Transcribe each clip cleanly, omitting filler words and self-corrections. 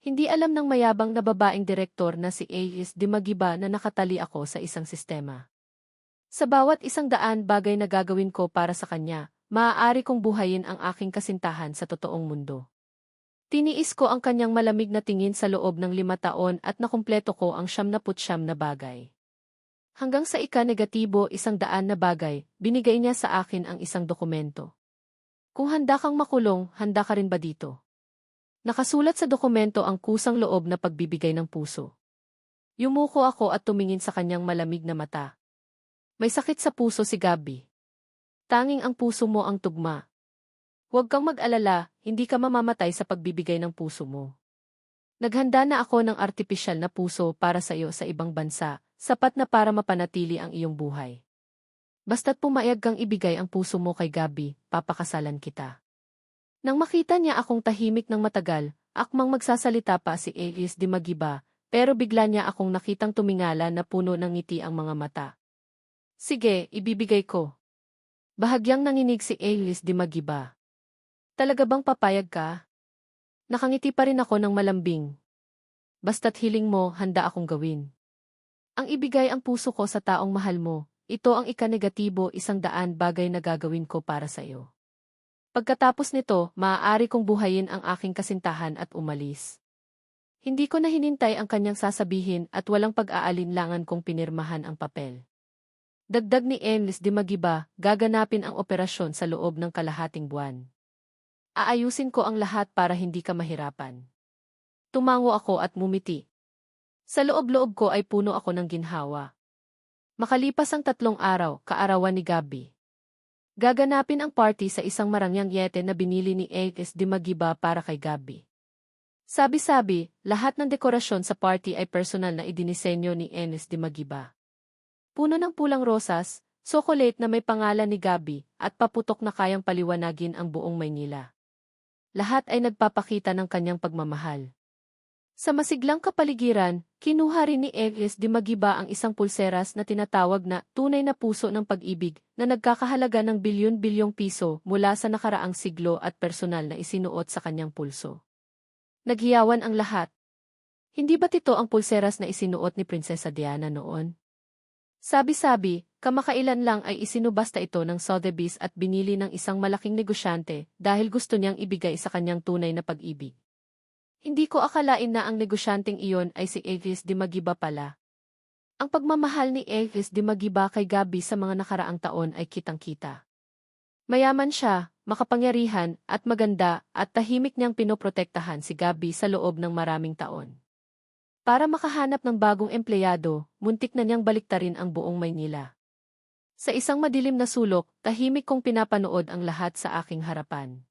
Hindi alam ng mayabang na babaeng direktor na si A.S. Dimagiba na nakatali ako sa isang sistema. Sa bawat isang daan bagay na gagawin ko para sa kanya, maaari kong buhayin ang aking kasintahan sa totoong mundo. Tiniis ko ang kanyang malamig na tingin sa loob ng 5 taon at nakumpleto ko ang 79 na bagay. Hanggang sa ika-negatibo 100 na bagay, binigay niya sa akin ang isang dokumento. Kung handa kang makulong, handa ka rin ba dito? Nakasulat sa dokumento ang kusang loob na pagbibigay ng puso. Yumuko ako at tumingin sa kanyang malamig na mata. May sakit sa puso si Gabby. Tanging ang puso mo ang tugma. Huwag kang mag-alala, hindi ka mamamatay sa pagbibigay ng puso mo. Naghanda na ako ng artipisyal na puso para sa iyo sa ibang bansa, sapat na para mapanatili ang iyong buhay. Basta't pumayag kang ibigay ang puso mo kay Gabby, papakasalan kita. Nang makita niya akong tahimik ng matagal, akmang magsasalita pa si A.S. Dimagiba, pero bigla niya akong nakitang tumingala na puno ng ngiti ang mga mata. Sige, ibibigay ko. Bahagyang nanginig si A.S. Dimagiba. Talaga bang papayag ka? Nakangiti pa rin ako ng malambing. Basta't hiling mo, handa akong gawin. Ang ibigay ang puso ko sa taong mahal mo, ito ang ika-negatibo 100 bagay na gagawin ko para sa iyo. Pagkatapos nito, maaari kong buhayin ang aking kasintahan at umalis. Hindi ko na hinintay ang kanyang sasabihin at walang pag-aalinlangan kong pinirmahan ang papel. Dagdag ni A.S. Dimagiba, gaganapin ang operasyon sa loob ng kalahating buwan. Aayusin ko ang lahat para hindi ka mahirapan. Tumango ako at mumiti. Sa loob-loob ko ay puno ako ng ginhawa. Makalipas ang 3 araw, kaarawan ni Gabby. Gaganapin ang party sa isang marangyang yete na binili ni A.S. Dimagiba para kay Gabby. Sabi-sabi, lahat ng dekorasyon sa party ay personal na idinisenyo ni A.S. Dimagiba. Puno ng pulang rosas, chocolate na may pangalan ni Gabby, at paputok na kayang paliwanagin ang buong Maynila. Lahat ay nagpapakita ng kanyang pagmamahal. Sa masiglang kapaligiran, kinuha rin ni A.S. Dimagiba ang isang pulseras na tinatawag na tunay na puso ng pag-ibig na nagkakahalaga ng bilyon-bilyong piso mula sa nakaraang siglo at personal na isinuot sa kanyang pulso. Naghiyawan ang lahat. Hindi ba't ito ang pulseras na isinuot ni Prinsesa Diana noon? Sabi-sabi, kamakailan lang ay isinubasta ito ng Sotheby's at binili ng isang malaking negosyante dahil gusto niyang ibigay sa kanyang tunay na pag-ibig. Hindi ko akalain na ang negosyanteng iyon ay si A.S. Dimagiba pala. Ang pagmamahal ni A.S. Dimagiba kay Gabby sa mga nakaraang taon ay kitang-kita. Mayaman siya, makapangyarihan, at maganda, at tahimik niyang pinoprotektahan si Gabby sa loob ng maraming taon. Para makahanap ng bagong empleyado, muntik na niyang baliktarin ang buong Maynila. Sa isang madilim na sulok, tahimik kong pinapanood ang lahat sa aking harapan.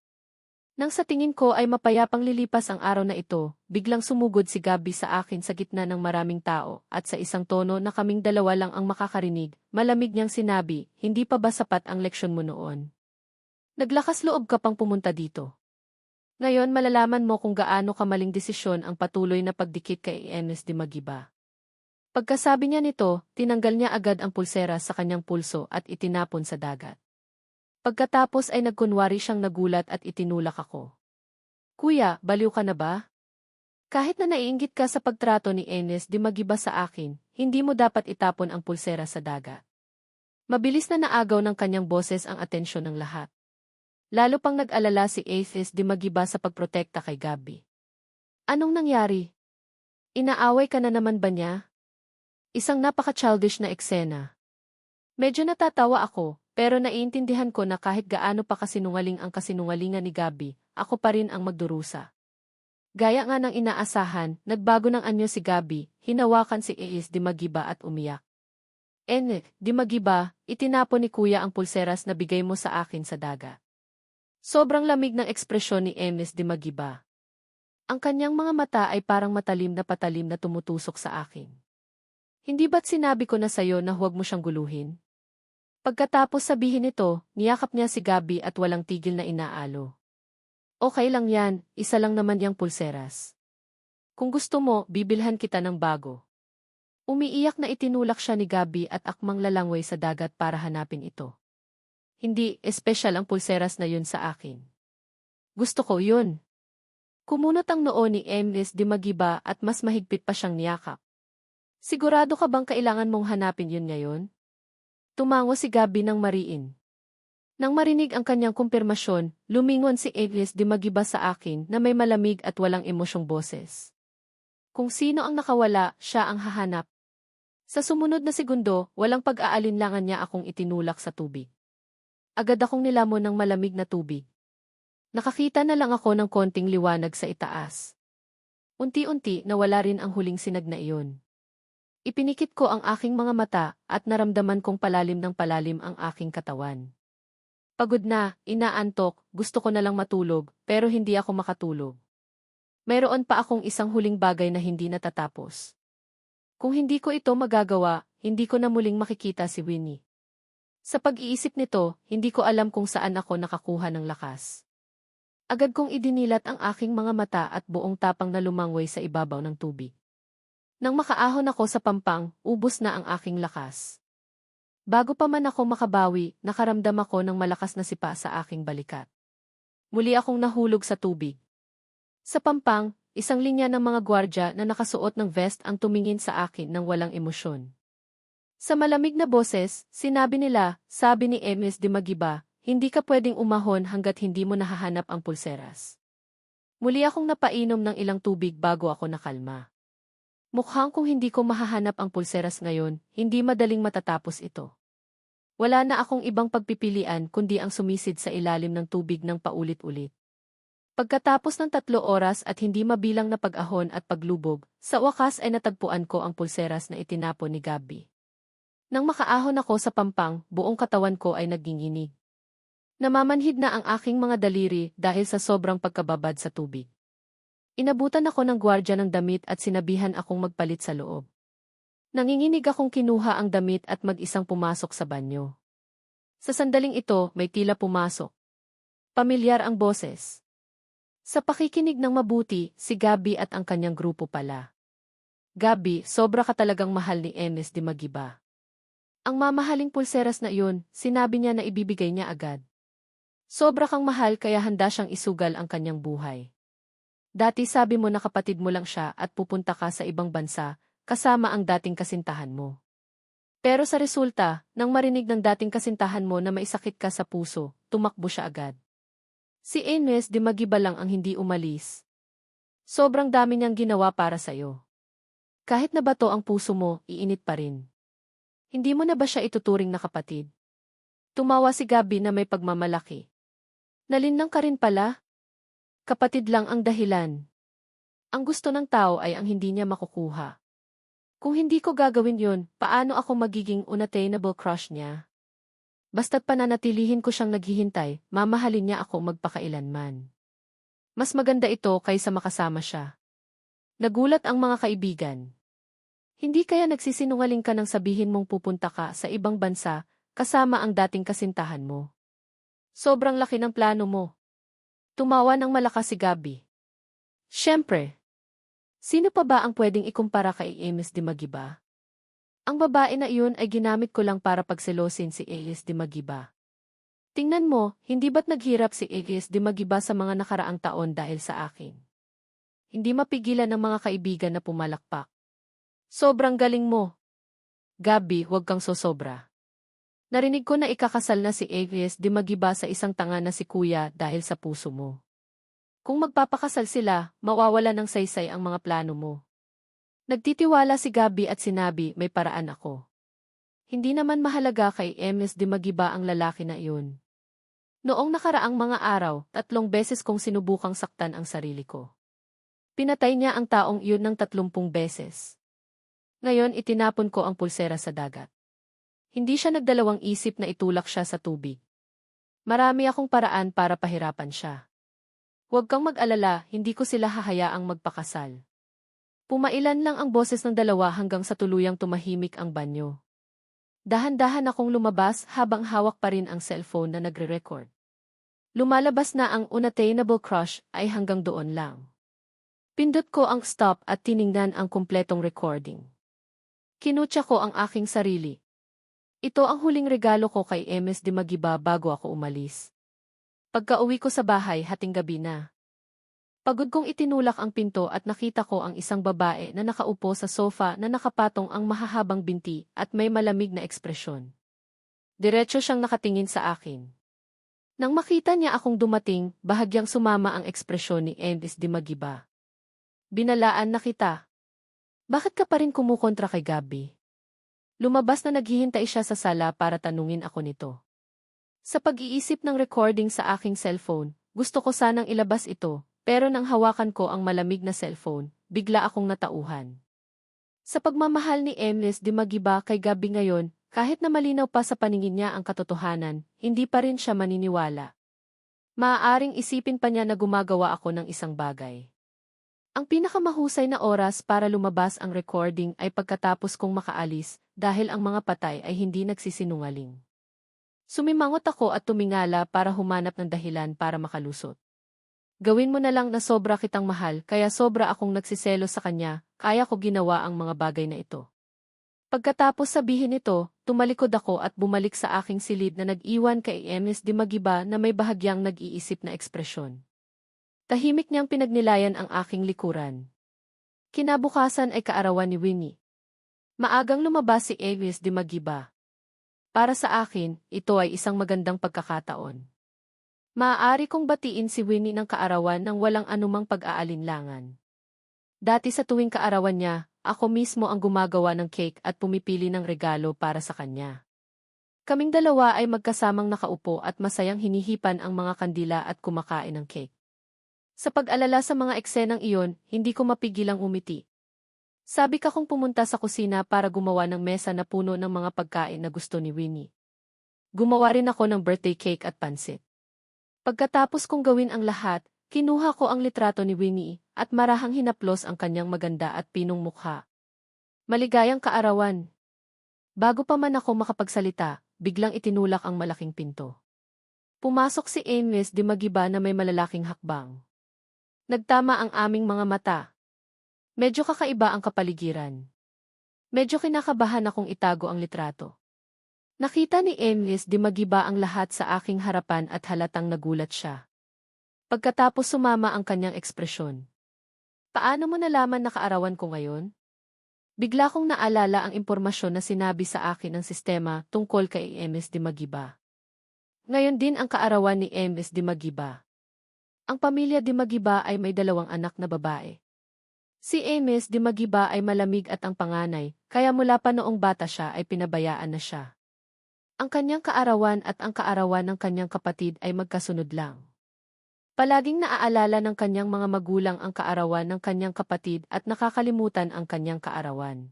Nang sa tingin ko ay mapayapang lilipas ang araw na ito, biglang sumugod si Gabby sa akin sa gitna ng maraming tao at sa isang tono na kaming dalawa lang ang makakarinig, malamig niyang sinabi, hindi pa ba sapat ang leksyon mo noon? Naglakas loob ka pang pumunta dito. Ngayon malalaman mo kung gaano kamaling desisyon ang patuloy na pagdikit kay A.S. Dimagiba. Pagkasabi niya nito, tinanggal niya agad ang pulsera sa kanyang pulso at itinapon sa dagat. Pagkatapos ay nagkunwari siyang nagulat at itinulak ako. Kuya, baliw ka na ba? Kahit na naiinggit ka sa pagtrato ni A.S. Dimagiba sa akin, hindi mo dapat itapon ang pulsera sa dagat. Mabilis na naagaw ng kanyang boses ang atensyon ng lahat. Lalo pang nag-alala si A.S. Dimagiba sa pagprotekta kay Gabby. Anong nangyari? Inaaway ka na naman ba niya? Isang napaka-childish na eksena. Medyo natatawa ako, pero naiintindihan ko na kahit gaano pa kasinungaling ang kasinungalingan ni Gabby, ako pa rin ang magdurusa. Gaya nga ng inaasahan, nagbago ng anyo si Gabby, hinawakan si A.S. Dimagiba at umiyak. Dimagiba, itinapon ni Kuya ang pulseras na bigay mo sa akin sa dagat. Sobrang lamig ng ekspresyon ni A.S. Dimagiba. Ang kanyang mga mata ay parang matalim na patalim na tumutusok sa akin. Hindi ba't sinabi ko na sayo na huwag mo siyang guluhin? Pagkatapos sabihin ito, niyakap niya si Gabby at walang tigil na inaalo. Okay lang yan, isa lang naman yang pulseras. Kung gusto mo, bibilhan kita ng bago. Umiiyak na itinulak siya ni Gabby at akmang lalangway sa dagat para hanapin ito. Hindi, espesyal ang pulseras na yun sa akin. Gusto ko yun. Kumunot ang noo ni MS di Magiba at mas mahigpit pa siyang niyakap. Sigurado ka bang kailangan mong hanapin yun ngayon? Tumango si Gabi ng mariin. Nang marinig ang kanyang kumpirmasyon, lumingon si MS di Magiba sa akin na may malamig at walang emosyong boses. Kung sino ang nakawala, siya ang hahanap. Sa sumunod na segundo, walang pag-aalinlangan niya akong itinulak sa tubig. Agad akong nilamon ng malamig na tubig. Nakakita na lang ako ng konting liwanag sa itaas. Unti-unti nawala rin ang huling sinag na iyon. Ipinikit ko ang aking mga mata at naramdaman kong palalim ng palalim ang aking katawan. Pagod na, inaantok, gusto ko na lang matulog, pero hindi ako makatulog. Mayroon pa akong isang huling bagay na hindi natatapos. Kung hindi ko ito magagawa, hindi ko na muling makikita si Winnie. Sa pag-iisip nito, hindi ko alam kung saan ako nakakuha ng lakas. Agad kong idinilat ang aking mga mata at buong tapang na lumangoy sa ibabaw ng tubig. Nang makaahon ako sa pampang, ubos na ang aking lakas. Bago pa man ako makabawi, nakaramdam ako ng malakas na sipa sa aking balikat. Muli akong nahulog sa tubig. Sa pampang, isang linya ng mga gwardya na nakasuot ng vest ang tumingin sa akin ng walang emosyon. Sa malamig na boses, sinabi nila, sabi ni MS di Magiba, hindi ka pwedeng umahon hanggat hindi mo nahahanap ang pulseras. Muli akong napainom ng ilang tubig bago ako nakalma. Mukhang kung hindi ko mahahanap ang pulseras ngayon, hindi madaling matatapos ito. Wala na akong ibang pagpipilian kundi ang sumisid sa ilalim ng tubig ng paulit-ulit. Pagkatapos ng 3 oras at hindi mabilang na pag-ahon at paglubog, sa wakas ay natagpuan ko ang pulseras na itinapon ni Gabi. Nang makaahon ako sa pampang, buong katawan ko ay naginginig. Namamanhid na ang aking mga daliri dahil sa sobrang pagkababad sa tubig. Inabutan ako ng gwardya ng damit at sinabihan akong magpalit sa loob. Nanginginig akong kinuha ang damit at mag-isang pumasok sa banyo. Sa sandaling ito, may tila pumasok. Pamilyar ang boses. Sa pakikinig ng mabuti, si Gabi at ang kanyang grupo pala. Gabi, sobra ka talagang mahal ni MS di Magiba. Ang mamahaling pulseras na iyon, sinabi niya na ibibigay niya agad. Sobra kang mahal kaya handa siyang isugal ang kanyang buhay. Dati sabi mo na kapatid mo lang siya at pupunta ka sa ibang bansa, kasama ang dating kasintahan mo. Pero sa resulta, nang marinig ng dating kasintahan mo na maisakit ka sa puso, tumakbo siya agad. Si Ines di Magiba lang ang hindi umalis. Sobrang dami niyang ginawa para sa'yo. Kahit nabato ang puso mo, iinit pa rin. Hindi mo na ba siya ituturing na kapatid? Tumawa si Gabi na may pagmamalaki. Nalinlang ka rin pala? Kapatid lang ang dahilan. Ang gusto ng tao ay ang hindi niya makukuha. Kung hindi ko gagawin yun, paano ako magiging unattainable crush niya? Basta't pananatilihin ko siyang naghihintay, mamahalin niya ako magpakailanman. Mas maganda ito kaysa makasama siya. Nagulat ang mga kaibigan. Hindi kaya nagsisinungaling ka nang sabihin mong pupunta ka sa ibang bansa, kasama ang dating kasintahan mo? Sobrang laki ng plano mo. Tumawa ng malakas si Gabi. Siyempre. Sino pa ba ang pwedeng ikumpara kay MS di Magiba? Ang babae na iyon ay ginamit ko lang para pagselosin si MS di Magiba. Tingnan mo, hindi ba't naghirap si MS di Magiba sa mga nakaraang taon dahil sa akin? Hindi mapigilan ng mga kaibigan na pumalakpak. Sobrang galing mo. Gabi, huwag kang sosobra. Narinig ko na ikakasal na si MS di Magiba sa isang tanga na si Kuya dahil sa puso mo. Kung magpapakasal sila, mawawala ng saysay ang mga plano mo. Nagtitiwala si Gabi at sinabi, may paraan ako. Hindi naman mahalaga kay MS di Magiba ang lalaki na iyon. Noong nakaraang mga araw, 3 beses kong sinubukang saktan ang sarili ko. Pinatay niya ang taong iyon ng 30 beses. Ngayon itinapon ko ang pulsera sa dagat. Hindi siya nagdalawang isip na itulak siya sa tubig. Marami akong paraan para pahirapan siya. Huwag kang mag-alala, hindi ko sila hahayaang magpakasal. Pumailan lang ang boses ng dalawa hanggang sa tuluyang tumahimik ang banyo. Dahan-dahan akong lumabas habang hawak pa rin ang cellphone na nagre-record. Lumalabas na ang unattainable crush ay hanggang doon lang. Pindot ko ang stop at tiningnan ang kumpletong recording. Kinutya ko ang aking sarili. Ito ang huling regalo ko kay MS di Magiba bago ako umalis. Pagka-uwi ko sa bahay, hating gabi na. Pagod kong itinulak ang pinto at nakita ko ang isang babae na nakaupo sa sofa na nakapatong ang mahahabang binti at may malamig na ekspresyon. Diretso siyang nakatingin sa akin. Nang makita niya akong dumating, bahagyang sumama ang ekspresyon ni Ms. Dimagiba. Binalaan na kita. Bakit ka pa rin kumukontra kay Gabi? Lumabas na naghihintay siya sa sala para tanungin ako nito. Sa pag-iisip ng recording sa aking cellphone, gusto ko sanang ilabas ito, pero nang hawakan ko ang malamig na cellphone, bigla akong natauhan. Sa pagmamahal ni Ms. Dimagiba kay Gabi ngayon, kahit na malinaw pa sa paningin niya ang katotohanan, hindi pa rin siya maniniwala. Maaaring isipin pa niya na gumagawa ako ng isang bagay. Ang pinakamahusay na oras para lumabas ang recording ay pagkatapos kong makaalis dahil ang mga patay ay hindi nagsisinungaling. Sumimangot ako at tumingala para humanap ng dahilan para makalusot. Gawin mo na lang na sobra kitang mahal kaya sobra akong nagsiselo sa kanya, kaya ko ginawa ang mga bagay na ito. Pagkatapos sabihin ito, tumalikod ako at bumalik sa aking silid na nag-iwan kay Ms. Dimagiba na may bahagyang nag-iisip na ekspresyon. Tahimik niyang pinagnilayan ang aking likuran. Kinabukasan ay kaarawan ni Winnie. Maagang lumabas si Ms. Dimagiba. Para sa akin, ito ay isang magandang pagkakataon. Maaari kong batiin si Winnie ng kaarawan nang walang anumang pag-aalinlangan. Dati sa tuwing kaarawan niya, ako mismo ang gumagawa ng cake at pumipili ng regalo para sa kanya. Kaming dalawa ay magkasamang nakaupo at masayang hinihipan ang mga kandila at kumakain ng cake. Sa pag-alala sa mga eksenang iyon, hindi ko mapigilang umiti. Sabi ka kong pumunta sa kusina para gumawa ng mesa na puno ng mga pagkain na gusto ni Winnie. Gumawa rin ako ng birthday cake at pansit. Pagkatapos kong gawin ang lahat, kinuha ko ang litrato ni Winnie at marahang hinaplos ang kanyang maganda at pinong mukha. Maligayang kaarawan. Bago pa man ako makapagsalita, biglang itinulak ang malaking pinto. Pumasok si Ms. Dimagiba na may malalaking hakbang. Nagtama ang aming mga mata. Medyo kakaiba ang kapaligiran. Medyo kinakabahan akong itago ang litrato. Nakita ni Ms. Dimagiba ang lahat sa aking harapan at halatang nagulat siya. Pagkatapos sumama ang kanyang ekspresyon. Paano mo nalaman na kaarawan ko ngayon? Bigla kong naalala ang impormasyon na sinabi sa akin ng sistema tungkol kay Ms. Dimagiba. Ngayon din ang kaarawan ni Ms. Dimagiba. Ang pamilya Dimagiba ay may 2 anak na babae. Si Ms. Dimagiba ay malamig at ang panganay, kaya mula pa noong bata siya ay pinabayaan na siya. Ang kanyang kaarawan at ang kaarawan ng kanyang kapatid ay magkasunod lang. Palaging naaalala ng kanyang mga magulang ang kaarawan ng kanyang kapatid at nakakalimutan ang kanyang kaarawan.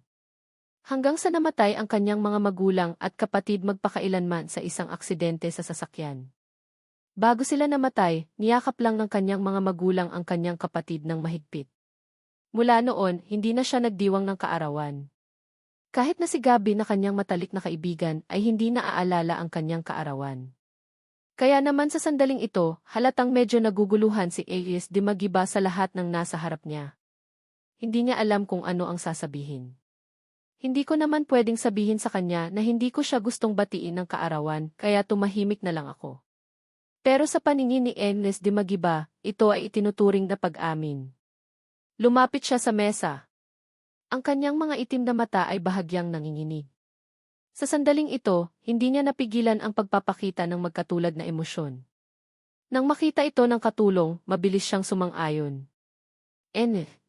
Hanggang sa namatay ang kanyang mga magulang at kapatid magpakailanman sa isang aksidente sa sasakyan. Bago sila namatay, niyakap lang ng kanyang mga magulang ang kanyang kapatid ng mahigpit. Mula noon, hindi na siya nagdiwang ng kaarawan. Kahit na si Gabi na kanyang matalik na kaibigan ay hindi naaalala ang kanyang kaarawan. Kaya naman sa sandaling ito, halatang medyo naguguluhan si Ms. Dimagiba sa lahat ng nasa harap niya. Hindi niya alam kung ano ang sasabihin. Hindi ko naman pwedeng sabihin sa kanya na hindi ko siya gustong batiin ng kaarawan kaya tumahimik na lang ako. Pero sa paningin ni Ms. Dimagiba, ito ay itinuturing na pag-amin. Lumapit siya sa mesa. Ang kanyang mga itim na mata ay bahagyang nanginginig. Sa sandaling ito, hindi niya napigilan ang pagpapakita ng magkatulad na emosyon. Nang makita ito ng katulong, mabilis siyang sumang-ayon.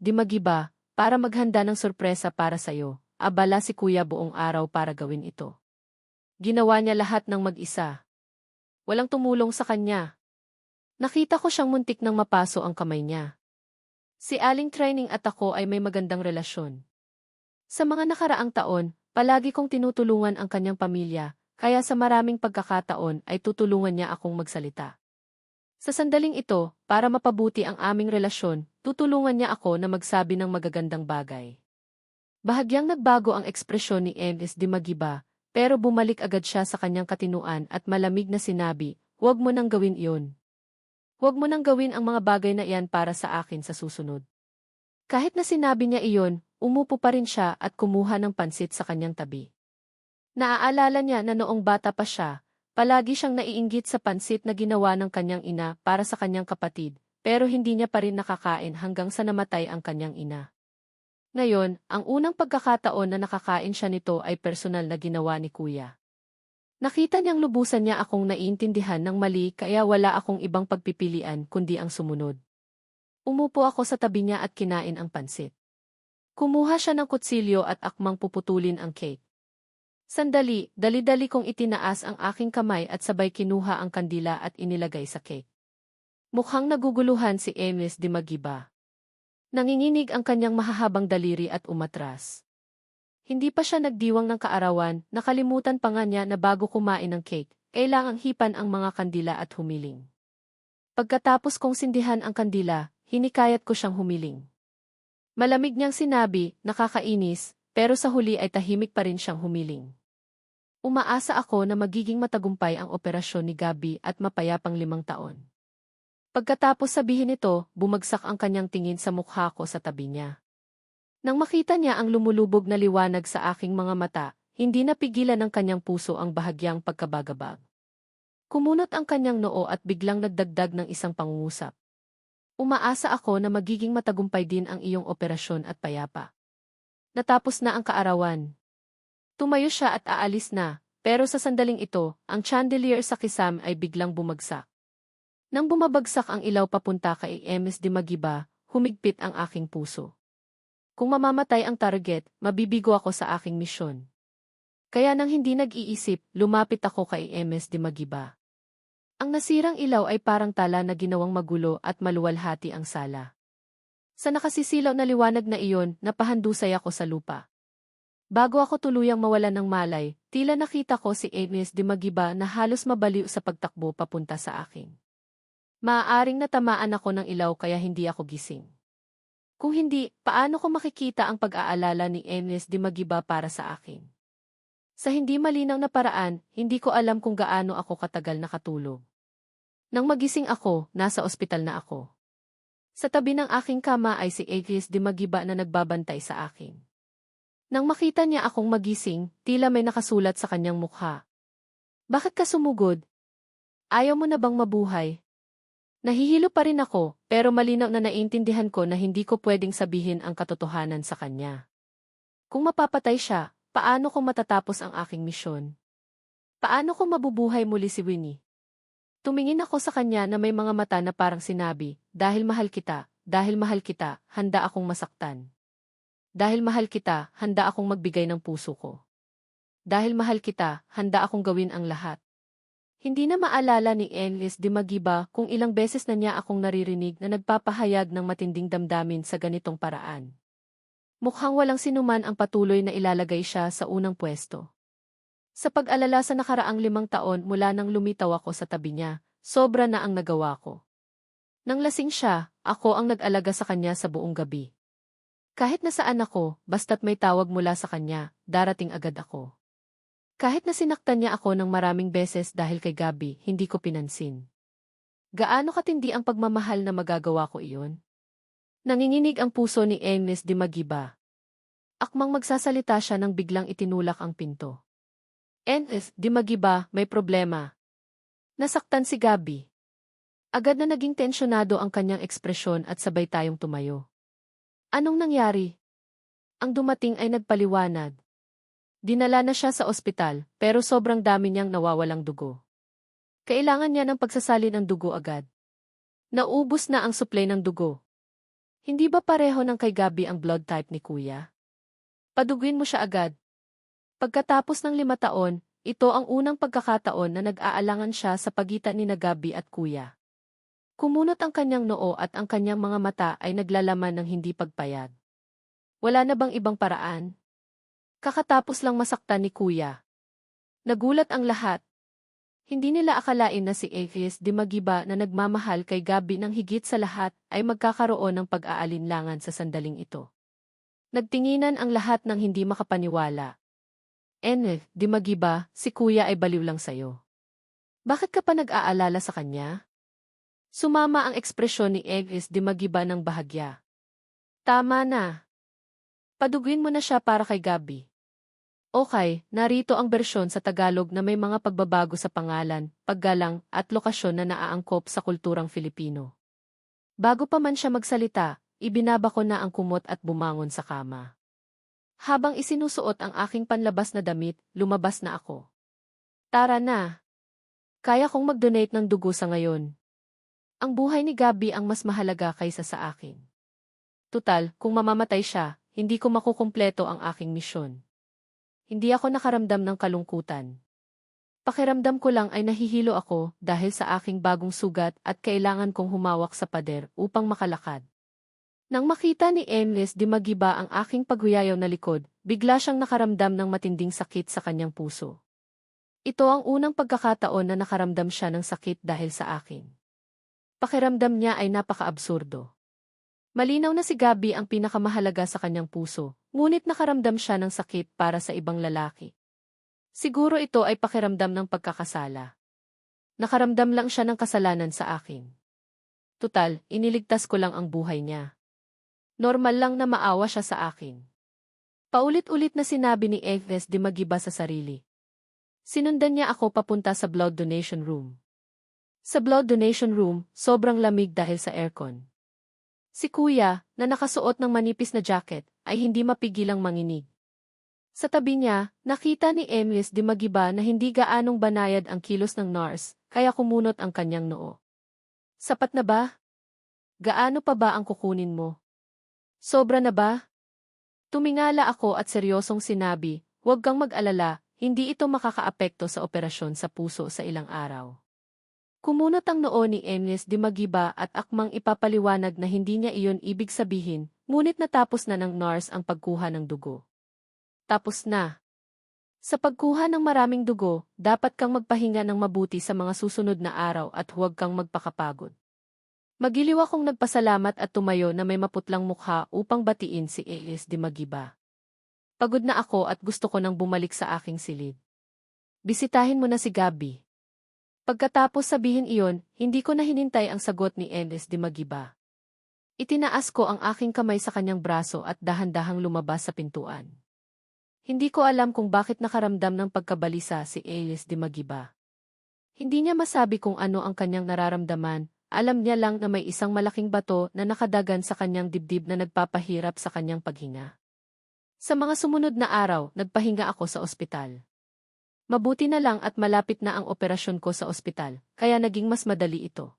Dimagiba, para maghanda ng sorpresa para sayo, abala si Kuya buong araw para gawin ito. Ginawa niya lahat ng mag-isa. Walang tumulong sa kanya. Nakita ko siyang muntik nang mapaso ang kamay niya. Si Aling Training at ako ay may magandang relasyon. Sa mga nakaraang taon, palagi kong tinutulungan ang kanyang pamilya, kaya sa maraming pagkakataon ay tutulungan niya akong magsalita. Sa sandaling ito, para mapabuti ang aming relasyon, tutulungan niya ako na magsabi ng magagandang bagay. Bahagyang nagbago ang ekspresyon ni Ms. Dimagiba, pero bumalik agad siya sa kanyang katinuan at malamig na sinabi, "Huwag mo nang gawin iyon. Huwag mo nang gawin ang mga bagay na iyan para sa akin sa susunod." Kahit na sinabi niya iyon, umupo pa rin siya at kumuha ng pansit sa kanyang tabi. Naaalala niya na noong bata pa siya, palagi siyang naiinggit sa pansit na ginawa ng kanyang ina para sa kanyang kapatid, pero hindi niya pa rin nakakain hanggang sa namatay ang kanyang ina. Ngayon, ang unang pagkakataon na nakakain siya nito ay personal na ginawa ni kuya. Nakita niyang lubusan niya akong naiintindihan ng mali kaya wala akong ibang pagpipilian kundi ang sumunod. Umupo ako sa tabi niya at kinain ang pansit. Kumuha siya ng kutsilyo at akmang puputulin ang cake. Sandali, dali-dali kong itinaas ang aking kamay at sabay kinuha ang kandila at inilagay sa cake. Mukhang naguguluhan si Emes Dimagiba. Nanginginig ang kanyang mahahabang daliri at umatras. Hindi pa siya nagdiwang ng kaarawan, nakalimutan pa nga niya na bago kumain ng cake, kailangang hipan ang mga kandila at humiling. Pagkatapos kong sindihan ang kandila, hinikayat ko siyang humiling. Malamig niyang sinabi, nakakainis, pero sa huli ay tahimik pa rin siyang humiling. Umaasa ako na magiging matagumpay ang operasyon ni Gabi at mapayapang 5 taon. Pagkatapos sabihin ito, bumagsak ang kanyang tingin sa mukha ko sa tabi niya. Nang makita niya ang lumulubog na liwanag sa aking mga mata, hindi napigilan ng kanyang puso ang bahagyang pagkabagabag. Kumunot ang kanyang noo at biglang nagdagdag ng isang pangungusap. Umaasa ako na magiging matagumpay din ang iyong operasyon at payapa. Natapos na ang kaarawan. Tumayo siya at aalis na, pero sa sandaling ito, ang chandelier sa kisam ay biglang bumagsak. Nang bumabagsak ang ilaw papunta kay Emes Dimagiba, humigpit ang aking puso. Kung mamamatay ang target, mabibigo ako sa aking misyon. Kaya nang hindi nag-iisip, lumapit ako kay Emes Dimagiba. Ang nasirang ilaw ay parang tala na ginawang magulo at maluwalhati ang sala. Sa nakasisilaw na liwanag na iyon, napahandusay ako sa lupa. Bago ako tuluyang mawalan ng malay, tila nakita ko si Emes Dimagiba na halos mabaliw sa pagtakbo papunta sa akin. Maaaring natamaan ako ng ilaw kaya hindi ako gising. Kung hindi, paano ko makikita ang pag-aalala ni Emes Dimagiba para sa akin? Sa hindi malinaw na paraan, hindi ko alam kung gaano ako katagal nakatulog. Nang magising ako, nasa ospital na ako. Sa tabi ng aking kama ay si Emes Dimagiba na nagbabantay sa akin. Nang makita niya akong magising, tila may nakasulat sa kanyang mukha. Bakit ka sumugod? Ayaw mo na bang mabuhay? Nahihilo pa rin ako, pero malinaw na naintindihan ko na hindi ko pwedeng sabihin ang katotohanan sa kanya. Kung mapapatay siya, paano kung matatapos ang aking misyon? Paano kung mabubuhay muli si Winnie? Tumingin ako sa kanya na may mga mata na parang sinabi, dahil mahal kita, handa akong masaktan. Dahil mahal kita, handa akong magbigay ng puso ko. Dahil mahal kita, handa akong gawin ang lahat. Hindi na maalala ni Emes Dimagiba kung ilang beses na niya akong naririnig na nagpapahayag ng matinding damdamin sa ganitong paraan. Mukhang walang sinuman ang patuloy na ilalagay siya sa unang pwesto. Sa pag-alala sa nakaraang 5 taon mula nang lumitaw ako sa tabi niya, sobra na ang nagawa ko. Nang lasing siya, ako ang nag-alaga sa kanya sa buong gabi. Kahit nasaan ako, basta't may tawag mula sa kanya, darating agad ako. Kahit na sinaktan niya ako ng maraming beses dahil kay Gabi, hindi ko pinansin. Gaano katindi ang pagmamahal na magagawa ko iyon? Nanginginig ang puso ni Emes Dimagiba. Akmang magsasalita siya nang biglang itinulak ang pinto. Emes Dimagiba, may problema. Nasaktan si Gabi. Agad na naging tensyonado ang kanyang ekspresyon at sabay tayong tumayo. Anong nangyari? Ang dumating ay nagpaliwanag. Dinala na siya sa ospital, pero sobrang dami niyang nawawalang dugo. Kailangan niya ng pagsasalin ng dugo agad. Naubos na ang supply ng dugo. Hindi ba pareho ng kay Gabi ang blood type ni Kuya? Paduguin mo siya agad. Pagkatapos ng 5 taon, ito ang unang pagkakataon na nag-aalangan siya sa pagitan ni Gabi at Kuya. Kumunot ang kanyang noo at ang kanyang mga mata ay naglalaman ng hindi pagpayag. Wala na bang ibang paraan? Kakatapos lang masaktan ni Kuya. Nagulat ang lahat. Hindi nila akalain na si Emes Dimagiba na nagmamahal kay Gabi ng higit sa lahat ay magkakaroon ng pag-aalinlangan sa sandaling ito. Nagtinginan ang lahat ng hindi makapaniwala. Emes Dimagiba, si Kuya ay baliw lang sayo. Bakit ka pa nag-aalala sa kanya? Sumama ang ekspresyon ni Emes Dimagiba ng bahagya. Tama na. Paduguin mo na siya para kay Gabi. Okay, narito ang bersyon sa Tagalog na may mga pagbabago sa pangalan, paggalang, at lokasyon na naaangkop sa kulturang Filipino. Bago pa man siya magsalita, ibinaba ko na ang kumot at bumangon sa kama. Habang isinusuot ang aking panlabas na damit, lumabas na ako. Tara na. Kaya kong mag-donate ng dugo sa ngayon. Ang buhay ni Gabby ang mas mahalaga kaysa sa akin. Tutal, kung mamamatay siya, hindi ko makukumpleto ang aking misyon. Hindi ako nakaramdam ng kalungkutan. Pakiramdam ko lang ay nahihilo ako dahil sa aking bagong sugat at kailangan kong humawak sa pader upang makalakad. Nang makita ni Emles di magiba ang aking paghuyayaw na likod, bigla siyang nakaramdam ng matinding sakit sa kanyang puso. Ito ang unang pagkakataon na nakaramdam siya ng sakit dahil sa akin. Pakiramdam niya ay napaka-absurdo. Malinaw na si Gabby ang pinakamahalaga sa kanyang puso, ngunit nakaramdam siya ng sakit para sa ibang lalaki. Siguro ito ay pakiramdam ng pagkakasala. Nakaramdam lang siya ng kasalanan sa akin. Tutal, iniligtas ko lang ang buhay niya. Normal lang na maawa siya sa akin. Paulit-ulit na sinabi ni Efes di magiba sa sarili. Sinundan niya ako papunta sa blood donation room. Sa blood donation room, sobrang lamig dahil sa aircon. Si Kuya, na nakasuot ng manipis na jacket, ay hindi mapigilang manginig. Sa tabi niya, nakita ni Emles di magiba na hindi gaanong banayad ang kilos ng nurse, kaya kumunot ang kanyang noo. Sapat na ba? Gaano pa ba ang kukunin mo? Sobra na ba? Tumingala ako at seryosong sinabi, huwag kang mag-alala, hindi ito makakaapekto sa operasyon sa puso sa ilang araw. Kumunot ang noo ni Emles di magiba at akmang ipapaliwanag na hindi niya iyon ibig sabihin, ngunit natapos na ng nurse ang pagkuha ng dugo. Tapos na. Sa pagkuha ng maraming dugo, dapat kang magpahinga ng mabuti sa mga susunod na araw at huwag kang magpakapagod. Magiliw akong nagpasalamat at tumayo na may maputlang mukha upang batiin si Elis di magiba. Pagod na ako at gusto ko nang bumalik sa aking silid. Bisitahin mo na si Gabby. Pagkatapos sabihin iyon, hindi ko na hinintay ang sagot ni Elis di magiba. Itinaas ko ang aking kamay sa kanyang braso at dahan-dahang lumabas sa pintuan. Hindi ko alam kung bakit nakaramdam ng pagkabalisa si Elis di magiba. Hindi niya masabi kung ano ang kanyang nararamdaman, alam niya lang na may isang malaking bato na nakadagan sa kanyang dibdib na nagpapahirap sa kanyang paghinga. Sa mga sumunod na araw, nagpahinga ako sa ospital. Mabuti na lang at malapit na ang operasyon ko sa ospital, kaya naging mas madali ito.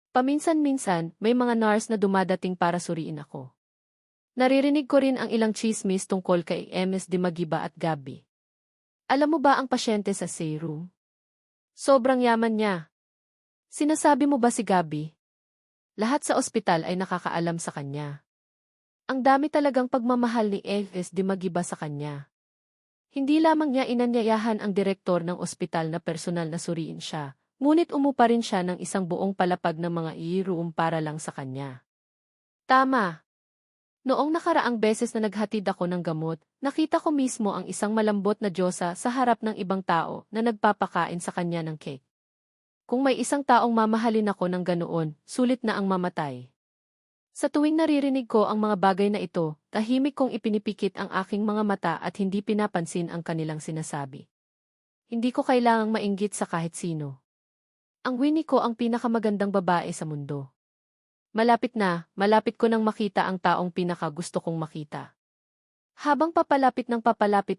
Paminsan-minsan, may mga nurse na dumadating para suriin ako. Naririnig ko rin ang ilang chismis tungkol kay Emles di magiba at Gabby. Alam mo ba ang pasyente sa serum? Sobrang yaman niya. Sinasabi mo ba si Gabby? Lahat sa ospital ay nakakaalam sa kanya. Ang dami talagang pagmamahal ni Emles di magiba sa kanya. Hindi lamang niya inanyayahan ang direktor ng ospital na personal na suriin siya, ngunit umupa rin siya ng isang buong palapag ng mga i-room para lang sa kanya. Tama. Noong nakaraang beses na naghatid ako ng gamot, nakita ko mismo ang isang malambot na diyosa sa harap ng ibang tao na nagpapakain sa kanya ng cake. Kung may isang taong mamahalin ako ng ganoon, sulit na ang mamatay. Sa tuwing naririnig ko ang mga bagay na ito, tahimik kong ipinipikit ang aking mga mata at hindi pinapansin ang kanilang sinasabi. Hindi ko kailangang mainggit sa kahit sino. Ang Winnie ko ang pinakamagandang babae sa mundo. Malapit ko nang makita ang taong pinakagusto kong makita. Habang papalapit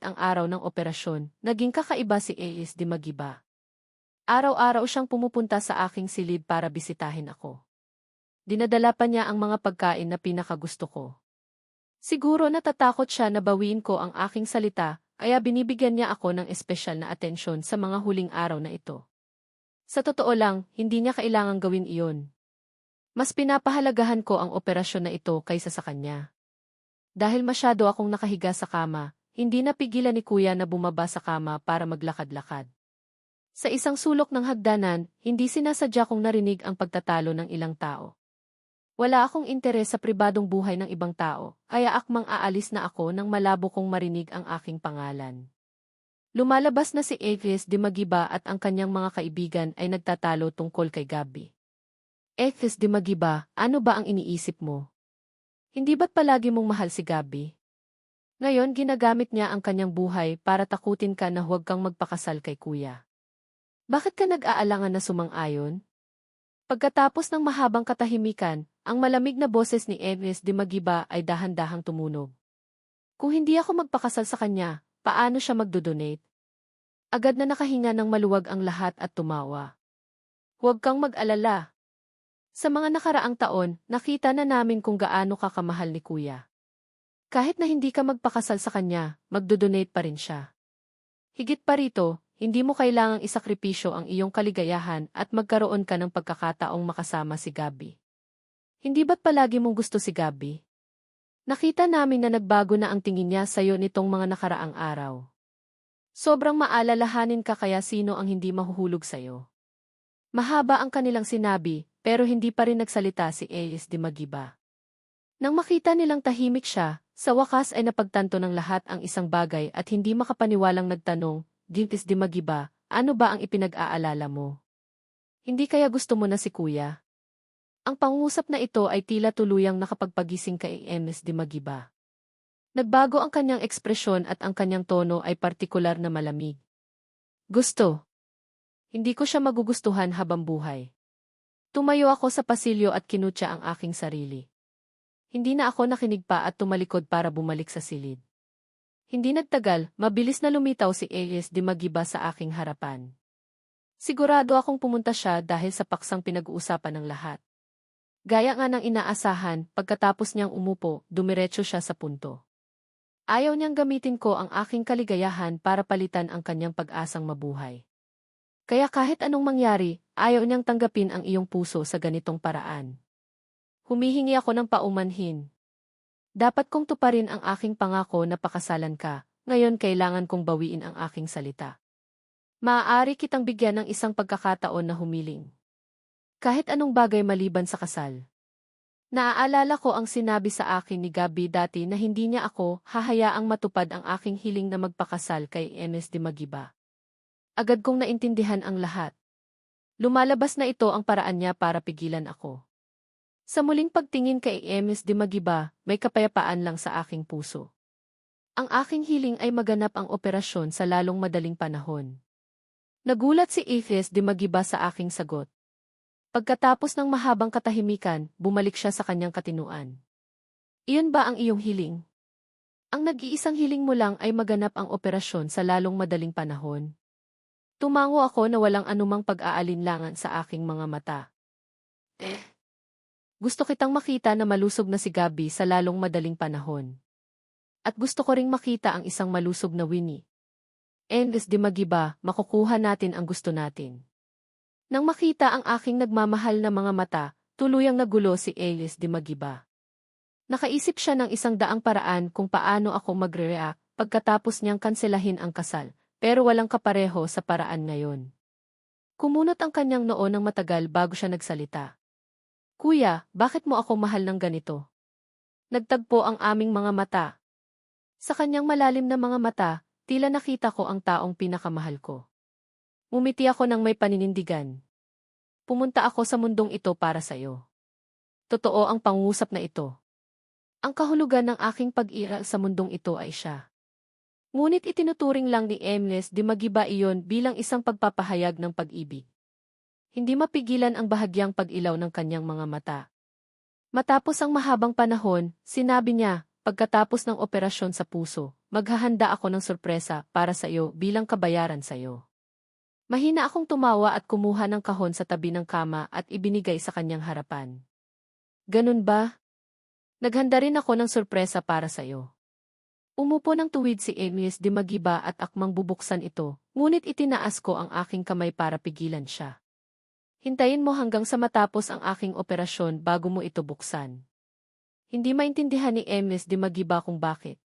ang araw ng operasyon, naging kakaiba si Elis di magiba. Araw-araw siyang pumupunta sa aking silid para bisitahin ako. Dinadala pa niya ang mga pagkain na pinakagusto ko. Siguro natatakot siya na bawiin ko ang aking salita, kaya binibigyan niya ako ng espesyal na atensyon sa mga huling araw na ito. Sa totoo lang, hindi niya kailangang gawin iyon. Mas pinapahalagahan ko ang operasyon na ito kaysa sa kanya. Dahil masyado akong nakahiga sa kama, hindi napigilan ni Kuya na bumaba sa kama para maglakad-lakad. Sa isang sulok ng hagdanan, hindi sinasadya kong narinig ang pagtatalo ng ilang tao. Wala akong interes sa pribadong buhay ng ibang tao, kaya akmang aalis na ako nang malabo kong marinig ang aking pangalan. Lumalabas na si Elis di magiba at ang kanyang mga kaibigan ay nagtatalo tungkol kay Gabby. Elis di magiba, ano ba ang iniisip mo? Hindi ba't palagi mong mahal si Gabby? Ngayon ginagamit niya ang kanyang buhay para takutin ka na huwag kang magpakasal kay Kuya. Bakit ka nag-aalangan na sumang-ayon? Pagkatapos ng mahabang katahimikan, ang malamig na boses ni Agnes de Magiba ay dahan-dahang tumunog. Kung hindi ako magpakasal sa kanya, paano siya magdodonate? Agad na nakahinga ng maluwag ang lahat at tumawa. Huwag kang mag-alala. Sa mga nakaraang taon, nakita na namin kung gaano ka kamahal ni Kuya. Kahit na hindi ka magpakasal sa kanya, magdodonate pa rin siya. Higit pa rito, hindi mo kailangang isakripisyo ang iyong kaligayahan at magkaroon ka ng pagkakataong makasama si Gabi. Hindi ba't palagi mong gusto si Gabi? Nakita namin na nagbago na ang tingin niya sa'yo nitong mga nakaraang araw. Sobrang maalalahanin ka kaya sino ang hindi mahuhulog sa'yo. Mahaba ang kanilang sinabi, pero hindi pa rin nagsalita si Agnes de Magiba. Nang makita nilang tahimik siya, sa wakas ay napagtanto ng lahat ang isang bagay at hindi makapaniwalang nagtanong, Agnes de Magiba, ano ba ang ipinag-aalala mo? Hindi kaya gusto mo na si Kuya? Ang pangungusap na ito ay tila tuluyang nakapagpagising kay Agnes de Magiba. Nagbago ang kanyang ekspresyon at ang kanyang tono ay partikular na malamig. Gusto. Hindi ko siya magugustuhan habang buhay. Tumayo ako sa pasilyo at kinutya ang aking sarili. Hindi na ako nakinig pa at tumalikod para bumalik sa silid. Hindi nagtagal, mabilis na lumitaw si Agnes de Magiba sa aking harapan. Sigurado akong pumunta siya dahil sa paksang pinag-uusapan ng lahat. Gaya nga ng inaasahan, pagkatapos niyang umupo, dumiretso siya sa punto. Ayaw niyang gamitin ko ang aking kaligayahan para palitan ang kanyang pag-asang mabuhay. Kaya kahit anong mangyari, ayaw niyang tanggapin ang iyong puso sa ganitong paraan. Humihingi ako ng paumanhin. Dapat kong tuparin ang aking pangako na pakasalan ka, ngayon kailangan kong bawiin ang aking salita. Maaari kitang bigyan ng isang pagkakataon na humiling. Kahit anong bagay maliban sa kasal. Naaalala ko ang sinabi sa akin ni Gabi dati na hindi niya ako hahayaang matupad ang aking hiling na magpakasal kay Agnes de Magiba. Agad kong naintindihan ang lahat. Lumalabas na ito ang paraan niya para pigilan ako. Sa muling pagtingin kay Agnes de Magiba, may kapayapaan lang sa aking puso. Ang aking hiling ay maganap ang operasyon sa lalong madaling panahon. Nagulat si Agnes de Magiba sa aking sagot. Pagkatapos ng mahabang katahimikan, bumalik siya sa kanyang katinuan. Iyon ba ang iyong hiling? Ang nag-iisang hiling mo lang ay maganap ang operasyon sa lalong madaling panahon. Tumango ako na walang anumang pag-aalinlangan sa aking mga mata. Gusto kitang makita na malusog na si Gabi sa lalong madaling panahon. At gusto ko ring makita ang isang malusog na Winnie. Agnes de Magiba, makukuha natin ang gusto natin. Nang makita ang aking nagmamahal na mga mata, tuluyang nagulo si Agnes de Magiba. Nakaisip siya ng isang daang paraan kung paano ako magre-react pagkatapos niyang kanselahin ang kasal, pero walang kapareho sa paraan ngayon. Kumunot ang kanyang noo ng matagal bago siya nagsalita. Kuya, bakit mo ako mahal ng ganito? Nagtagpo ang aming mga mata. Sa kanyang malalim na mga mata, tila nakita ko ang taong pinakamahal ko. Umiti ako ng may paninindigan. Pumunta ako sa mundong ito para sa'yo. Totoo ang pangungusap na ito. Ang kahulugan ng aking pag-iral sa mundong ito ay siya. Ngunit itinuturing lang ni Agnes de Magiba iyon bilang isang pagpapahayag ng pag-ibig. Hindi mapigilan ang bahagyang pag-ilaw ng kanyang mga mata. Matapos ang mahabang panahon, sinabi niya, pagkatapos ng operasyon sa puso, maghahanda ako ng sorpresa para sa iyo bilang kabayaran sa iyo. Mahina akong tumawa at kumuha ng kahon sa tabi ng kama at ibinigay sa kanyang harapan. Ganun ba? Naghanda rin ako ng sorpresa para sa iyo. Umupo ng tuwid si Agnes de Magiba at akmang bubuksan ito, ngunit itinaas ko ang aking kamay para pigilan siya. Hintayin mo hanggang sa matapos ang aking operasyon bago mo ito buksan. Hindi maintindihan ni Agnes de Magiba kung bakit.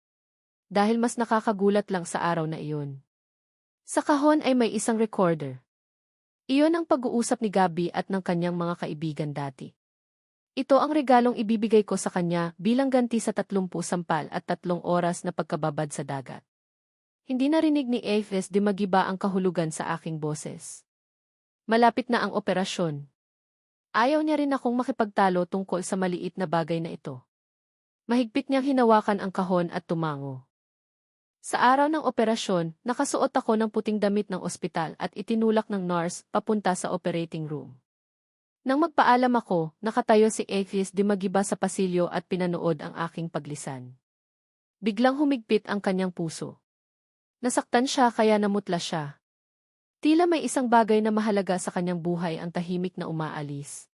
Dahil mas nakakagulat lang sa araw na iyon. Sa kahon ay may isang recorder. Iyon ang pag-uusap ni Gabi at ng kanyang mga kaibigan dati. Ito ang regalong ibibigay ko sa kanya bilang ganti sa 30 sampal at 3 oras na pagkababad sa dagat. Hindi narinig ni Agnes de Magiba ang kahulugan sa aking boses. Malapit na ang operasyon. Ayaw niya rin akong makipagtalo tungkol sa maliit na bagay na ito. Mahigpit niyang hinawakan ang kahon at tumango. Sa araw ng operasyon, nakasuot ako ng puting damit ng ospital at itinulak ng nurse papunta sa operating room. Nang magpaalam ako, nakatayo si Aegis Dimagiba sa pasilyo at pinanood ang aking paglisan. Biglang humigpit ang kanyang puso. Nasaktan siya kaya namutla siya. Tila may isang bagay na mahalaga sa kanyang buhay ang tahimik na umaalis.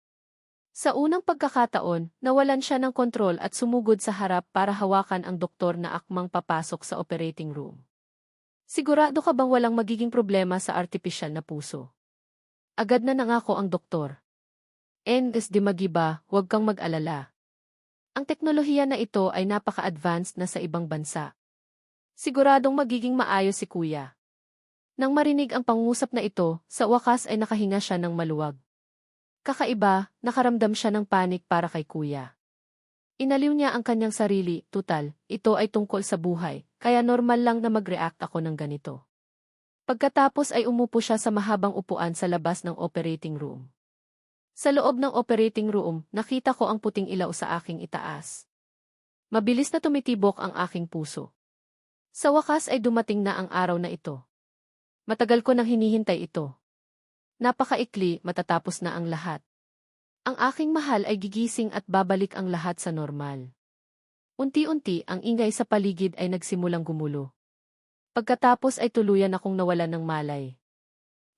Sa unang pagkakataon, nawalan siya ng kontrol at sumugod sa harap para hawakan ang doktor na akmang papasok sa operating room. Sigurado ka bang walang magiging problema sa artipisyal na puso? Agad na nangako ang doktor. Aegis Dimagiba, huwag kang mag-alala. Ang teknolohiya na ito ay napaka-advanced na sa ibang bansa. Siguradong magiging maayos si kuya. Nang marinig ang pangungusap na ito, sa wakas ay nakahinga siya ng maluwag. Kakaiba, nakaramdam siya ng panik para kay kuya. Inaliw niya ang kanyang sarili, tutal, ito ay tungkol sa buhay, kaya normal lang na mag-react ako ng ganito. Pagkatapos ay umupo siya sa mahabang upuan sa labas ng operating room. Sa loob ng operating room, nakita ko ang puting ilaw sa aking itaas. Mabilis na tumitibok ang aking puso. Sa wakas ay dumating na ang araw na ito. Matagal ko nang hinihintay ito. Napakaikli, matatapos na ang lahat. Ang aking mahal ay gigising at babalik ang lahat sa normal. Unti-unti ang ingay sa paligid ay nagsimulang gumulo. Pagkatapos ay tuluyan akong nawalan ng malay.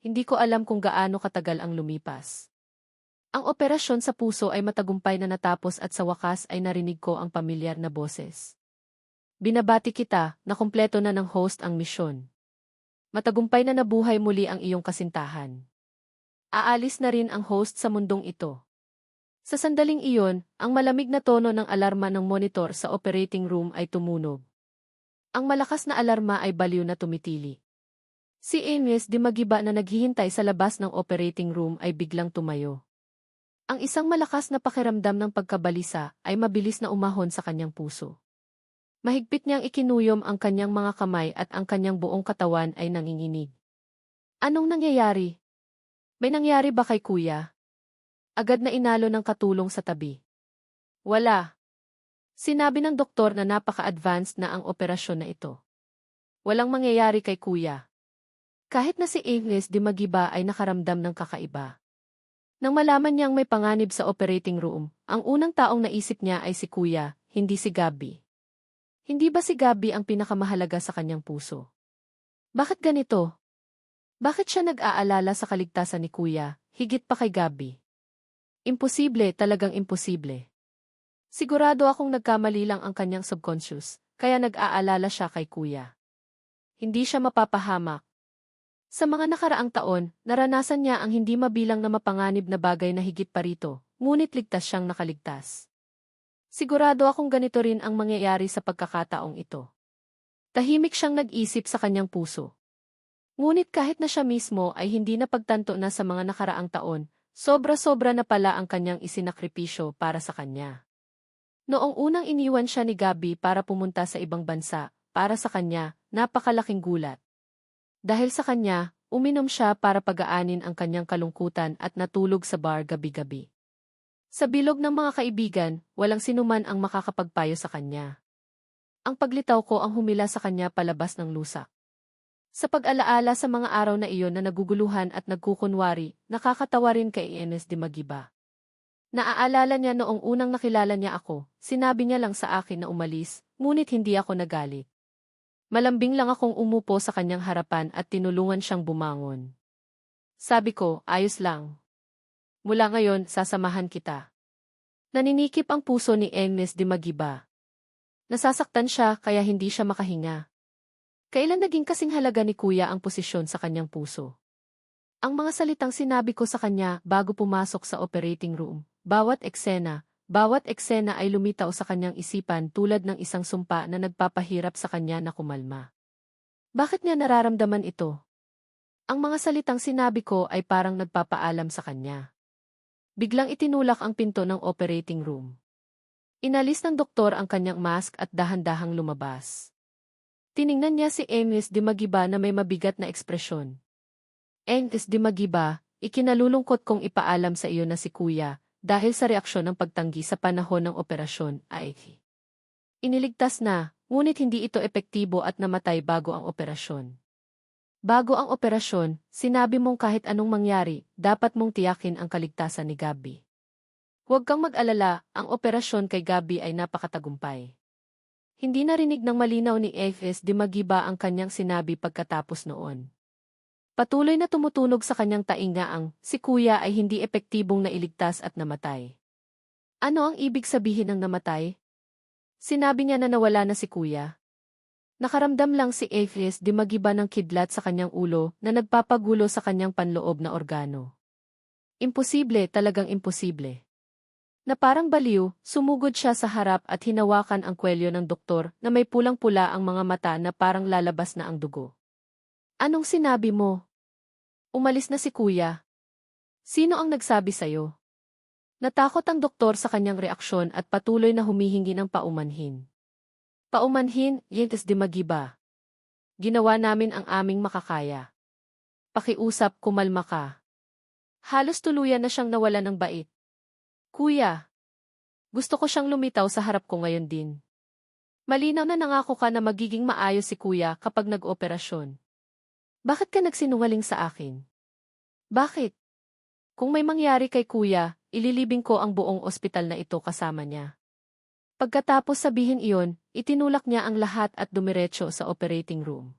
Hindi ko alam kung gaano katagal ang lumipas. Ang operasyon sa puso ay matagumpay na natapos at sa wakas ay narinig ko ang pamilyar na boses. Binabati kita, na kumpleto na ng host ang misyon. Matagumpay na nabuhay muli ang iyong kasintahan. Aalis na rin ang host sa mundong ito. Sa sandaling iyon, ang malamig na tono ng alarma ng monitor sa operating room ay tumunog. Ang malakas na alarma ay baliw na tumitili. Si Aegis Dimagiba na naghihintay sa labas ng operating room ay biglang tumayo. Ang isang malakas na pakiramdam ng pagkabalisa ay mabilis na umahon sa kanyang puso. Mahigpit niyang ikinuyom ang kanyang mga kamay at ang kanyang buong katawan ay nanginginig. Anong nangyayari? May nangyari ba kay kuya? Agad na inalo ng katulong sa tabi. Wala. Sinabi ng doktor na napaka-advanced na ang operasyon na ito. Walang mangyayari kay kuya. Kahit na si Aegis Dimagiba ay nakaramdam ng kakaiba. Nang malaman niyang may panganib sa operating room, ang unang taong naisip niya ay si kuya, hindi si Gabi. Hindi ba si Gabi ang pinakamahalaga sa kanyang puso? Bakit ganito? Bakit siya nag-aalala sa kaligtasan ni kuya, higit pa kay Gabi? Imposible, talagang imposible. Sigurado akong nagkamali lang ang kanyang subconscious, kaya nag-aalala siya kay kuya. Hindi siya mapapahamak. Sa mga nakaraang taon, naranasan niya ang hindi mabilang na mapanganib na bagay na higit pa rito, ngunit ligtas siyang nakaligtas. Sigurado akong ganito rin ang mangyayari sa pagkakataong ito. Tahimik siyang nag-isip sa kanyang puso. Ngunit kahit na siya mismo ay hindi napagtanto na sa mga nakaraang taon, sobra-sobra na pala ang kanyang isinakripisyo para sa kanya. Noong unang iniwan siya ni Gabi para pumunta sa ibang bansa, para sa kanya, napakalaking gulat. Dahil sa kanya, uminom siya para pagaanin ang kanyang kalungkutan at natulog sa bar gabi-gabi. Sa bilog ng mga kaibigan, walang sinuman ang makakapagpayo sa kanya. Ang paglitaw ko ang humila sa kanya palabas ng lusak. Sa pag-alaala sa mga araw na iyon na naguguluhan at nagkukunwari, nakakatawa rin kay Aegis Dimagiba. Naaalala niya noong unang nakilala niya ako, sinabi niya lang sa akin na umalis, ngunit hindi ako nagalit. Malambing lang akong umupo sa kanyang harapan at tinulungan siyang bumangon. Sabi ko, ayos lang. Mula ngayon, sasamahan kita. Naninikip ang puso ni Aegis Dimagiba. Nasasaktan siya kaya hindi siya makahinga. Kailan naging kasing halaga ni kuya ang posisyon sa kanyang puso? Ang mga salitang sinabi ko sa kanya bago pumasok sa operating room, bawat eksena ay lumitaw sa kanyang isipan tulad ng isang sumpa na nagpapahirap sa kanya na kumalma. Bakit niya nararamdaman ito? Ang mga salitang sinabi ko ay parang nagpapaalam sa kanya. Biglang itinulak ang pinto ng operating room. Inalis ng doktor ang kanyang mask at dahan-dahang lumabas. Tiningnan niya si Aegis Dimagiba na may mabigat na ekspresyon. Aegis Dimagiba, ikinalulungkot kong ipaalam sa iyo na si kuya, dahil sa reaksyon ng pagtanggi sa panahon ng operasyon ay iniligtas na, ngunit hindi ito epektibo at namatay bago ang operasyon. Bago ang operasyon, sinabi mong kahit anong mangyari, dapat mong tiyakin ang kaligtasan ni Gabby. Huwag kang mag-alala, ang operasyon kay Gabby ay napakatagumpay. Hindi narinig ng malinaw ni AFS Dimagiba ang kanyang sinabi pagkatapos noon. Patuloy na tumutunog sa kanyang tainga ang, si Kuya ay hindi epektibong nailigtas at namatay. Ano ang ibig sabihin ng namatay? Sinabi niya na nawala na si Kuya. Nakaramdam lang si AFS Dimagiba ng kidlat sa kanyang ulo na nagpapagulo sa kanyang panloob na organo. Imposible, talagang imposible. Na parang baliw, sumugod siya sa harap at hinawakan ang kwelyo ng doktor na may pulang-pula ang mga mata na parang lalabas na ang dugo. Anong sinabi mo? Umalis na si Kuya. Sino ang nagsabi sa'yo? Natakot ang doktor sa kanyang reaksyon at patuloy na humihingi ng paumanhin. Paumanhin, AFS Dimagiba. Ginawa namin ang aming makakaya. Pakiusap, kumalma ka. Halos tuluyan na siyang nawala ng bait. Kuya, gusto ko siyang lumitaw sa harap ko ngayon din. Malinaw na nangako ka na magiging maayos si Kuya kapag nag-operasyon. Bakit ka nagsinungaling sa akin? Bakit? Kung may mangyari kay Kuya, ililibing ko ang buong ospital na ito kasama niya. Pagkatapos sabihin iyon, itinulak niya ang lahat at dumiretso sa operating room.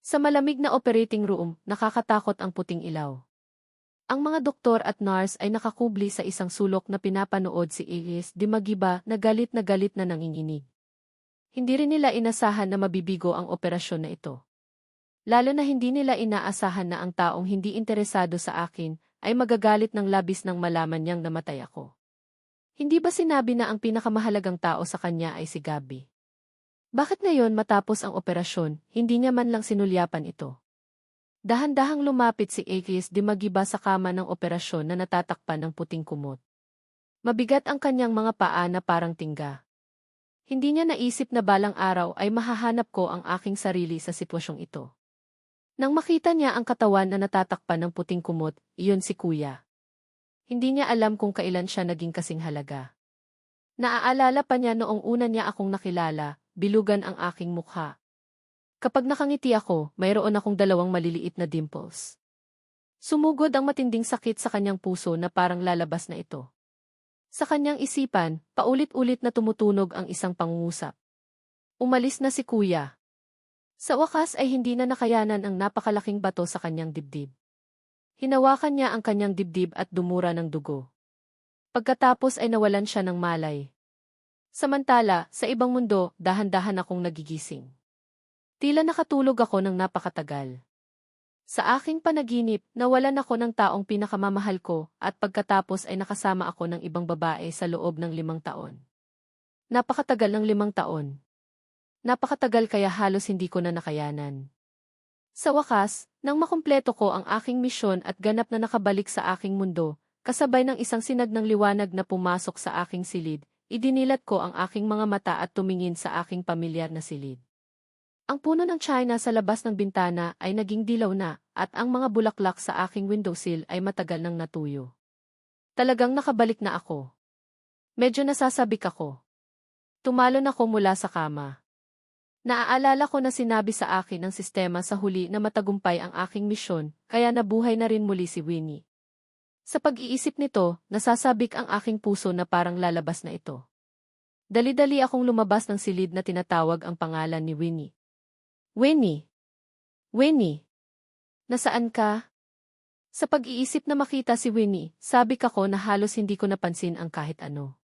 Sa malamig na operating room, nakakatakot ang puting ilaw. Ang mga doktor at nurse ay nakakubli sa isang sulok na pinapanood si AFS Dimagiba na galit na nanginginig. Hindi rin nila inasahan na mabibigo ang operasyon na ito. Lalo na hindi nila inaasahan na ang taong hindi interesado sa akin ay magagalit ng labis nang malaman niyang namatay ako. Hindi ba sinabi na ang pinakamahalagang tao sa kanya ay si Gabby? Bakit ngayon matapos ang operasyon, hindi niya man lang sinulyapan ito? Dahan-dahang lumapit si AFS Dimagiba sa kama ng operasyon na natatakpan ng puting kumot. Mabigat ang kanyang mga paa na parang tingga. Hindi niya naisip na balang araw ay mahahanap ko ang aking sarili sa sitwasyong ito. Nang makita niya ang katawan na natatakpan ng puting kumot, iyon si Kuya. Hindi niya alam kung kailan siya naging kasing halaga. Naaalala pa niya noong una niya akong nakilala, bilugan ang aking mukha. Kapag nakangiti ako, mayroon akong 2 maliliit na dimples. Sumugod ang matinding sakit sa kanyang puso na parang lalabas na ito. Sa kanyang isipan, paulit-ulit na tumutunog ang isang pangungusap. Umalis na si Kuya. Sa wakas ay hindi na nakayanan ang napakalaking bato sa kanyang dibdib. Hinawakan niya ang kanyang dibdib at dumura ng dugo. Pagkatapos ay nawalan siya ng malay. Samantala, sa ibang mundo, dahan-dahan akong nagigising. Tila nakatulog ako ng napakatagal. Sa aking panaginip, nawalan ako ng taong pinakamamahal ko at pagkatapos ay nakasama ako ng ibang babae sa loob ng 5 taon. Napakatagal ng 5 taon. Napakatagal kaya halos hindi ko na nakayanan. Sa wakas, nang makumpleto ko ang aking misyon at ganap na nakabalik sa aking mundo, kasabay ng isang sinag ng liwanag na pumasok sa aking silid, idinilat ko ang aking mga mata at tumingin sa aking pamilyar na silid. Ang puno ng China sa labas ng bintana ay naging dilaw na at ang mga bulaklak sa aking windowsill ay matagal nang natuyo. Talagang nakabalik na ako. Medyo nasasabik ako. Tumalon ako mula sa kama. Naaalala ko na sinabi sa akin ng sistema sa huli na matagumpay ang aking misyon, kaya nabuhay na rin muli si Winnie. Sa pag-iisip nito, nasasabik ang aking puso na parang lalabas na ito. Dali-dali akong lumabas ng silid na tinatawag ang pangalan ni Winnie. Winnie! Winnie! Nasaan ka? Sa pag-iisip na makita si Winnie, sabik ako na halos hindi ko napansin ang kahit ano.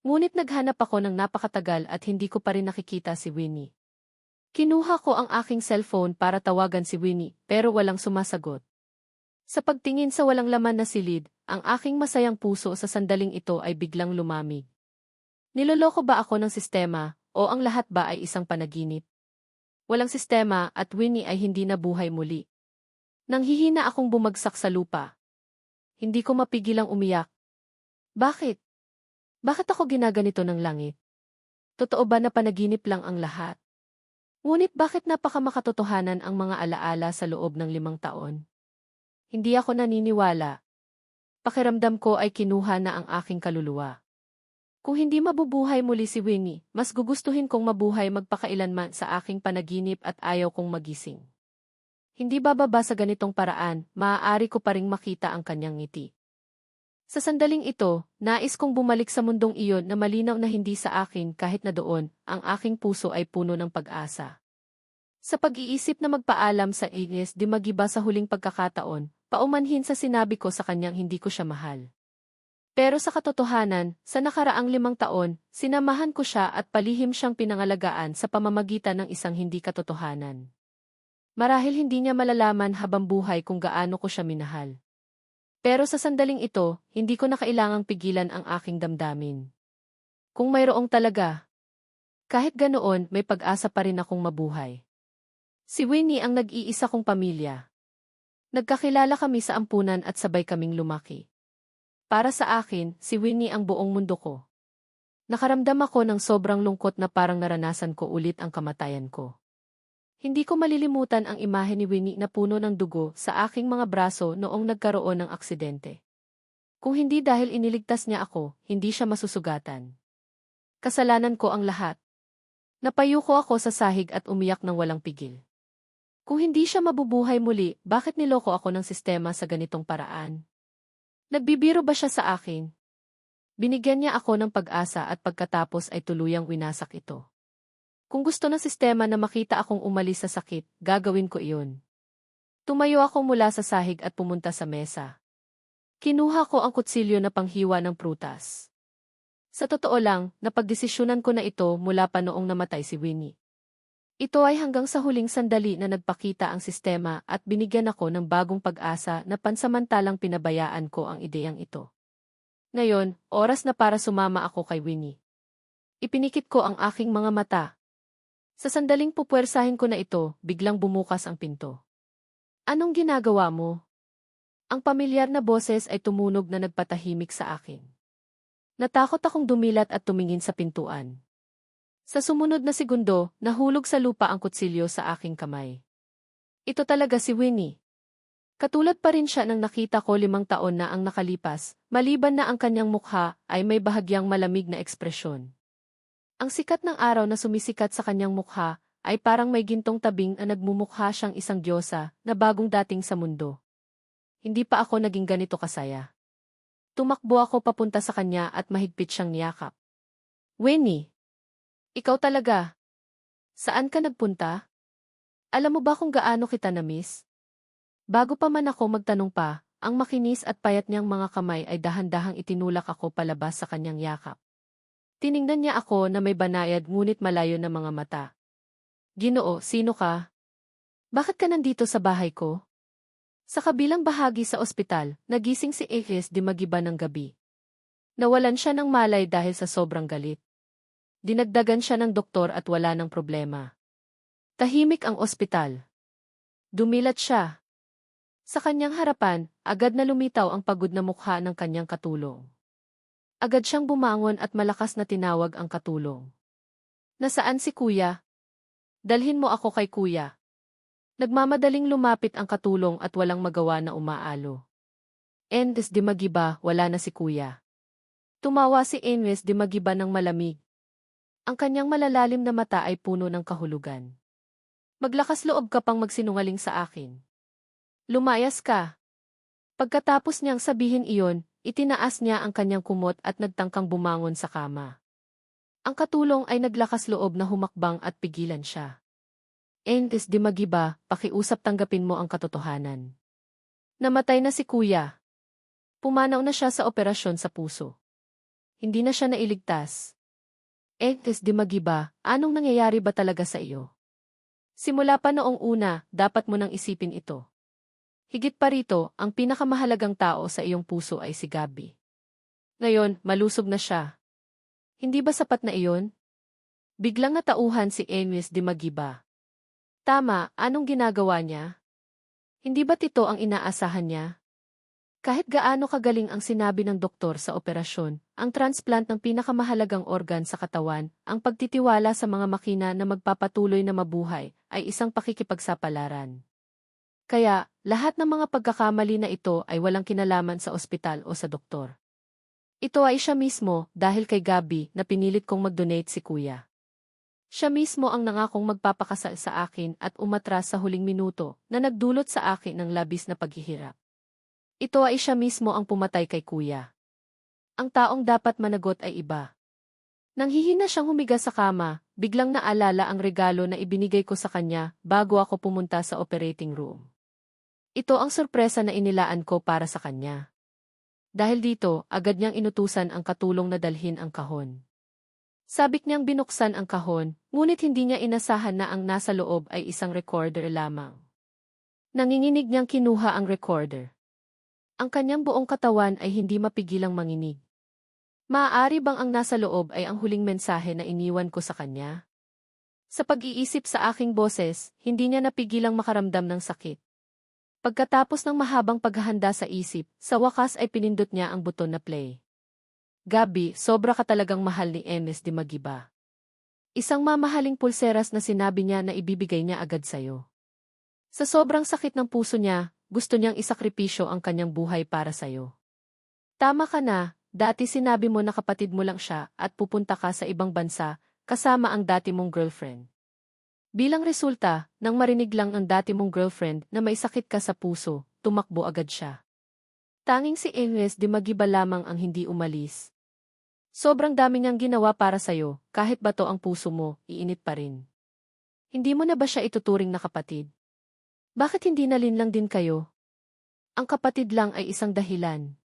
Ngunit naghanap ako ng napakatagal at hindi ko pa rin nakikita si Winnie. Kinuha ko ang aking cellphone para tawagan si Winnie, pero walang sumasagot. Sa pagtingin sa walang laman na silid, ang aking masayang puso sa sandaling ito ay biglang lumamig. Niloloko ba ako ng sistema, o ang lahat ba ay isang panaginip? Walang sistema at Winnie ay hindi nabuhay muli. Nanghihina akong bumagsak sa lupa. Hindi ko mapigilang umiyak. Bakit? Bakit ako ginaganito ng langit? Totoo ba na panaginip lang ang lahat? Ngunit bakit napakamakatotohanan ang mga alaala sa loob ng 5 taon? Hindi ako naniniwala. Pakiramdam ko ay kinuha na ang aking kaluluwa. Kung hindi mabubuhay muli si Winnie, mas gugustuhin kong mabuhay magpakailanman sa aking panaginip at ayaw kong magising. Hindi bababa sa ganitong paraan, maaari ko pa ring makita ang kanyang ngiti. Sa sandaling ito, nais kong bumalik sa mundong iyon na malinaw na hindi sa akin kahit na doon, ang aking puso ay puno ng pag-asa. Sa pag-iisip na magpaalam sa Agnes di Magiba sa huling pagkakataon, paumanhin sa sinabi ko sa kanyang hindi ko siya mahal. Pero sa katotohanan, sa nakaraang 5 taon, sinamahan ko siya at palihim siyang pinangalagaan sa pamamagitan ng isang hindi katotohanan. Marahil hindi niya malalaman habang buhay kung gaano ko siya minahal. Pero sa sandaling ito, hindi ko na kailangang pigilan ang aking damdamin. Kung mayroong talaga, kahit ganoon may pag-asa pa rin akong mabuhay. Si Winnie ang nag-iisa kong pamilya. Nagkakilala kami sa ampunan at sabay kaming lumaki. Para sa akin, si Winnie ang buong mundo ko. Nakaramdam ako ng sobrang lungkot na parang naranasan ko ulit ang kamatayan ko. Hindi ko malilimutan ang imahe ni Winnie na puno ng dugo sa aking mga braso noong nagkaroon ng aksidente. Kung hindi dahil iniligtas niya ako, hindi siya masusugatan. Kasalanan ko ang lahat. Napayuko ako sa sahig at umiyak ng walang pigil. Kung hindi siya mabubuhay muli, bakit niloko ako ng sistema sa ganitong paraan? Nagbibiro ba siya sa akin? Binigyan niya ako ng pag-asa at pagkatapos ay tuluyang winasak ito. Kung gusto ng sistema na makita akong umalis sa sakit, gagawin ko iyon. Tumayo ako mula sa sahig at pumunta sa mesa. Kinuha ko ang kutsilyo na panghiwa ng prutas. Sa totoo lang, napagdesisyonan ko na ito mula pa noong namatay si Winnie. Ito ay hanggang sa huling sandali na nagpakita ang sistema at binigyan ako ng bagong pag-asa na pansamantalang pinabayaan ko ang ideyang ito. Ngayon, oras na para sumama ako kay Winnie. Ipinikit ko ang aking mga mata. Sa sandaling pupuwersahin ko na ito, biglang bumukas ang pinto. Anong ginagawa mo? Ang pamilyar na boses ay tumunog na nagpatahimik sa akin. Natakot akong dumilat at tumingin sa pintuan. Sa sumunod na segundo, nahulog sa lupa ang kutsilyo sa aking kamay. Ito talaga si Winnie. Katulad pa rin siya nang nakita ko 5 taon na ang nakalipas, maliban na ang kanyang mukha ay may bahagyang malamig na ekspresyon. Ang sikat ng araw na sumisikat sa kanyang mukha ay parang may gintong tabing na nagmumukha siyang isang diyosa na bagong dating sa mundo. Hindi pa ako naging ganito kasaya. Tumakbo ako papunta sa kanya at mahigpit siyang niyakap. Winnie! Ikaw talaga. Saan ka nagpunta? Alam mo ba kung gaano kita na-miss? Bago pa man ako magtanong pa, ang makinis at payat niyang mga kamay ay dahan-dahang itinulak ako palabas sa kanyang yakap. Tiningnan niya ako na may banayad ngunit malayo na mga mata. Ginoo, sino ka? Bakit ka nandito sa bahay ko? Sa kabilang bahagi sa ospital, nagising si Agnes di Magiba ng gabi. Nawalan siya ng malay dahil sa sobrang galit. Dinagdagan siya ng doktor at wala ng problema. Tahimik ang ospital. Dumilat siya. Sa kanyang harapan, agad na lumitaw ang pagod na mukha ng kanyang katulong. Agad siyang bumangon at malakas na tinawag ang katulong. Nasaan si kuya? Dalhin mo ako kay kuya. Nagmamadaling lumapit ang katulong at walang magawa na umaalo. Agnes di Magiba, wala na si kuya. Tumawa si Agnes di Magiba ng malamig. Ang kanyang malalalim na mata ay puno ng kahulugan. Maglakas loob ka pang magsinungaling sa akin. Lumayas ka. Pagkatapos niyang sabihin iyon, itinaas niya ang kanyang kumot at nagtangkang bumangon sa kama. Ang katulong ay naglakas loob na humakbang at pigilan siya. Agnes di Magiba, pakiusap tanggapin mo ang katotohanan. Namatay na si kuya. Pumanaw na siya sa operasyon sa puso. Hindi na siya nailigtas. Agnes di Magiba, anong nangyayari ba talaga sa iyo? Simula pa noong una, dapat mo nang isipin ito. Higit pa rito, ang pinakamahalagang tao sa iyong puso ay si Gabi. Ngayon, malusog na siya. Hindi ba sapat na iyon? Biglang natauhan si Agnes di Magiba. Tama, anong ginagawa niya? Hindi ba't ito ang inaasahan niya? Kahit gaano kagaling ang sinabi ng doktor sa operasyon, ang transplant ng pinakamahalagang organ sa katawan, ang pagtitiwala sa mga makina na magpapatuloy na mabuhay, ay isang pakikipagsapalaran. Kaya, lahat ng mga pagkakamali na ito ay walang kinalaman sa ospital o sa doktor. Ito ay siya mismo, dahil kay Gabi, na pinilit kong mag-donate si kuya. Siya mismo ang nangakong magpapakasal sa akin at umatras sa huling minuto na nagdulot sa akin ng labis na paghihirap. Ito ay siya mismo ang pumatay kay kuya. Ang taong dapat managot ay iba. Nanghihina siyang humiga sa kama, biglang naalala ang regalo na ibinigay ko sa kanya bago ako pumunta sa operating room. Ito ang sorpresa na inilaan ko para sa kanya. Dahil dito, agad niyang inutusan ang katulong na dalhin ang kahon. Sabik niyang binuksan ang kahon, ngunit hindi niya inasahan na ang nasa loob ay isang recorder lamang. Nanginginig niyang kinuha ang recorder. Ang kanyang buong katawan ay hindi mapigilang manginig. Maaari bang ang nasa loob ay ang huling mensahe na iniwan ko sa kanya? Sa pag-iisip sa aking boses, hindi niya napigilang makaramdam ng sakit. Pagkatapos ng mahabang paghahanda sa isip, sa wakas ay pinindot niya ang buton na play. Gabi, sobra ka talagang mahal ni Ms. Dimagiba. Isang mamahaling pulseras na sinabi niya na ibibigay niya agad sa'yo. Sa sobrang sakit ng puso niya, gusto niyang isakripisyo ang kanyang buhay para sa'yo. Tama ka na, dati sinabi mo na kapatid mo lang siya at pupunta ka sa ibang bansa, kasama ang dati mong girlfriend. Bilang resulta, nang marinig lang ang dati mong girlfriend na may sakit ka sa puso, tumakbo agad siya. Tanging si Ms. Dimagiba lamang ang hindi umalis. Sobrang dami niyang ginawa para sa'yo, kahit bato ang puso mo, iinit pa rin. Hindi mo na ba siya ituturing na kapatid? Bakit hindi nalinlang din kayo? Ang kapatid lang ay isang dahilan.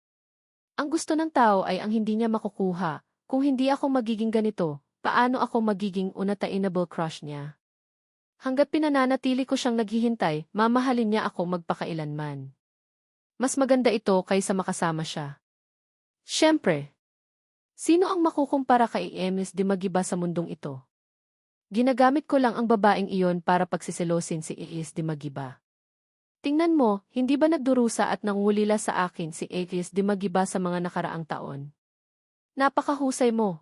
Ang gusto ng tao ay ang hindi niya makukuha. Kung hindi ako magiging ganito, paano ako magiging unattainable crush niya? Hanggat pinananatili ko siyang naghihintay, mamahalin niya ako magpakailanman. Mas maganda ito kaysa makasama siya. Siyempre. Sino ang makukumpara kay Ms. Dimagiba sa mundong ito? Ginagamit ko lang ang babaeng iyon para pagsiselosin si Ms. Dimagiba. Tingnan mo, hindi ba nagdurusa at nangulila sa akin si Ms. Dimagiba sa mga nakaraang taon? Napakahusay mo.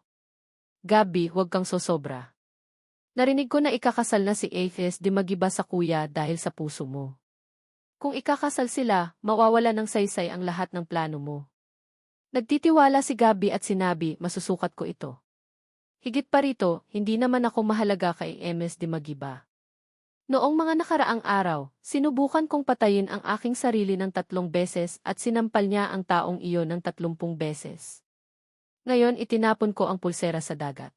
Gabi, huwag kang sosobra. Narinig ko na ikakasal na si Ms. Dimagiba sa kuya dahil sa puso mo. Kung ikakasal sila, mawawala ng saysay ang lahat ng plano mo. Nagtitiwala si Gabi at sinabi, masusukat ko ito. Higit pa rito, hindi naman ako mahalaga kay Ms. Dimagiba. Noong mga nakaraang araw, sinubukan kong patayin ang aking sarili ng 3 beses at sinampal niya ang taong iyon ng 30 beses. Ngayon itinapon ko ang pulsera sa dagat.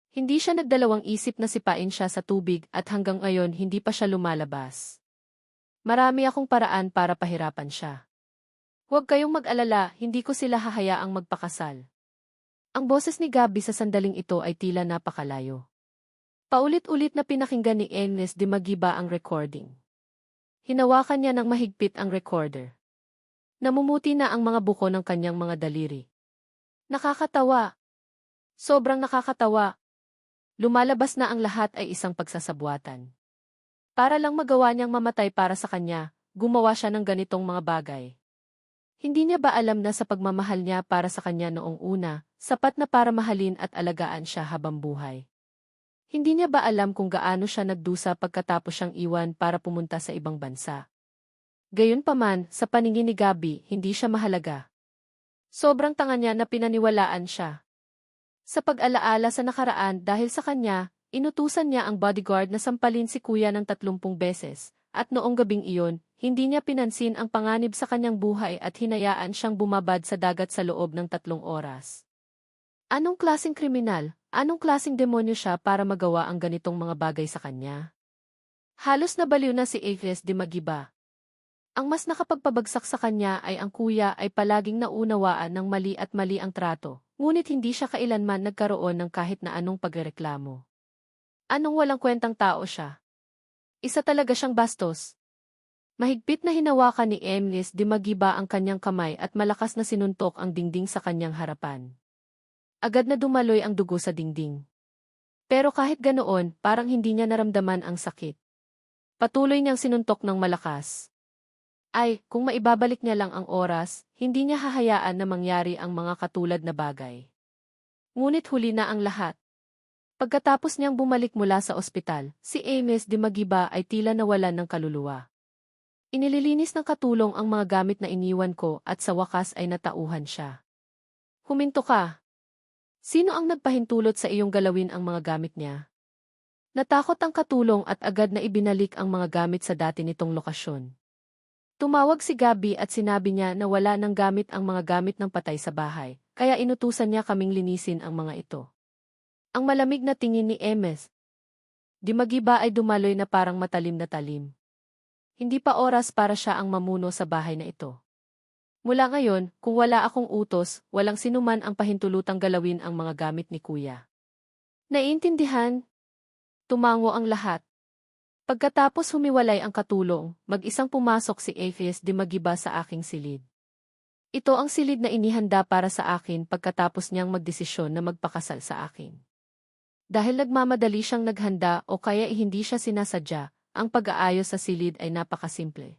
Hindi siya nagdalawang isip na sipain siya sa tubig at hanggang ngayon hindi pa siya lumalabas. Marami akong paraan para pahirapan siya. Huwag kayong mag-alala, hindi ko sila hahayaang magpakasal. Ang boses ni Gabi sa sandaling ito ay tila napakalayo. Paulit-ulit na pinakinggan ni Ms. Dimagiba ang recording. Hinawakan niya ng mahigpit ang recorder. Namumuti na ang mga buko ng kanyang mga daliri. Nakakatawa. Sobrang nakakatawa. Lumalabas na ang lahat ay isang pagsasabuatan. Para lang magawa niyang mamatay para sa kanya, gumawa siya ng ganitong mga bagay. Hindi niya ba alam na sa pagmamahal niya para sa kanya noong una, sapat na para mahalin at alagaan siya habang buhay? Hindi niya ba alam kung gaano siya nagdusa pagkatapos siyang iwan para pumunta sa ibang bansa? Gayunpaman, sa paningin ni Gabi, hindi siya mahalaga. Sobrang tanga niya na pinaniwalaan siya. Sa pag-alaala sa nakaraan dahil sa kanya, inutusan niya ang bodyguard na sampalin si kuya ng 30 beses, at noong gabing iyon, hindi niya pinansin ang panganib sa kanyang buhay at hinayaan siyang bumabad sa dagat sa loob ng 3 oras. Anong klaseng kriminal, anong klaseng demonyo siya para magawa ang ganitong mga bagay sa kanya? Halos nabaliw na si Ms. Dimagiba. Ang mas nakapagpabagsak sa kanya ay ang kuya ay palaging naunawaan ng mali at mali ang trato, ngunit hindi siya kailanman nagkaroon ng kahit na anong pagrereklamo. Anong walang kwentang tao siya? Isa talaga siyang bastos. Mahigpit na hinawakan ni Ms. Dimagiba ang kanyang kamay at malakas na sinuntok ang dingding sa kanyang harapan. Agad na dumaloy ang dugo sa dingding. Pero kahit ganoon, parang hindi niya naramdaman ang sakit. Patuloy niyang sinuntok ng malakas. Ay, kung maibabalik niya lang ang oras, hindi niya hahayaan na mangyari ang mga katulad na bagay. Ngunit huli na ang lahat. Pagkatapos niyang bumalik mula sa ospital, si Ms. Dimagiba ay tila nawalan ng kaluluwa. Inililinis ng katulong ang mga gamit na iniwan ko at sa wakas ay natauhan siya. Huminto ka. Sino ang nagpahintulot sa iyong galawin ang mga gamit niya? Natakot ang katulong at agad na ibinalik ang mga gamit sa dati nitong lokasyon. Tumawag si Gabi at sinabi niya na wala nang gamit ang mga gamit ng patay sa bahay, kaya inutusan niya kaming linisin ang mga ito. Ang malamig na tingin ni Emes. Dimagiba ay dumaloy na parang matalim na talim. Hindi pa oras para siya ang mamuno sa bahay na ito. Mula ngayon, kung wala akong utos, walang sinuman ang pahintulutang galawin ang mga gamit ni Kuya. Naiintindihan? Tumango ang lahat. Pagkatapos humiwalay ang katulong, mag-isang pumasok si Aphias Dimagiba sa aking silid. Ito ang silid na inihanda para sa akin pagkatapos niyang magdesisyon na magpakasal sa akin. Dahil nagmamadali siyang naghanda o kaya hindi siya sinasadya, ang pag-aayos sa silid ay napakasimple.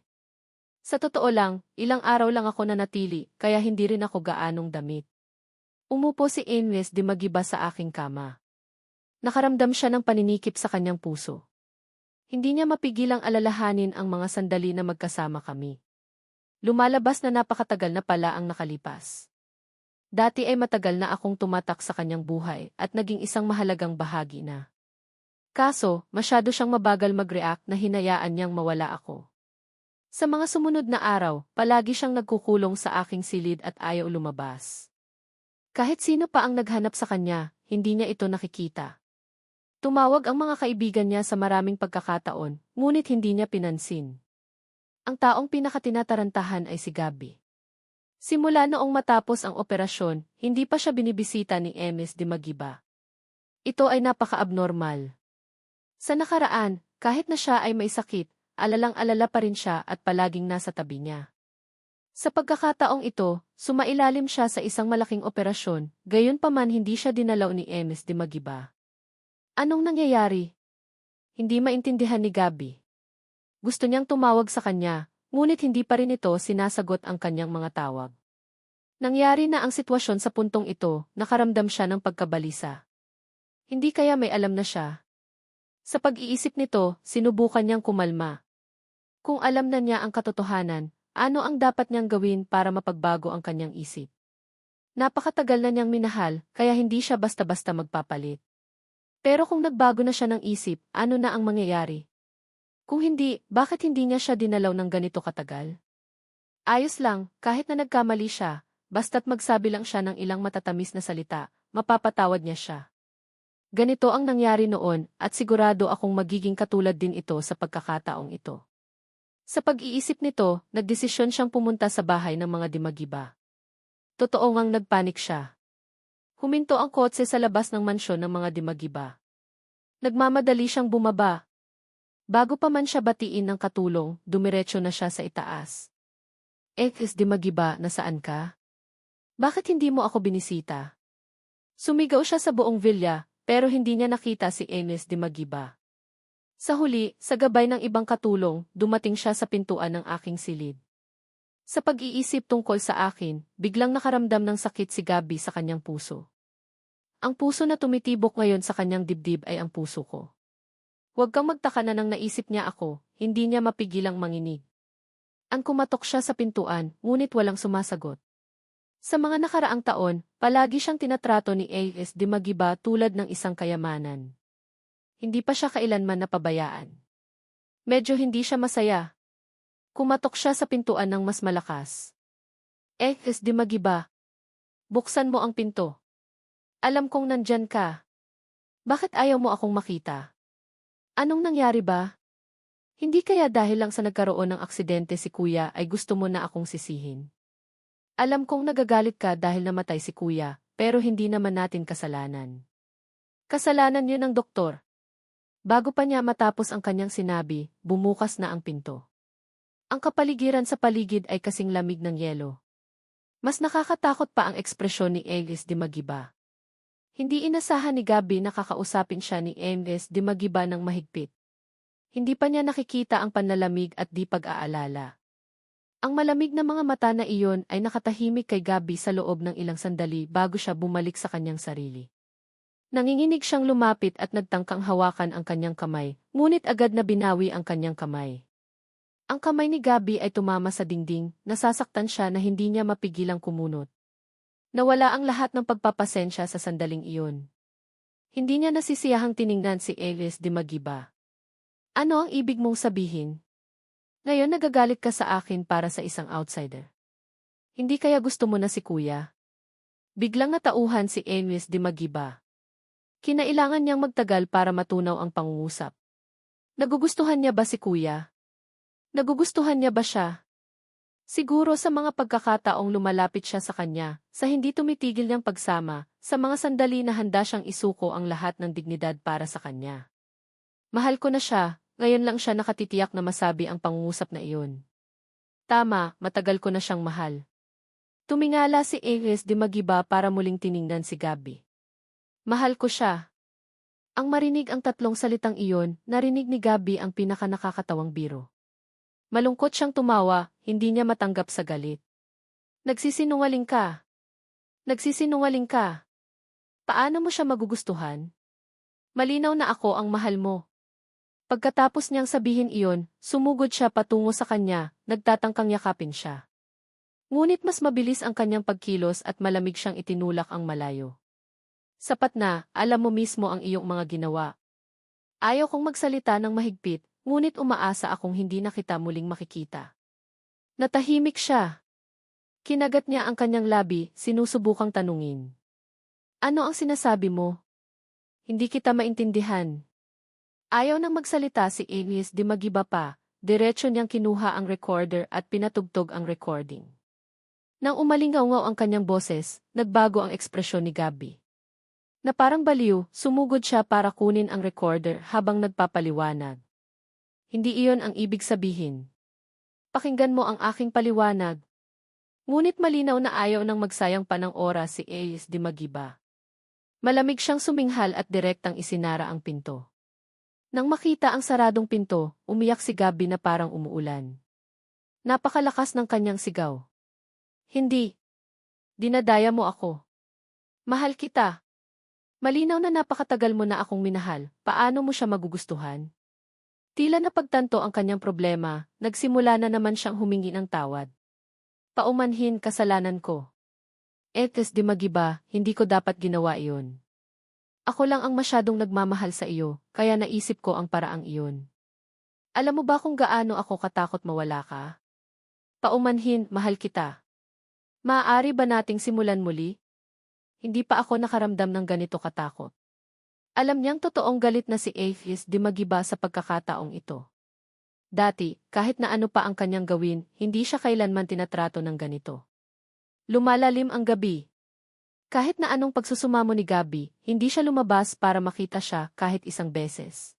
Sa totoo lang, ilang araw lang ako nanatili, kaya hindi rin ako gaanong damit. Umupo si Aphias Dimagiba sa aking kama. Nakaramdam siya ng paninikip sa kanyang puso. Hindi niya mapigilang alalahanin ang mga sandali na magkasama kami. Lumalabas na napakatagal na pala ang nakalipas. Dati ay matagal na akong tumatak sa kanyang buhay at naging isang mahalagang bahagi na. Kaso, masyado siyang mabagal mag-react na hinayaan niyang mawala ako. Sa mga sumunod na araw, palagi siyang nagkukulong sa aking silid at ayaw lumabas. Kahit sino pa ang naghanap sa kanya, hindi niya ito nakikita. Tumawag ang mga kaibigan niya sa maraming pagkakataon, ngunit hindi niya pinansin. Ang taong pinakatinatarantahan ay si Gabi. Simula noong matapos ang operasyon, hindi pa siya binibisita ni Aphias Dimagiba. Ito ay napaka-abnormal. Sa nakaraan, kahit na siya ay may sakit, alalang-alala pa rin siya at palaging nasa tabi niya. Sa pagkakataong ito, sumailalim siya sa isang malaking operasyon, gayunpaman hindi siya dinalaw ni Aphias Dimagiba. Anong nangyayari? Hindi maintindihan ni Gabi. Gusto niyang tumawag sa kanya, ngunit hindi pa rin ito sinasagot ang kanyang mga tawag. Nangyari na ang sitwasyon sa puntong ito, nakaramdam siya ng pagkabalisa. Hindi kaya may alam na siya? Sa pag-iisip nito, sinubukan niyang kumalma. Kung alam na niya ang katotohanan, ano ang dapat niyang gawin para mapagbago ang kanyang isip? Napakatagal na niyang minahal, kaya hindi siya basta-basta magpapalit. Pero kung nagbago na siya ng isip, ano na ang mangyayari? Kung hindi, bakit hindi niya siya dinalaw ng ganito katagal? Ayos lang, kahit na nagkamali siya, basta't magsabi lang siya ng ilang matatamis na salita, mapapatawad niya siya. Ganito ang nangyari noon at sigurado akong magiging katulad din ito sa pagkakataong ito. Sa pag-iisip nito, nagdesisyon siyang pumunta sa bahay ng mga Dimagiba. Totoo ngang nagpanik siya. Huminto ang kotse sa labas ng mansyon ng mga Dimagiba. Nagmamadali siyang bumaba. Bago pa man siya batiin ng katulong, dumiretso na siya sa itaas. Aphias Dimagiba, nasaan ka? Bakit hindi mo ako binisita? Sumigaw siya sa buong villa, pero hindi niya nakita si Aphias Dimagiba. Sa huli, sa gabay ng ibang katulong, dumating siya sa pintuan ng aking silid. Sa pag-iisip tungkol sa akin, biglang nakaramdam ng sakit si Gabi sa kanyang puso. Ang puso na tumitibok ngayon sa kanyang dibdib ay ang puso ko. Huwag kang magtaka na nang naisip niya ako, hindi niya mapigilang manginig. Ang kumatok siya sa pintuan, ngunit walang sumasagot. Sa mga nakaraang taon, palagi siyang tinatrato ni Aphias Dimagiba tulad ng isang kayamanan. Hindi pa siya kailanman napabayaan. Medyo hindi siya masaya. Kumatok siya sa pintuan ng mas malakas. Aphias Dimagiba, buksan mo ang pinto. Alam kong nandyan ka. Bakit ayaw mo akong makita? Anong nangyari ba? Hindi kaya dahil lang sa nagkaroon ng aksidente si Kuya ay gusto mo na akong sisihin? Alam kong nagagalit ka dahil namatay si Kuya, pero hindi naman natin kasalanan. Kasalanan yun ng doktor. Bago pa niya matapos ang kanyang sinabi, bumukas na ang pinto. Ang kapaligiran sa paligid ay kasing lamig ng yelo. Mas nakakatakot pa ang ekspresyon ni Aphias Dimagiba. Hindi inasahan ni Gabi na kakausapin siya ni Aphias Dimagiba ng mahigpit. Hindi pa niya nakikita ang panlalamig at di pag-aalala. Ang malamig na mga mata na iyon ay nakatahimik kay Gabi sa loob ng ilang sandali bago siya bumalik sa kanyang sarili. Nanginginig siyang lumapit at nagtangkang hawakan ang kanyang kamay, ngunit agad na binawi ang kanyang kamay. Ang kamay ni Gabi ay tumama sa dingding, nasasaktan siya na hindi niya mapigilang kumunot. Nawala ang lahat ng pagpapasensya sa sandaling iyon. Hindi niya nasisiyahang tiningnan si Aries Dimagiba. Ano ang ibig mong sabihin? Ngayon nagagalit ka sa akin para sa isang outsider. Hindi kaya gusto mo na si kuya? Biglang natauhan si Aries Dimagiba. Kinailangan niyang magtagal para matunaw ang pangungusap. Nagugustuhan niya ba si kuya? Nagugustuhan niya ba siya? Siguro sa mga pagkakataong lumalapit siya sa kanya, sa hindi tumitigil niyang pagsama, sa mga sandali na handa siyang isuko ang lahat ng dignidad para sa kanya. Mahal ko na siya, ngayon lang siya nakatitiyak na masabi ang pangungusap na iyon. Tama, matagal ko na siyang mahal. Tumingala si Aries Dimagiba para muling tiningnan si Gabby. Mahal ko siya. Ang marinig ang tatlong salitang iyon, narinig ni Gabby ang pinakanakakatawang biro. Malungkot siyang tumawa, hindi niya matanggap sa galit. Nagsisinungaling ka. Nagsisinungaling ka. Paano mo siya magugustuhan? Malinaw na ako ang mahal mo. Pagkatapos niyang sabihin iyon, sumugod siya patungo sa kanya, nagtatangkang yakapin siya. Ngunit mas mabilis ang kanyang pagkilos at malamig siyang itinulak ang malayo. Sapat na, alam mo mismo ang iyong mga ginawa. Ayaw kong magsalita ng mahigpit, ngunit umaasa akong hindi na kita muling makikita. Natahimik siya. Kinagat niya ang kanyang labi, sinusubukang tanungin. Ano ang sinasabi mo? Hindi kita maintindihan. Ayaw nang magsalita si Aries Dimagiba pa, diretso niyang kinuha ang recorder at pinatugtog ang recording. Nang umalingaw-ngaw ang kanyang boses, nagbago ang ekspresyon ni Gabby. Na parang baliw, sumugod siya para kunin ang recorder habang nagpapaliwanag. Hindi iyon ang ibig sabihin. Pakinggan mo ang aking paliwanag. Ngunit malinaw na ayaw nang magsayang pa ng oras si Aries Dimagiba. Malamig siyang suminghal at direktang isinara ang pinto. Nang makita ang saradong pinto, umiyak si Gabby na parang umuulan. Napakalakas ng kanyang sigaw. Hindi. Dinadaya mo ako. Mahal kita. Malinaw na napakatagal mo na akong minahal, paano mo siya magugustuhan? Tila napagtanto ang kanyang problema, nagsimula na naman siyang humingi ng tawad. Paumanhin, kasalanan ko. Aries Dimagiba, hindi ko dapat ginawa iyon. Ako lang ang masyadong nagmamahal sa iyo, kaya naisip ko ang paraang iyon. Alam mo ba kung gaano ako katakot mawala ka? Paumanhin, mahal kita. Maaari ba nating simulan muli? Hindi pa ako nakaramdam ng ganito katakot. Alam niyang totoong galit na si Aries Dimagiba sa pagkakataong ito. Dati, kahit na ano pa ang kanyang gawin, hindi siya kailanman tinatrato ng ganito. Lumalalim ang gabi. Kahit na anong pagsusumamo ni Gabby, hindi siya lumabas para makita siya kahit isang beses.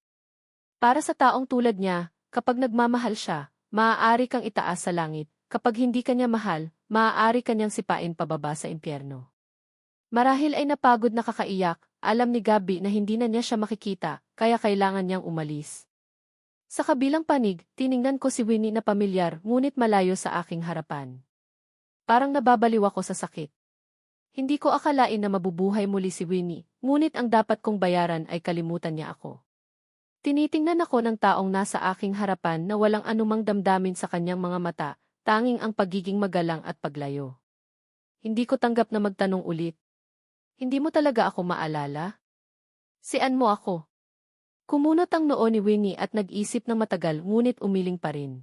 Para sa taong tulad niya, kapag nagmamahal siya, maaari kang itaas sa langit, kapag hindi kanya mahal, maaari kanyang sipain pababa sa impyerno. Marahil ay napagod na kakaiyak, alam ni Gabby na hindi na niya siya makikita, kaya kailangan niyang umalis. Sa kabilang panig, tiningnan ko si Winnie na pamilyar ngunit malayo sa aking harapan. Parang nababaliw ako sa sakit. Hindi ko akalain na mabubuhay muli si Winnie, ngunit ang dapat kong bayaran ay kalimutan niya ako. Tinitingnan ako ng taong nasa aking harapan na walang anumang damdamin sa kanyang mga mata, tanging ang pagiging magalang at paglayo. Hindi ko tanggap na magtanong ulit. Hindi mo talaga ako maalala? Sian mo ako? Kumunot ang noo ni Winnie at nag-isip ng matagal ngunit umiling pa rin.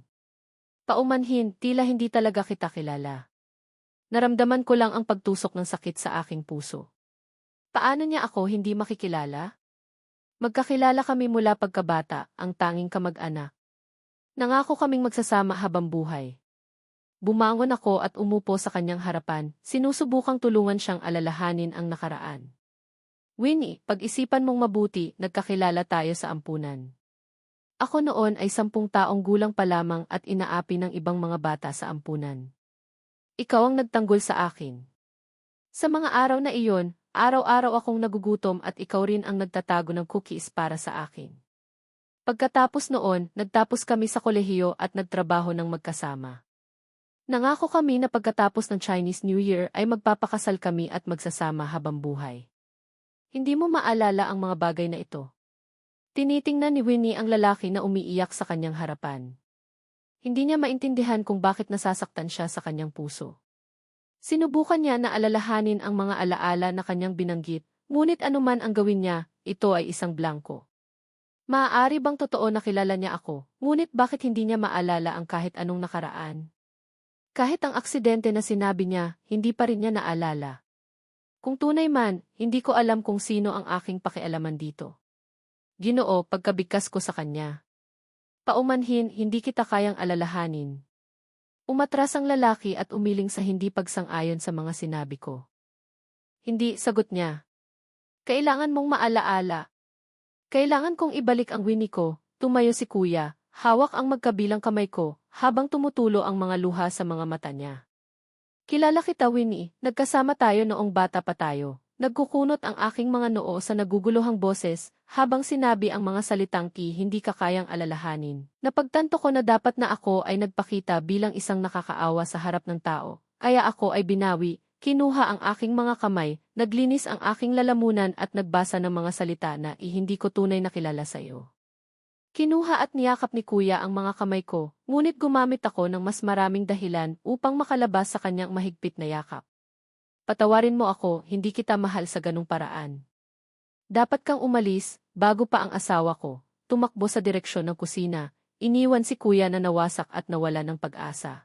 Paumanhin, tila hindi talaga kita kilala. Naramdaman ko lang ang pagtusok ng sakit sa aking puso. Paano niya ako hindi makikilala? Magkakilala kami mula pagkabata, ang tanging kamag-anak. Nangako kaming magsasama habang buhay. Bumangon ako at umupo sa kanyang harapan, sinusubukang tulungan siyang alalahanin ang nakaraan. Winnie, pag-isipan mong mabuti, nagkakilala tayo sa ampunan. Ako noon ay 10 taong gulang pa lamang at inaapi ng ibang mga bata sa ampunan. Ikaw ang nagtanggol sa akin. Sa mga araw na iyon, araw-araw akong nagugutom at ikaw rin ang nagtatago ng cookies para sa akin. Pagkatapos noon, nagtapos kami sa kolehiyo at nagtrabaho ng magkasama. Nangako kami na pagkatapos ng Chinese New Year ay magpapakasal kami at magsasama habang buhay. Hindi mo maalala ang mga bagay na ito. Tinitingnan ni Winnie ang lalaki na umiiyak sa kanyang harapan. Hindi niya maintindihan kung bakit nasasaktan siya sa kanyang puso. Sinubukan niya na alalahanin ang mga alaala na kanyang binanggit, ngunit anuman ang gawin niya, ito ay isang blanko. Maaari bang totoo na kilala niya ako, ngunit bakit hindi niya maalala ang kahit anong nakaraan? Kahit ang aksidente na sinabi niya, hindi pa rin niya naalala. Kung tunay man, hindi ko alam kung sino ang aking pakialaman dito. Ginoo, pagkabigkas ko sa kanya. Paumanhin, hindi kita kayang alalahanin. Umatras ang lalaki at umiling sa hindi pagsang-ayon sa mga sinabi ko. Hindi, sagot niya. Kailangan mong maalaala. Kailangan kong ibalik ang Winnie ko. Tumayo si kuya, hawak ang magkabilang kamay ko, habang tumutulo ang mga luha sa mga mata niya. Kilala kita, Winnie, nagkasama tayo noong bata pa tayo. Nagkukunot ang aking mga noo sa naguguluhang boses, habang sinabi ang mga salitang hindi ka kayang alalahanin. Napagtanto ko na dapat na ako ay nagpakita bilang isang nakakaawa sa harap ng tao, kaya ako ay binawi, kinuha ang aking mga kamay, naglinis ang aking lalamunan at nagbasa ng mga salita na hindi ko tunay na kilala sa iyo. Kinuha at niyakap ni kuya ang mga kamay ko, ngunit gumamit ako ng mas maraming dahilan upang makalabas sa kanyang mahigpit na yakap. Patawarin mo ako, hindi kita mahal sa ganung paraan. Dapat kang umalis, bago pa ang asawa ko. Tumakbo sa direksyon ng kusina, iniwan si kuya na nawasak at nawala ng pag-asa.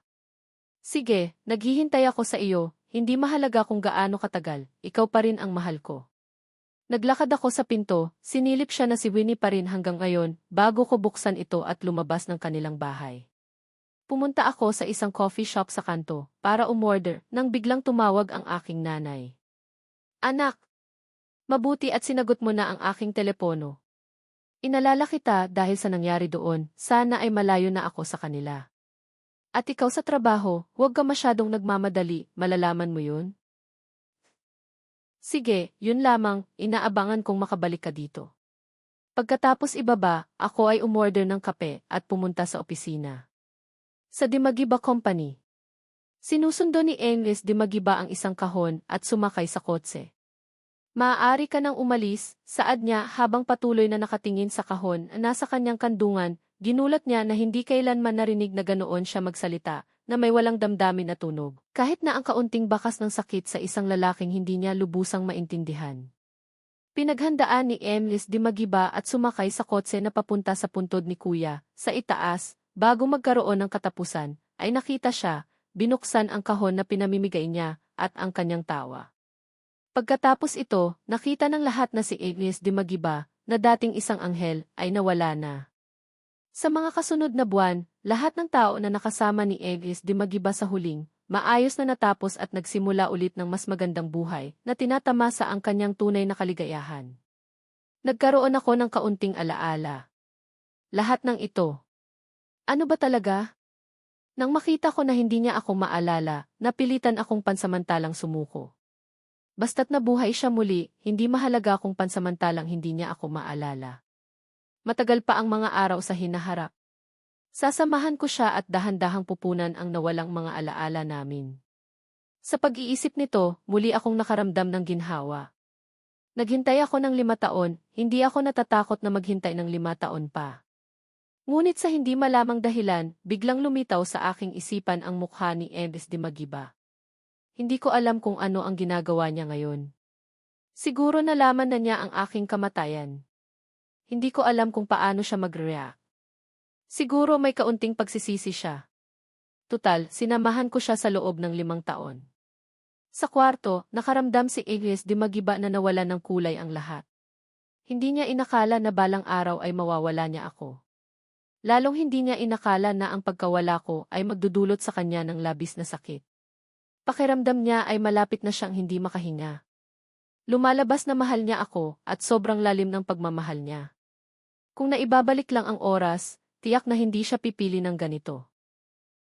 Sige, naghihintay ako sa iyo, hindi mahalaga kung gaano katagal, ikaw pa rin ang mahal ko. Naglakad ako sa pinto, sinilip siya na si Winnie pa rin hanggang ngayon, bago ko buksan ito at lumabas ng kanilang bahay. Pumunta ako sa isang coffee shop sa kanto, para umorder, nang biglang tumawag ang aking nanay. Anak! Mabuti at sinagot mo na ang aking telepono. Inalala kita dahil sa nangyari doon, sana ay malayo na ako sa kanila. At ikaw sa trabaho, huwag ka masyadong nagmamadali, malalaman mo yun? Sige, yun lamang, inaabangan kong makabalik ka dito. Pagkatapos ibaba, ako ay umorder ng kape at pumunta sa opisina. Sa Dimagiba Company. Sinusundo ni Engles Dimagiba ang isang kahon at sumakay sa kotse. Maaari ka nang umalis, saad niya habang patuloy na nakatingin sa kahon nasa kanyang kandungan, ginulat niya na hindi kailanman narinig na ganoon siya magsalita, na may walang damdamin na tunog, kahit na ang kaunting bakas ng sakit sa isang lalaking hindi niya lubusang maintindihan. Pinaghandaan ni Engles Dimagiba at sumakay sa kotse na papunta sa puntod ni kuya, sa itaas, bago magkaroon ng katapusan, ay nakita siya, binuksan ang kahon na pinamimigay niya, at ang kanyang tawa. Pagkatapos ito, nakita ng lahat na si Engles Dimagiba, na dating isang anghel, ay nawala na. Sa mga kasunod na buwan, lahat ng tao na nakasama ni Engles Dimagiba sa huling, maayos na natapos at nagsimula ulit ng mas magandang buhay na tinatamasa ang kanyang tunay na kaligayahan. Nagkaroon ako ng kaunting alaala. Lahat ng ito. Ano ba talaga? Nang makita ko na hindi niya ako maalala, napilitan akong pansamantalang sumuko. Basta't nabuhay siya muli, hindi mahalaga kung pansamantalang hindi niya ako maalala. Matagal pa ang mga araw sa hinaharap. Sasamahan ko siya at dahan-dahang pupunan ang nawalang mga alaala namin. Sa pag-iisip nito, muli akong nakaramdam ng ginhawa. Naghintay ako ng 5 taon, hindi ako natatakot na maghintay ng 5 taon pa. Ngunit sa hindi malamang dahilan, biglang lumitaw sa aking isipan ang mukha ni Engles Dimagiba. Hindi ko alam kung ano ang ginagawa niya ngayon. Siguro nalaman na niya ang aking kamatayan. Hindi ko alam kung paano siya mag-react. Siguro may kaunting pagsisisi siya. Tutal, sinamahan ko siya sa loob ng 5 taon. Sa kwarto, nakaramdam si Engles Dimagiba na nawala ng kulay ang lahat. Hindi niya inakala na balang araw ay mawawala niya ako. Lalong hindi niya inakala na ang pagkawala ko ay magdudulot sa kanya ng labis na sakit. Pakiramdam niya ay malapit na siyang hindi makahinga. Lumalabas na mahal niya ako at sobrang lalim ng pagmamahal niya. Kung naibabalik lang ang oras, tiyak na hindi siya pipili ng ganito.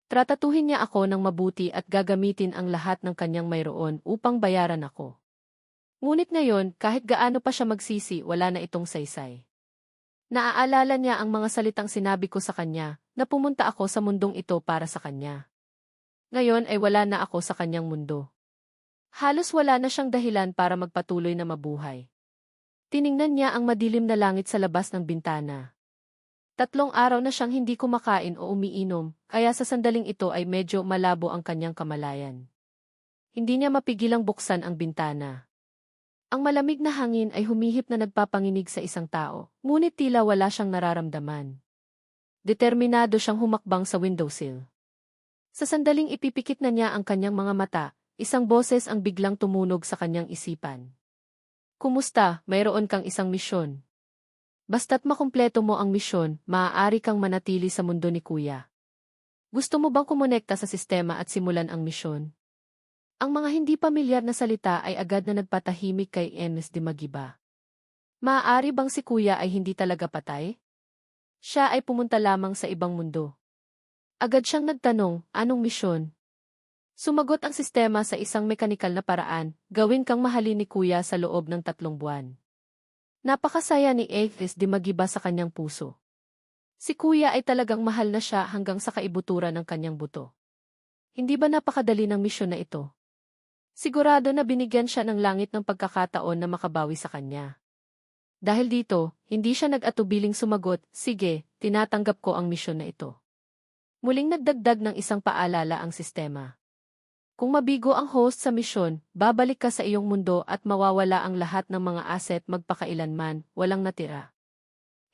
Tratatuhin niya ako ng mabuti at gagamitin ang lahat ng kanyang mayroon upang bayaran ako. Ngunit ngayon, kahit gaano pa siya magsisi, wala na itong saysay. Naaalala niya ang mga salitang sinabi ko sa kanya, na pumunta ako sa mundong ito para sa kanya. Ngayon ay wala na ako sa kanyang mundo. Halos wala na siyang dahilan para magpatuloy na mabuhay. Tiningnan niya ang madilim na langit sa labas ng bintana. 3 araw na siyang hindi kumakain o umiinom, kaya sa sandaling ito ay medyo malabo ang kanyang kamalayan. Hindi niya mapigilang buksan ang bintana. Ang malamig na hangin ay humihip na nagpapanginig sa isang tao, ngunit tila wala siyang nararamdaman. Determinado siyang humakbang sa windowsill. Sa sandaling ipipikit na niya ang kanyang mga mata, isang boses ang biglang tumunog sa kanyang isipan. Kumusta, mayroon kang isang misyon. Basta't makumpleto mo ang misyon, maaari kang manatili sa mundo ni Kuya. Gusto mo bang kumonekta sa sistema at simulan ang misyon? Ang mga hindi pamilyar na salita ay agad na nagpatahimik kay Enes de Magiba. Maaari bang si Kuya ay hindi talaga patay? Siya ay pumunta lamang sa ibang mundo. Agad siyang nagtanong, anong misyon? Sumagot ang sistema sa isang mekanikal na paraan, gawin kang mahalin ni Kuya sa loob ng 3 buwan. Napakasaya ni Enes de Magiba sa kanyang puso. Si Kuya ay talagang mahal na siya hanggang sa kaibuturan ng kanyang buto. Hindi ba napakadali ng misyon na ito? Sigurado na binigyan siya ng langit ng pagkakataon na makabawi sa kanya. Dahil dito, hindi siya nag-atubiling sumagot, sige, tinatanggap ko ang misyon na ito. Muling nagdagdag ng isang paalala ang sistema. Kung mabigo ang host sa misyon, babalik ka sa iyong mundo at mawawala ang lahat ng mga asset magpakailanman, walang natira.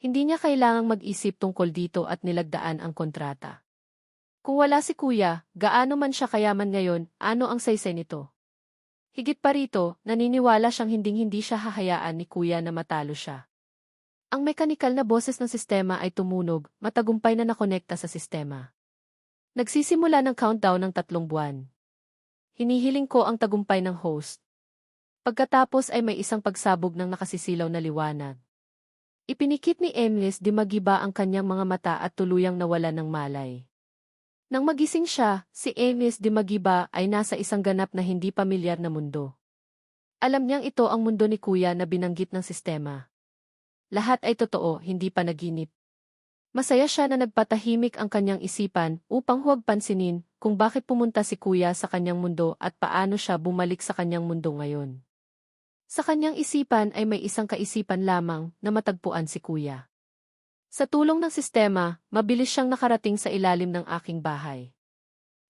Hindi niya kailangang mag-isip tungkol dito at nilagdaan ang kontrata. Kung wala si Kuya, gaano man siya kayaman ngayon, ano ang saysay nito? Higit pa rito, naniniwala siyang hinding-hindi siya hahayaan ni Kuya na matalo siya. Ang mekanikal na boses ng sistema ay tumunog, matagumpay na nakonekta sa sistema. Nagsisimula ng countdown ng 3 buwan. Hinihiling ko ang tagumpay ng host. Pagkatapos ay may isang pagsabog ng nakasisilaw na liwanag. Ipinikit ni Enes de Magiba ang kanyang mga mata at tuluyang nawala ng malay. Nang magising siya, si Enes de Magiba ay nasa isang ganap na hindi pamilyar na mundo. Alam niyang ito ang mundo ni Kuya na binanggit ng sistema. Lahat ay totoo, hindi panaginip. Masaya siya na nagpatahimik ang kanyang isipan upang huwag pansinin kung bakit pumunta si Kuya sa kanyang mundo at paano siya bumalik sa kanyang mundo ngayon. Sa kanyang isipan ay may isang kaisipan lamang na matagpuan si Kuya. Sa tulong ng sistema, mabilis siyang nakarating sa ilalim ng aking bahay.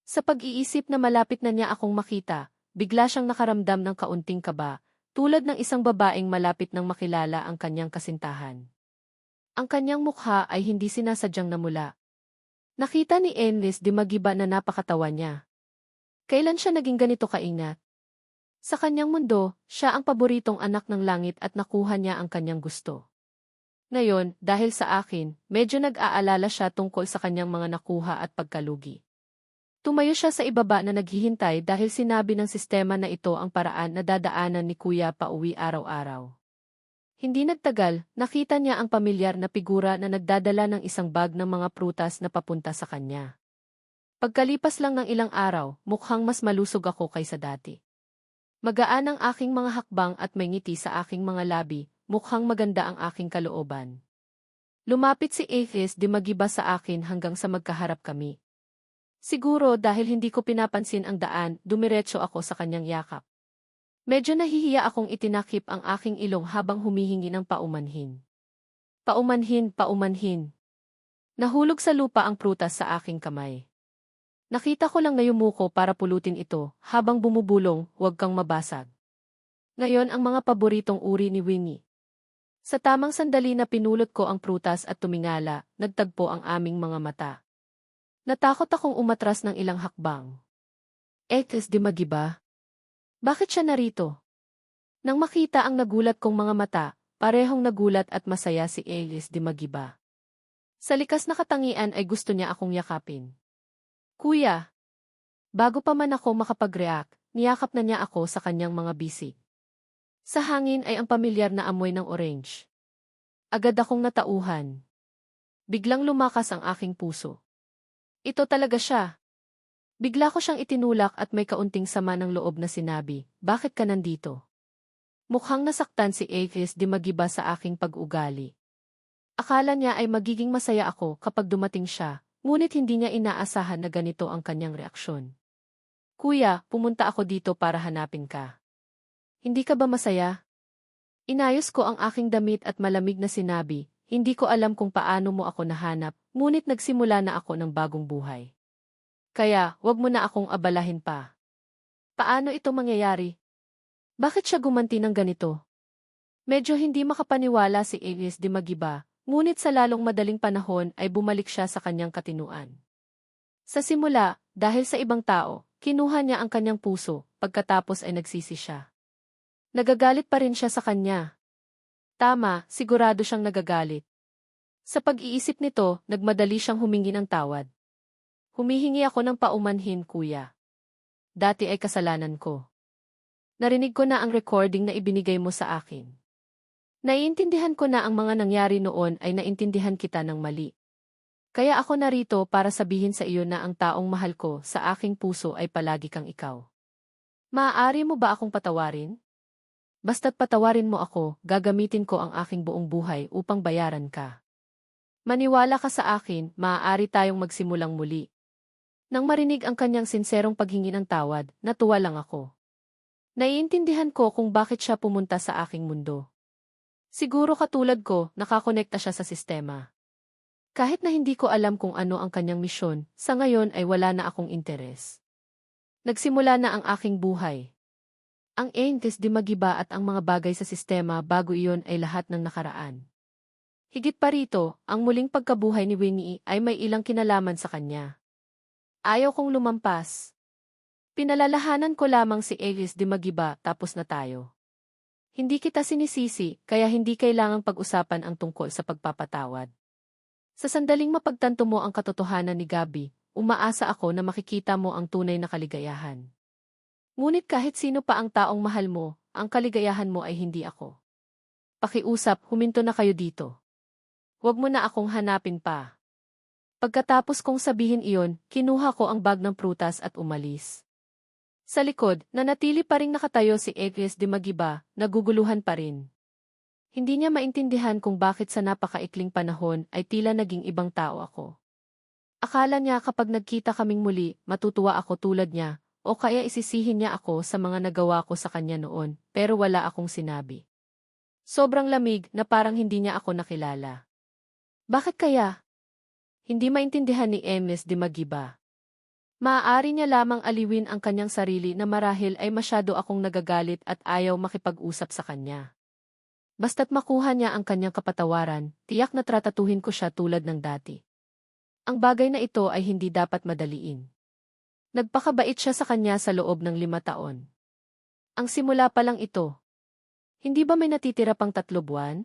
Sa pag-iisip na malapit na niya akong makita, bigla siyang nakaramdam ng kaunting kaba, tulad ng isang babaeng malapit nang makilala ang kanyang kasintahan. Ang kanyang mukha ay hindi sinasadyang namula. Nakita ni Enes de Magiba na napakatawa niya. Kailan siya naging ganito kaingat? Sa kanyang mundo, siya ang paboritong anak ng langit at nakuha niya ang kanyang gusto. Ngayon, dahil sa akin, medyo nag-aalala siya tungkol sa kanyang mga nakuha at pagkalugi. Tumayo siya sa ibaba na naghihintay dahil sinabi ng sistema na ito ang paraan na dadaanan ni Kuya pauwi araw-araw. Hindi nagtagal, nakita niya ang pamilyar na figura na nagdadala ng isang bag ng mga prutas na papunta sa kanya. Pagkalipas lang ng ilang araw, mukhang mas malusog ako kaysa dati. Magaan ang aking mga hakbang at may ngiti sa aking mga labi, mukhang maganda ang aking kalooban. Lumapit si Enes de Magiba sa akin hanggang sa magkaharap kami. Siguro dahil hindi ko pinapansin ang daan, dumiretso ako sa kanyang yakap. Medyo nahihiya akong itinakip ang aking ilong habang humihingi ng paumanhin. Paumanhin, paumanhin. Nahulog sa lupa ang prutas sa aking kamay. Nakita ko lang na yumuko para pulutin ito, habang bumubulong, huwag kang mabasag. Ngayon ang mga paboritong uri ni Winnie. Sa tamang sandali na pinulot ko ang prutas at tumingala, nagtagpo ang aming mga mata. Natakot akong umatras ng ilang hakbang. Enes de Magiba? Bakit siya narito? Nang makita ang nagulat kong mga mata, parehong nagulat at masaya si Enes de Magiba. Sa likas na katangian ay gusto niya akong yakapin. Kuya! Bago pa man ako makapag-react, niyakap na niya ako sa kanyang mga bisig. Sa hangin ay ang pamilyar na amoy ng orange. Agad akong natauhan. Biglang lumakas ang aking puso. Ito talaga siya. Bigla ko siyang itinulak at may kaunting sama ng loob na sinabi, bakit ka nandito? Mukhang nasaktan si Enes de Magiba sa aking pag-ugali. Akala niya ay magiging masaya ako kapag dumating siya, ngunit hindi niya inaasahan na ganito ang kanyang reaksyon. Kuya, pumunta ako dito para hanapin ka. Hindi ka ba masaya? Inayos ko ang aking damit at malamig na sinabi, hindi ko alam kung paano mo ako nahanap, ngunit nagsimula na ako ng bagong buhay. Kaya, wag mo na akong abalahin pa. Paano ito mangyayari? Bakit siya gumanti ng ganito? Medyo hindi makapaniwala si Elias de Magiba, ngunit sa lalong madaling panahon ay bumalik siya sa kanyang katinuan. Sa simula, dahil sa ibang tao, kinuha niya ang kanyang puso, pagkatapos ay nagsisi siya. Nagagalit pa rin siya sa kanya. Tama, sigurado siyang nagagalit. Sa pag-iisip nito, nagmadali siyang humingi ng tawad. Humihingi ako ng paumanhin, kuya. Dati ay kasalanan ko. Narinig ko na ang recording na ibinigay mo sa akin. Naiintindihan ko na ang mga nangyari noon ay naintindihan kita ng mali. Kaya ako narito para sabihin sa iyo na ang taong mahal ko sa aking puso ay palagi kang ikaw. Maaari mo ba akong patawarin? Basta't patawarin mo ako, gagamitin ko ang aking buong buhay upang bayaran ka. Maniwala ka sa akin, maaari tayong magsimulang muli. Nang marinig ang kanyang sinserong paghingi ng tawad, natuwa lang ako. Naiintindihan ko kung bakit siya pumunta sa aking mundo. Siguro katulad ko, nakakonekta siya sa sistema. Kahit na hindi ko alam kung ano ang kanyang misyon, sa ngayon ay wala na akong interes. Nagsimula na ang aking buhay. Ang Angels de Magiba at ang mga bagay sa sistema bago iyon ay lahat ng nakaraan. Higit pa rito, ang muling pagkabuhay ni Winnie ay may ilang kinalaman sa kanya. Ayaw kong lumampas. Pinalalahanan ko lamang si Angels de Magiba tapos na tayo. Hindi kita sinisisi, kaya hindi kailangang pag-usapan ang tungkol sa pagpapatawad. Sa sandaling mapagtanto mo ang katotohanan ni Gabi, umaasa ako na makikita mo ang tunay na kaligayahan. Ngunit kahit sino pa ang taong mahal mo, ang kaligayahan mo ay hindi ako. Pakiusap, huminto na kayo dito. Huwag mo na akong hanapin pa. Pagkatapos kong sabihin iyon, kinuha ko ang bag ng prutas at umalis. Sa likod, nanatili pa ring nakatayo si Angels de Magiba, naguguluhan pa rin. Hindi niya maintindihan kung bakit sa napakaikling panahon ay tila naging ibang tao ako. Akala niya kapag nagkita kaming muli, matutuwa ako tulad niya, o kaya isisihin niya ako sa mga nagawa ko sa kanya noon, pero wala akong sinabi. Sobrang lamig na parang hindi niya ako nakilala. Bakit kaya? Hindi maintindihan ni Angels de Magiba. Maaari niya lamang aliwin ang kanyang sarili na marahil ay masyado akong nagagalit at ayaw makipag-usap sa kanya. Basta't makuha niya ang kanyang kapatawaran, tiyak na tratatuhin ko siya tulad ng dati. Ang bagay na ito ay hindi dapat madaliin. Nagpakabait siya sa kanya sa loob ng 5 taon. Ang simula pa lang ito. Hindi ba may natitira pang 3 buwan?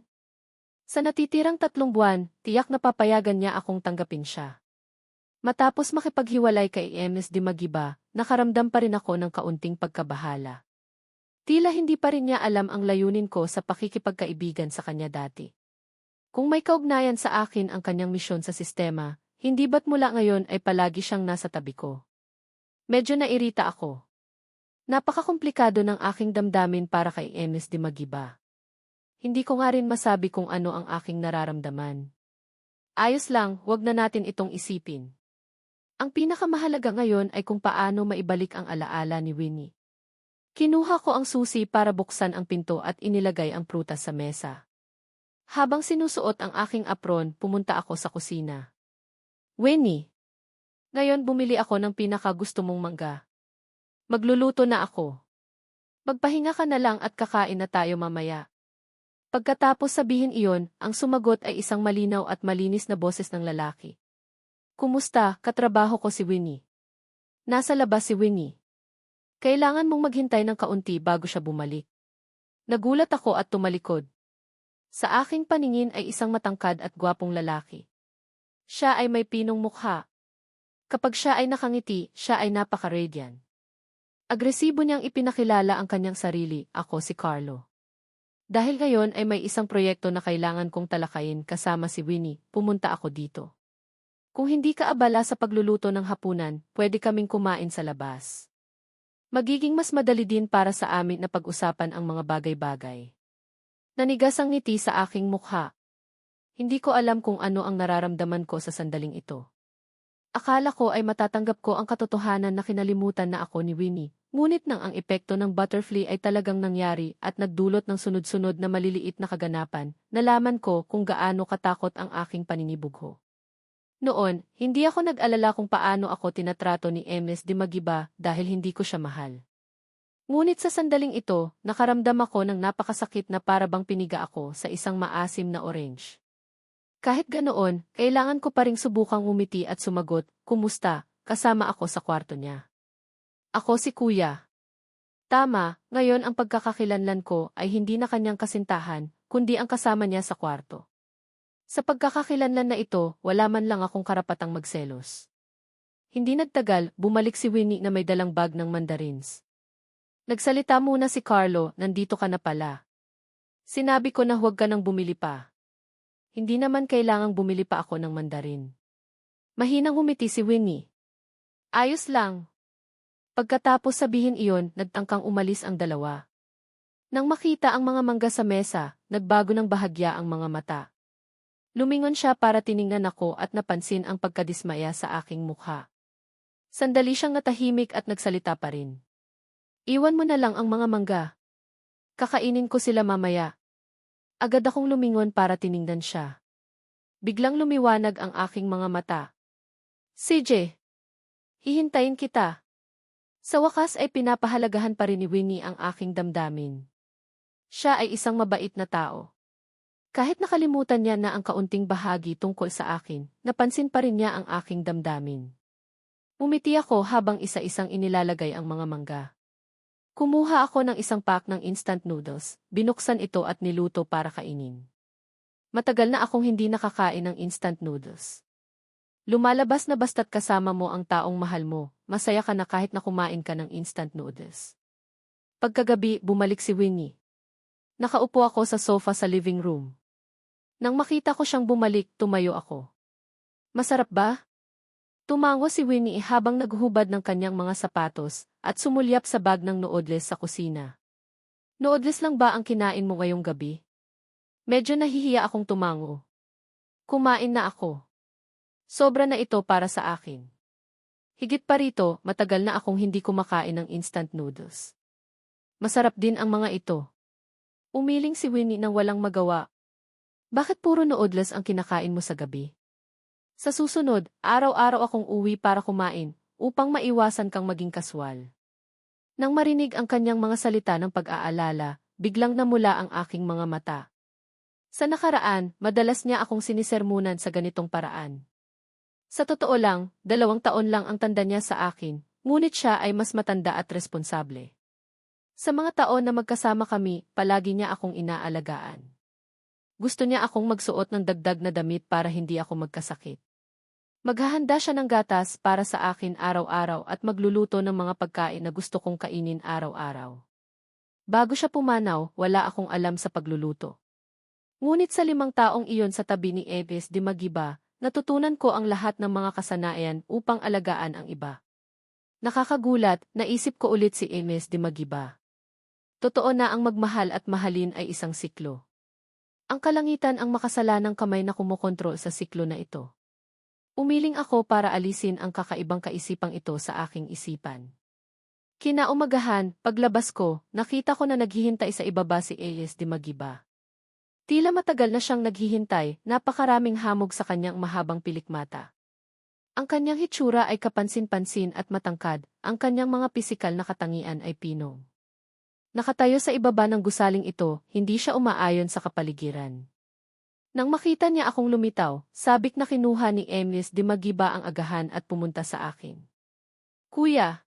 Sa natitirang 3 buwan, tiyak na papayagan niya akong tanggapin siya. Matapos makipaghiwalay kay Angels de Magiba, nakaramdam pa rin ako ng kaunting pagkabahala. Tila hindi pa rin niya alam ang layunin ko sa pakikipagkaibigan sa kanya dati. Kung may kaugnayan sa akin ang kanyang misyon sa sistema, hindi ba't mula ngayon ay palagi siyang nasa tabi ko? Medyo nairita ako. Napakakomplikado ng aking damdamin para kay Angels de Magiba. Hindi ko nga rin masabi kung ano ang aking nararamdaman. Ayos lang, wag na natin itong isipin. Ang pinakamahalaga ngayon ay kung paano maibalik ang alaala ni Winnie. Kinuha ko ang susi para buksan ang pinto at inilagay ang prutas sa mesa. Habang sinusuot ang aking apron, pumunta ako sa kusina. Winnie, ngayon bumili ako ng pinakagusto mong mangga. Magluluto na ako. Magpahinga ka na lang at kakain na tayo mamaya. Pagkatapos sabihin iyon, ang sumagot ay isang malinaw at malinis na boses ng lalaki. Kumusta, katrabaho ko si Winnie. Nasa labas si Winnie. Kailangan mong maghintay ng kaunti bago siya bumalik. Nagulat ako at tumalikod. Sa aking paningin ay isang matangkad at gwapong lalaki. Siya ay may pinong mukha. Kapag siya ay nakangiti, siya ay napaka-radiant. Agresibo niyang ipinakilala ang kanyang sarili, ako si Carlo. Dahil ngayon ay may isang proyekto na kailangan kong talakayin kasama si Winnie, pumunta ako dito. Kung hindi ka abala sa pagluluto ng hapunan, pwede kaming kumain sa labas. Magiging mas madali din para sa amin na pag-usapan ang mga bagay-bagay. Nanigas ang ngiti sa aking mukha. Hindi ko alam kung ano ang nararamdaman ko sa sandaling ito. Akala ko ay matatanggap ko ang katotohanan na kinalimutan na ako ni Winnie. Ngunit nang ang epekto ng butterfly ay talagang nangyari at nagdulot ng sunod-sunod na maliliit na kaganapan, nalaman ko kung gaano katakot ang aking paninibugho. Noon, hindi ako nag-alala kung paano ako tinatrato ni Angels de Magiba dahil hindi ko siya mahal. Ngunit sa sandaling ito, nakaramdam ako ng napakasakit na para bang piniga ako sa isang maasim na orange. Kahit ganoon, kailangan ko pa ring subukang umiti at sumagot, "Kumusta?" kasama ako sa kwarto niya. "Ako si Kuya." Tama, ngayon ang pagkakakilanlan ko ay hindi na kanyang kasintahan, kundi ang kasama niya sa kwarto. Sa pagkakakilanlan na ito, wala man lang akong karapatang magselos. Hindi nagtagal, bumalik si Winnie na may dalang bag ng mandarins. Nagsalita muna si Carlo, "Nandito ka na pala." Sinabi ko na huwag ka nang bumili pa. Hindi naman kailangang bumili pa ako ng mandarin. Mahinang humiti si Winnie. "Ayos lang." Pagkatapos sabihin iyon, nagtangkang umalis ang dalawa. Nang makita ang mga mangga sa mesa, nagbago ng bahagya ang mga mata. Lumingon siya para tiningnan ako at napansin ang pagkadismaya sa aking mukha. Sandali siyang natahimik at nagsalita pa rin. "Iwan mo na lang ang mga mangga. Kakainin ko sila mamaya." Agad akong lumingon para tiningnan siya. Biglang lumiwanag ang aking mga mata. "CJ, hihintayin kita." Sa wakas ay pinapahalagahan pa rin ni Winnie ang aking damdamin. Siya ay isang mabait na tao. Kahit nakalimutan niya na ang kaunting bahagi tungkol sa akin, napansin pa rin niya ang aking damdamin. Umiti ako habang isa-isang inilalagay ang mga mangga. Kumuha ako ng isang pack ng instant noodles, binuksan ito at niluto para kainin. Matagal na akong hindi nakakain ng instant noodles. Lumalabas na basta't kasama mo ang taong mahal mo, masaya ka na kahit na kumain ka ng instant noodles. Pagkagabi, bumalik si Winnie. Nakaupo ako sa sofa sa living room. Nang makita ko siyang bumalik, tumayo ako. "Masarap ba?" Tumango si Winnie habang naghuhubad ng kanyang mga sapatos at sumulyap sa bag ng noodles sa kusina. "Noodles lang ba ang kinain mo ngayong gabi?" Medyo nahihiya akong tumango. "Kumain na ako. Sobra na ito para sa akin." Higit pa rito, matagal na akong hindi kumakain ng instant noodles. Masarap din ang mga ito. Umiling si Winnie nang walang magawa. "Bakit puro noodles ang kinakain mo sa gabi? Sa susunod, araw-araw akong uwi para kumain, upang maiwasan kang maging kaswal." Nang marinig ang kanyang mga salita ng pag-aalala, biglang namula ang aking mga mata. Sa nakaraan, madalas niya akong sinisermunan sa ganitong paraan. Sa totoo lang, 2 taon lang ang tanda niya sa akin, ngunit siya ay mas matanda at responsable. Sa mga taon na magkasama kami, palagi niya akong inaalagaan. Gusto niya akong magsuot ng dagdag na damit para hindi ako magkasakit. Maghahanda siya ng gatas para sa akin araw-araw at magluluto ng mga pagkain na gusto kong kainin araw-araw. Bago siya pumanaw, wala akong alam sa pagluluto. Ngunit sa 5 taong iyon sa tabi ni Eves de Magiba, natutunan ko ang lahat ng mga kasanayan upang alagaan ang iba. Nakakagulat, naisip ko ulit si Eves de Magiba. Totoo na ang magmahal at mahalin ay isang siklo. Ang kalangitan ang makasalanang kamay na kumokontrol sa siklo na ito. Umiling ako para alisin ang kakaibang kaisipang ito sa aking isipan. Kinaumagahan, paglabas ko, nakita ko na naghihintay sa ibaba si Eves de Magiba. Tila matagal na siyang naghihintay, napakaraming hamog sa kanyang mahabang pilikmata. Ang kanyang hitsura ay kapansin-pansin at matangkad, ang kanyang mga pisikal na katangian ay pinong. Nakatayo sa ibaba ng gusaling ito, hindi siya umaayon sa kapaligiran. Nang makita niya akong lumitaw, sabik na kinuha ni Eves de Magiba ang agahan at pumunta sa akin. "Kuya!"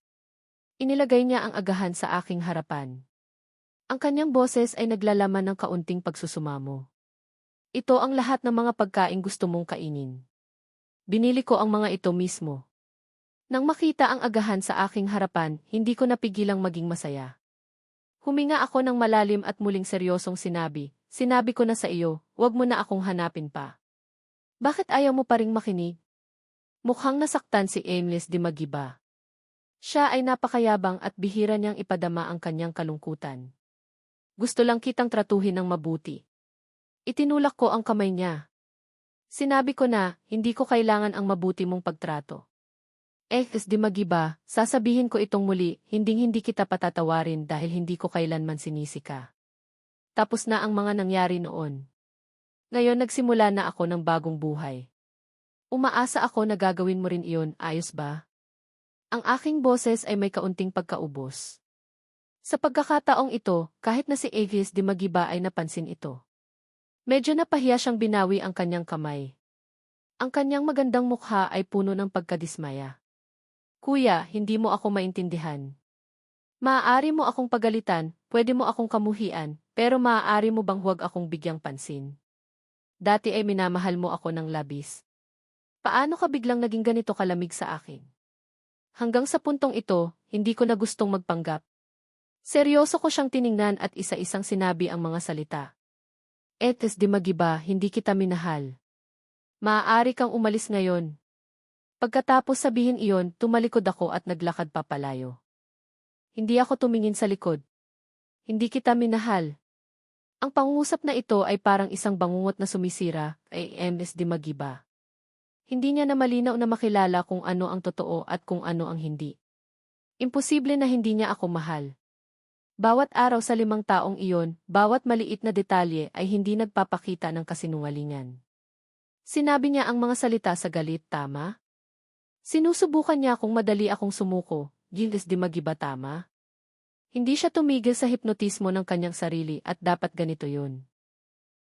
Inilagay niya ang agahan sa aking harapan. Ang kanyang boses ay naglalaman ng kaunting pagsusumamo. "Ito ang lahat ng mga pagkain gusto mong kainin. Binili ko ang mga ito mismo." Nang makita ang agahan sa aking harapan, hindi ko napigilang maging masaya. Huminga ako ng malalim at muling seryosong sinabi, "Sinabi ko na sa iyo, huwag mo na akong hanapin pa. Bakit ayaw mo pa ring makinig?" Mukhang nasaktan si Eves de Magiba. Siya ay napakayabang at bihira niyang ipadama ang kanyang kalungkutan. "Gusto lang kitang tratuhin ng mabuti." Itinulak ko ang kamay niya. Sinabi ko na, hindi ko kailangan ang mabuti mong pagtrato. Eves de Magiba, sasabihin ko itong muli, hinding-hindi kita patatawarin dahil hindi ko kailanman sinisi ka. Tapos na ang mga nangyari noon. Ngayon nagsimula na ako ng bagong buhay. Umaasa ako na gagawin mo rin iyon, ayos ba? Ang aking boses ay may kaunting pagkaubos. Sa pagkakataong ito, kahit na si Avis di Magiba ay napansin ito. Medyo napahiya siyang binawi ang kanyang kamay. Ang kanyang magandang mukha ay puno ng pagkadismaya. Kuya, hindi mo ako maintindihan. Maaari mo akong pagalitan, pwede mo akong kamuhian, pero maaari mo bang huwag akong bigyang pansin? Dati ay minamahal mo ako ng labis. Paano ka biglang naging ganito kalamig sa akin? Hanggang sa puntong ito, hindi ko na gustong magpanggap. Seryoso ko siyang tiningnan at isa-isang sinabi ang mga salita. Etes di Magiba, hindi kita minahal. Maaari kang umalis ngayon. Pagkatapos sabihin iyon, tumalikod ako at naglakad papalayo. Hindi ako tumingin sa likod. Hindi kita minahal. Ang pangungusap na ito ay parang isang bangungot na sumisira kay Ms. di Magiba. Hindi niya na malinaw na makilala kung ano ang totoo at kung ano ang hindi. Imposible na hindi niya ako mahal. Bawat araw sa 5 taong iyon, bawat maliit na detalye ay hindi nagpapakita ng kasinungalingan. Sinabi niya ang mga salita sa galit, tama? Sinusubukan niya kung madali akong sumuko, Gilles di Magiba, tama? Hindi siya tumigil sa hipnotismo ng kanyang sarili at dapat ganito yun.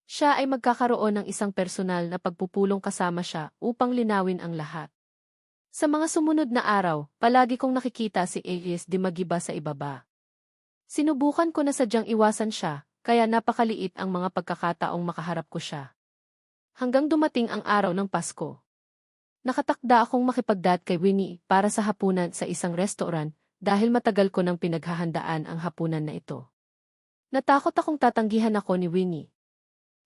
Siya ay magkakaroon ng isang personal na pagpupulong kasama siya upang linawin ang lahat. Sa mga sumunod na araw, palagi kong nakikita si Aries di Magiba sa ibaba. Sinubukan ko na sadyang iwasan siya, kaya napakaliit ang mga pagkakataong makaharap ko siya. Hanggang dumating ang araw ng Pasko. Nakatakda akong makipagdat kay Winnie para sa hapunan sa isang restaurant dahil matagal ko nang pinaghahandaan ang hapunan na ito. Natakot akong tatanggihan ako ni Winnie.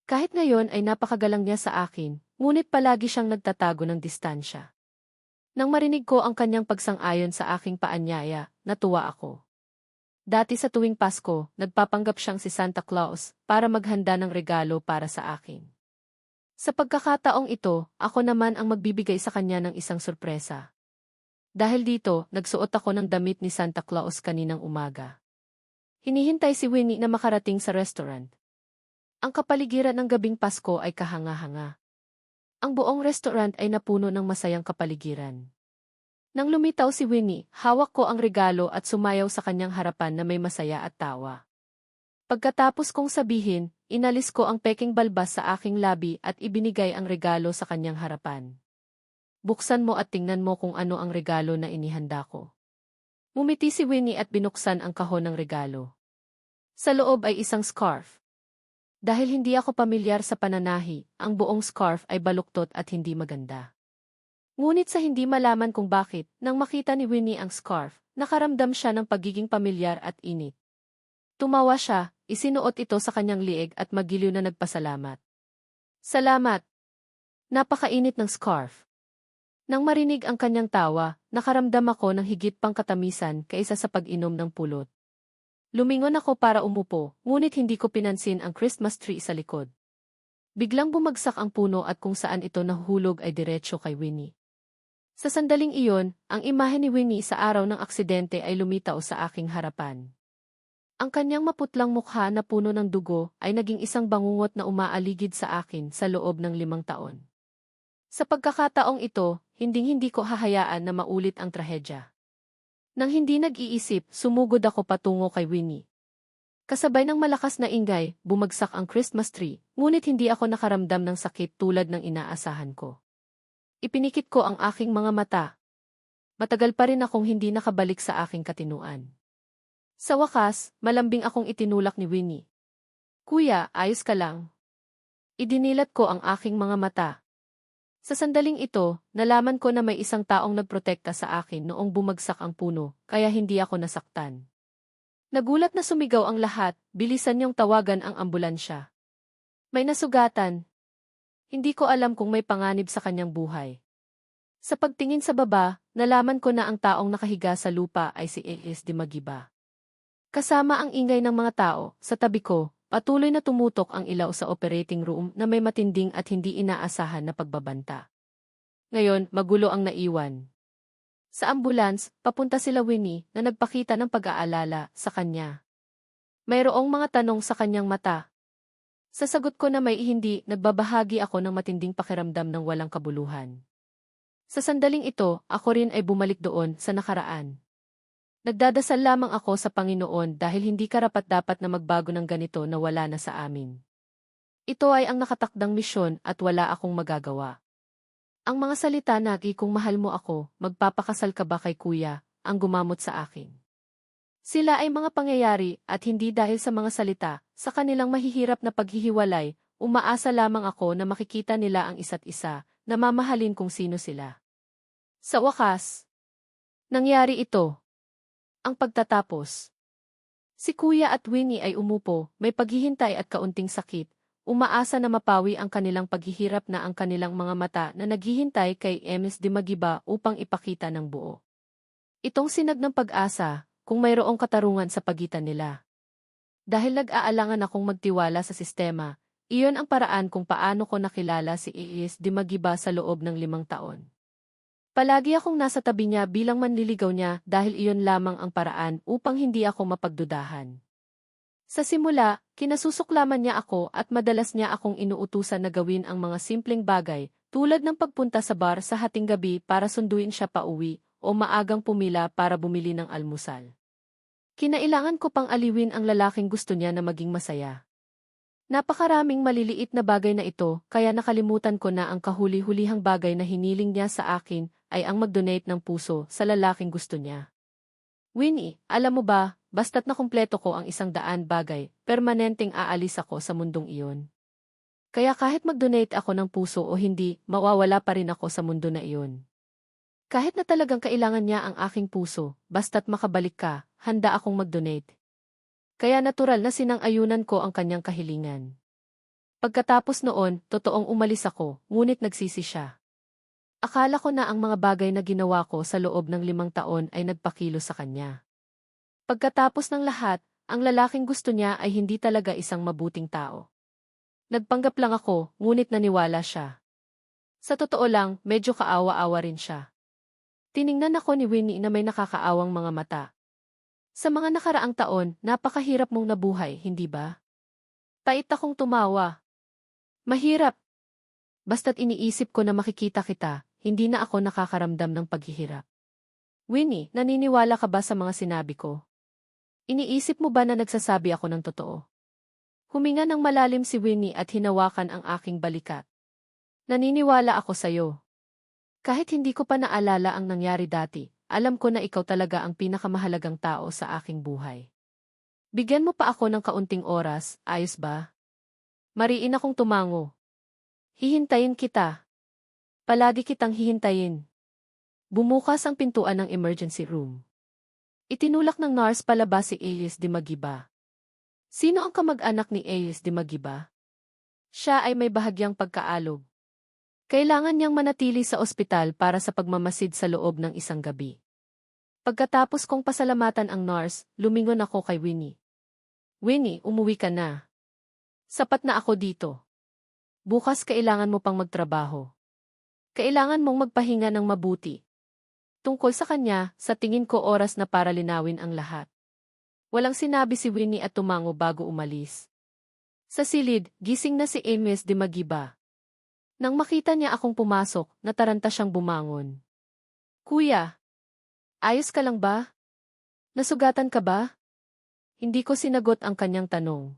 Kahit ngayon ay napakagalang niya sa akin, ngunit palagi siyang nagtatago ng distansya. Nang marinig ko ang kanyang pagsang-ayon sa aking paanyaya, natuwa ako. Dati sa tuwing Pasko, nagpapanggap siyang si Santa Claus para maghanda ng regalo para sa akin. Sa pagkakataong ito, ako naman ang magbibigay sa kanya ng isang sorpresa. Dahil dito, nagsuot ako ng damit ni Santa Claus kaninang umaga. Hinihintay si Winnie na makarating sa restaurant. Ang kapaligiran ng gabing Pasko ay kahanga-hanga. Ang buong restaurant ay napuno ng masayang kapaligiran. Nang lumitaw si Winnie, hawak ko ang regalo at sumayaw sa kanyang harapan na may masaya at tawa. Pagkatapos kong sabihin, inalis ko ang peking balbas sa aking labi at ibinigay ang regalo sa kanyang harapan. Buksan mo at tingnan mo kung ano ang regalo na inihanda ko. Ngumiti si Winnie at binuksan ang kahon ng regalo. Sa loob ay isang scarf. Dahil hindi ako pamilyar sa pananahi, ang buong scarf ay baluktot at hindi maganda. Ngunit sa hindi malaman kung bakit, nang makita ni Winnie ang scarf, nakaramdam siya ng pagiging pamilyar at init. Tumawa siya, isinuot ito sa kanyang liig at magiliw na nagpasalamat. Salamat! Napakainit ng scarf. Nang marinig ang kanyang tawa, nakaramdam ako ng higit pang katamisan kaysa sa pag-inom ng pulot. Lumingon ako para umupo, ngunit hindi ko pinansin ang Christmas tree sa likod. Biglang bumagsak ang puno at kung saan ito nahuhulog ay diretso kay Winnie. Sa sandaling iyon, ang imahe ni Winnie sa araw ng aksidente ay lumitaw sa aking harapan. Ang kanyang maputlang mukha na puno ng dugo ay naging isang bangungot na umaaligid sa akin sa loob ng 5 taon. Sa pagkakataong ito, hinding-hindi ko hahayaan na maulit ang trahedya. Nang hindi nag-iisip, sumugod ako patungo kay Winnie. Kasabay ng malakas na ingay, bumagsak ang Christmas tree, ngunit hindi ako nakaramdam ng sakit tulad ng inaasahan ko. Ipinikit ko ang aking mga mata. Matagal pa rin akong hindi nakabalik sa aking katinuan. Sa wakas, malambing akong itinulak ni Winnie. Kuya, ayos ka lang. Idinilat ko ang aking mga mata. Sa sandaling ito, nalaman ko na may isang taong nagprotekta sa akin noong bumagsak ang puno, kaya hindi ako nasaktan. Nagulat na sumigaw ang lahat, bilisan niyong tawagan ang ambulansya. May nasugatan. Hindi ko alam kung may panganib sa kanyang buhay. Sa pagtingin sa baba, nalaman ko na ang taong nakahiga sa lupa ay si Aries di Magiba. Kasama ang ingay ng mga tao, sa tabi ko, patuloy na tumutok ang ilaw sa operating room na may matinding at hindi inaasahan na pagbabanta. Ngayon, magulo ang naiwan. Sa ambulans, papunta sila Winnie na nagpakita ng pag-aalala sa kanya. Mayroong mga tanong sa kanyang mata. Sa sagot ko na may hindi, nagbabahagi ako ng matinding pakiramdam ng walang kabuluhan. Sa sandaling ito, ako rin ay bumalik doon sa nakaraan. Nagdadasal lamang ako sa Panginoon dahil hindi karapat-dapat na magbago ng ganito na wala na sa amin. Ito ay ang nakatakdang misyon at wala akong magagawa. Ang mga salita na kung mahal mo ako, magpapakasal ka ba kay kuya, ang gumamot sa akin. Sila ay mga pangyayari at hindi dahil sa mga salita, sa kanilang mahihirap na paghihiwalay, umaasa lamang ako na makikita nila ang isa't isa, na mamahalin kung sino sila. Sa wakas, nangyari ito. Ang pagtatapos. Si Kuya at Winnie ay umupo, may paghihintay at kaunting sakit, umaasa na mapawi ang kanilang paghihirap na ang kanilang mga mata na naghihintay kay Ms. Dimagiba upang ipakita ng buo. Itong sinag ng pag-asa, kung mayroong katarungan sa pagitan nila. Dahil nag-aalangan akong magtiwala sa sistema, iyon ang paraan kung paano ko nakilala si Ms. Dimagiba sa loob ng 5 taon. Palagi akong nasa tabi niya bilang manliligaw niya dahil iyon lamang ang paraan upang hindi ako mapagdudahan. Sa simula, kinasusuklaman niya ako at madalas niya akong inuutusan na gawin ang mga simpleng bagay tulad ng pagpunta sa bar sa hating gabi para sunduin siya pauwi o maagang pumila para bumili ng almusal. Kinailangan ko pang aliwin ang lalaking gusto niya na maging masaya. Napakaraming maliliit na bagay na ito kaya nakalimutan ko na ang kahuli-hulihang bagay na hiniling niya sa akin ay ang mag-donate ng puso sa lalaking gusto niya. Winnie, alam mo ba, basta't nakumpleto ko ang 100 bagay, permanenteng aalis ako sa mundong iyon. Kaya kahit mag-donate ako ng puso o hindi, mawawala pa rin ako sa mundo na iyon. Kahit na talagang kailangan niya ang aking puso, basta't makabalik ka, handa akong mag-donate. Kaya natural na sinang-ayunan ko ang kanyang kahilingan. Pagkatapos noon, totoong umalis ako, ngunit nagsisi siya. Akala ko na ang mga bagay na ginawa ko sa loob ng 5 taon ay nagpakilo sa kanya. Pagkatapos ng lahat, ang lalaking gusto niya ay hindi talaga isang mabuting tao. Nagpanggap lang ako, ngunit naniwala siya. Sa totoo lang, medyo kaawa-awa rin siya. Tiningnan ako ni Winnie na may nakakaawang mga mata. Sa mga nakaraang taon, napakahirap mong nabuhay, hindi ba? Pait akong tumawa. Mahirap. Basta't iniisip ko na makikita kita, hindi na ako nakakaramdam ng paghihirap. Winnie, naniniwala ka ba sa mga sinabi ko? Iniisip mo ba na nagsasabi ako ng totoo? Huminga ng malalim si Winnie at hinawakan ang aking balikat. Naniniwala ako sa'yo. Kahit hindi ko pa naalala ang nangyari dati, alam ko na ikaw talaga ang pinakamahalagang tao sa aking buhay. Bigyan mo pa ako ng kaunting oras, ayos ba? Mariin akong tumango. Hihintayin kita. Palagi kitang hihintayin. Bumukas ang pintuan ng emergency room. Itinulak ng nurse palabas si Ms. Dimagiba. Sino ang kamag-anak ni Ms. Dimagiba? Siya ay may bahagyang pagkaalog. Kailangan niyang manatili sa ospital para sa pagmamasid sa loob ng 1 gabi. Pagkatapos kong pasalamatan ang nurse, lumingon ako kay Winnie. Winnie, umuwi ka na. Sapat na ako dito. Bukas kailangan mo pang magtrabaho. Kailangan mong magpahinga ng mabuti. Tungkol sa kanya, sa tingin ko oras na para linawin ang lahat. Walang sinabi si Winnie at tumango bago umalis. Sa silid, gising na si Ms. Dimagiba. Nang makita niya akong pumasok, nataranta siyang bumangon. Kuya, ayos ka lang ba? Nasugatan ka ba? Hindi ko sinagot ang kanyang tanong.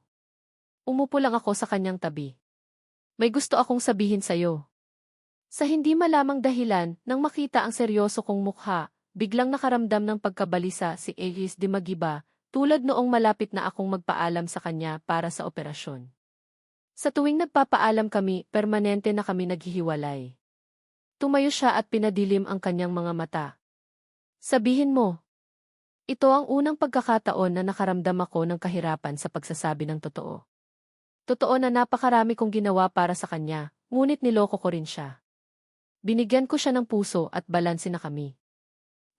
Umupo lang ako sa kanyang tabi. May gusto akong sabihin sa'yo. Sa hindi malamang dahilan, nang makita ang seryoso kong mukha, biglang nakaramdam ng pagkabalisa si Ms. Dimagiba, tulad noong malapit na akong magpaalam sa kanya para sa operasyon. Sa tuwing nagpapaalam kami, permanente na kami naghihiwalay. Tumayo siya at pinadilim ang kanyang mga mata. Sabihin mo. Ito ang unang pagkakataon na nakaramdam ako ng kahirapan sa pagsasabi ng totoo. Totoo na napakarami kong ginawa para sa kanya, ngunit niloko ko rin siya. Binigyan ko siya ng puso at balanse na kami.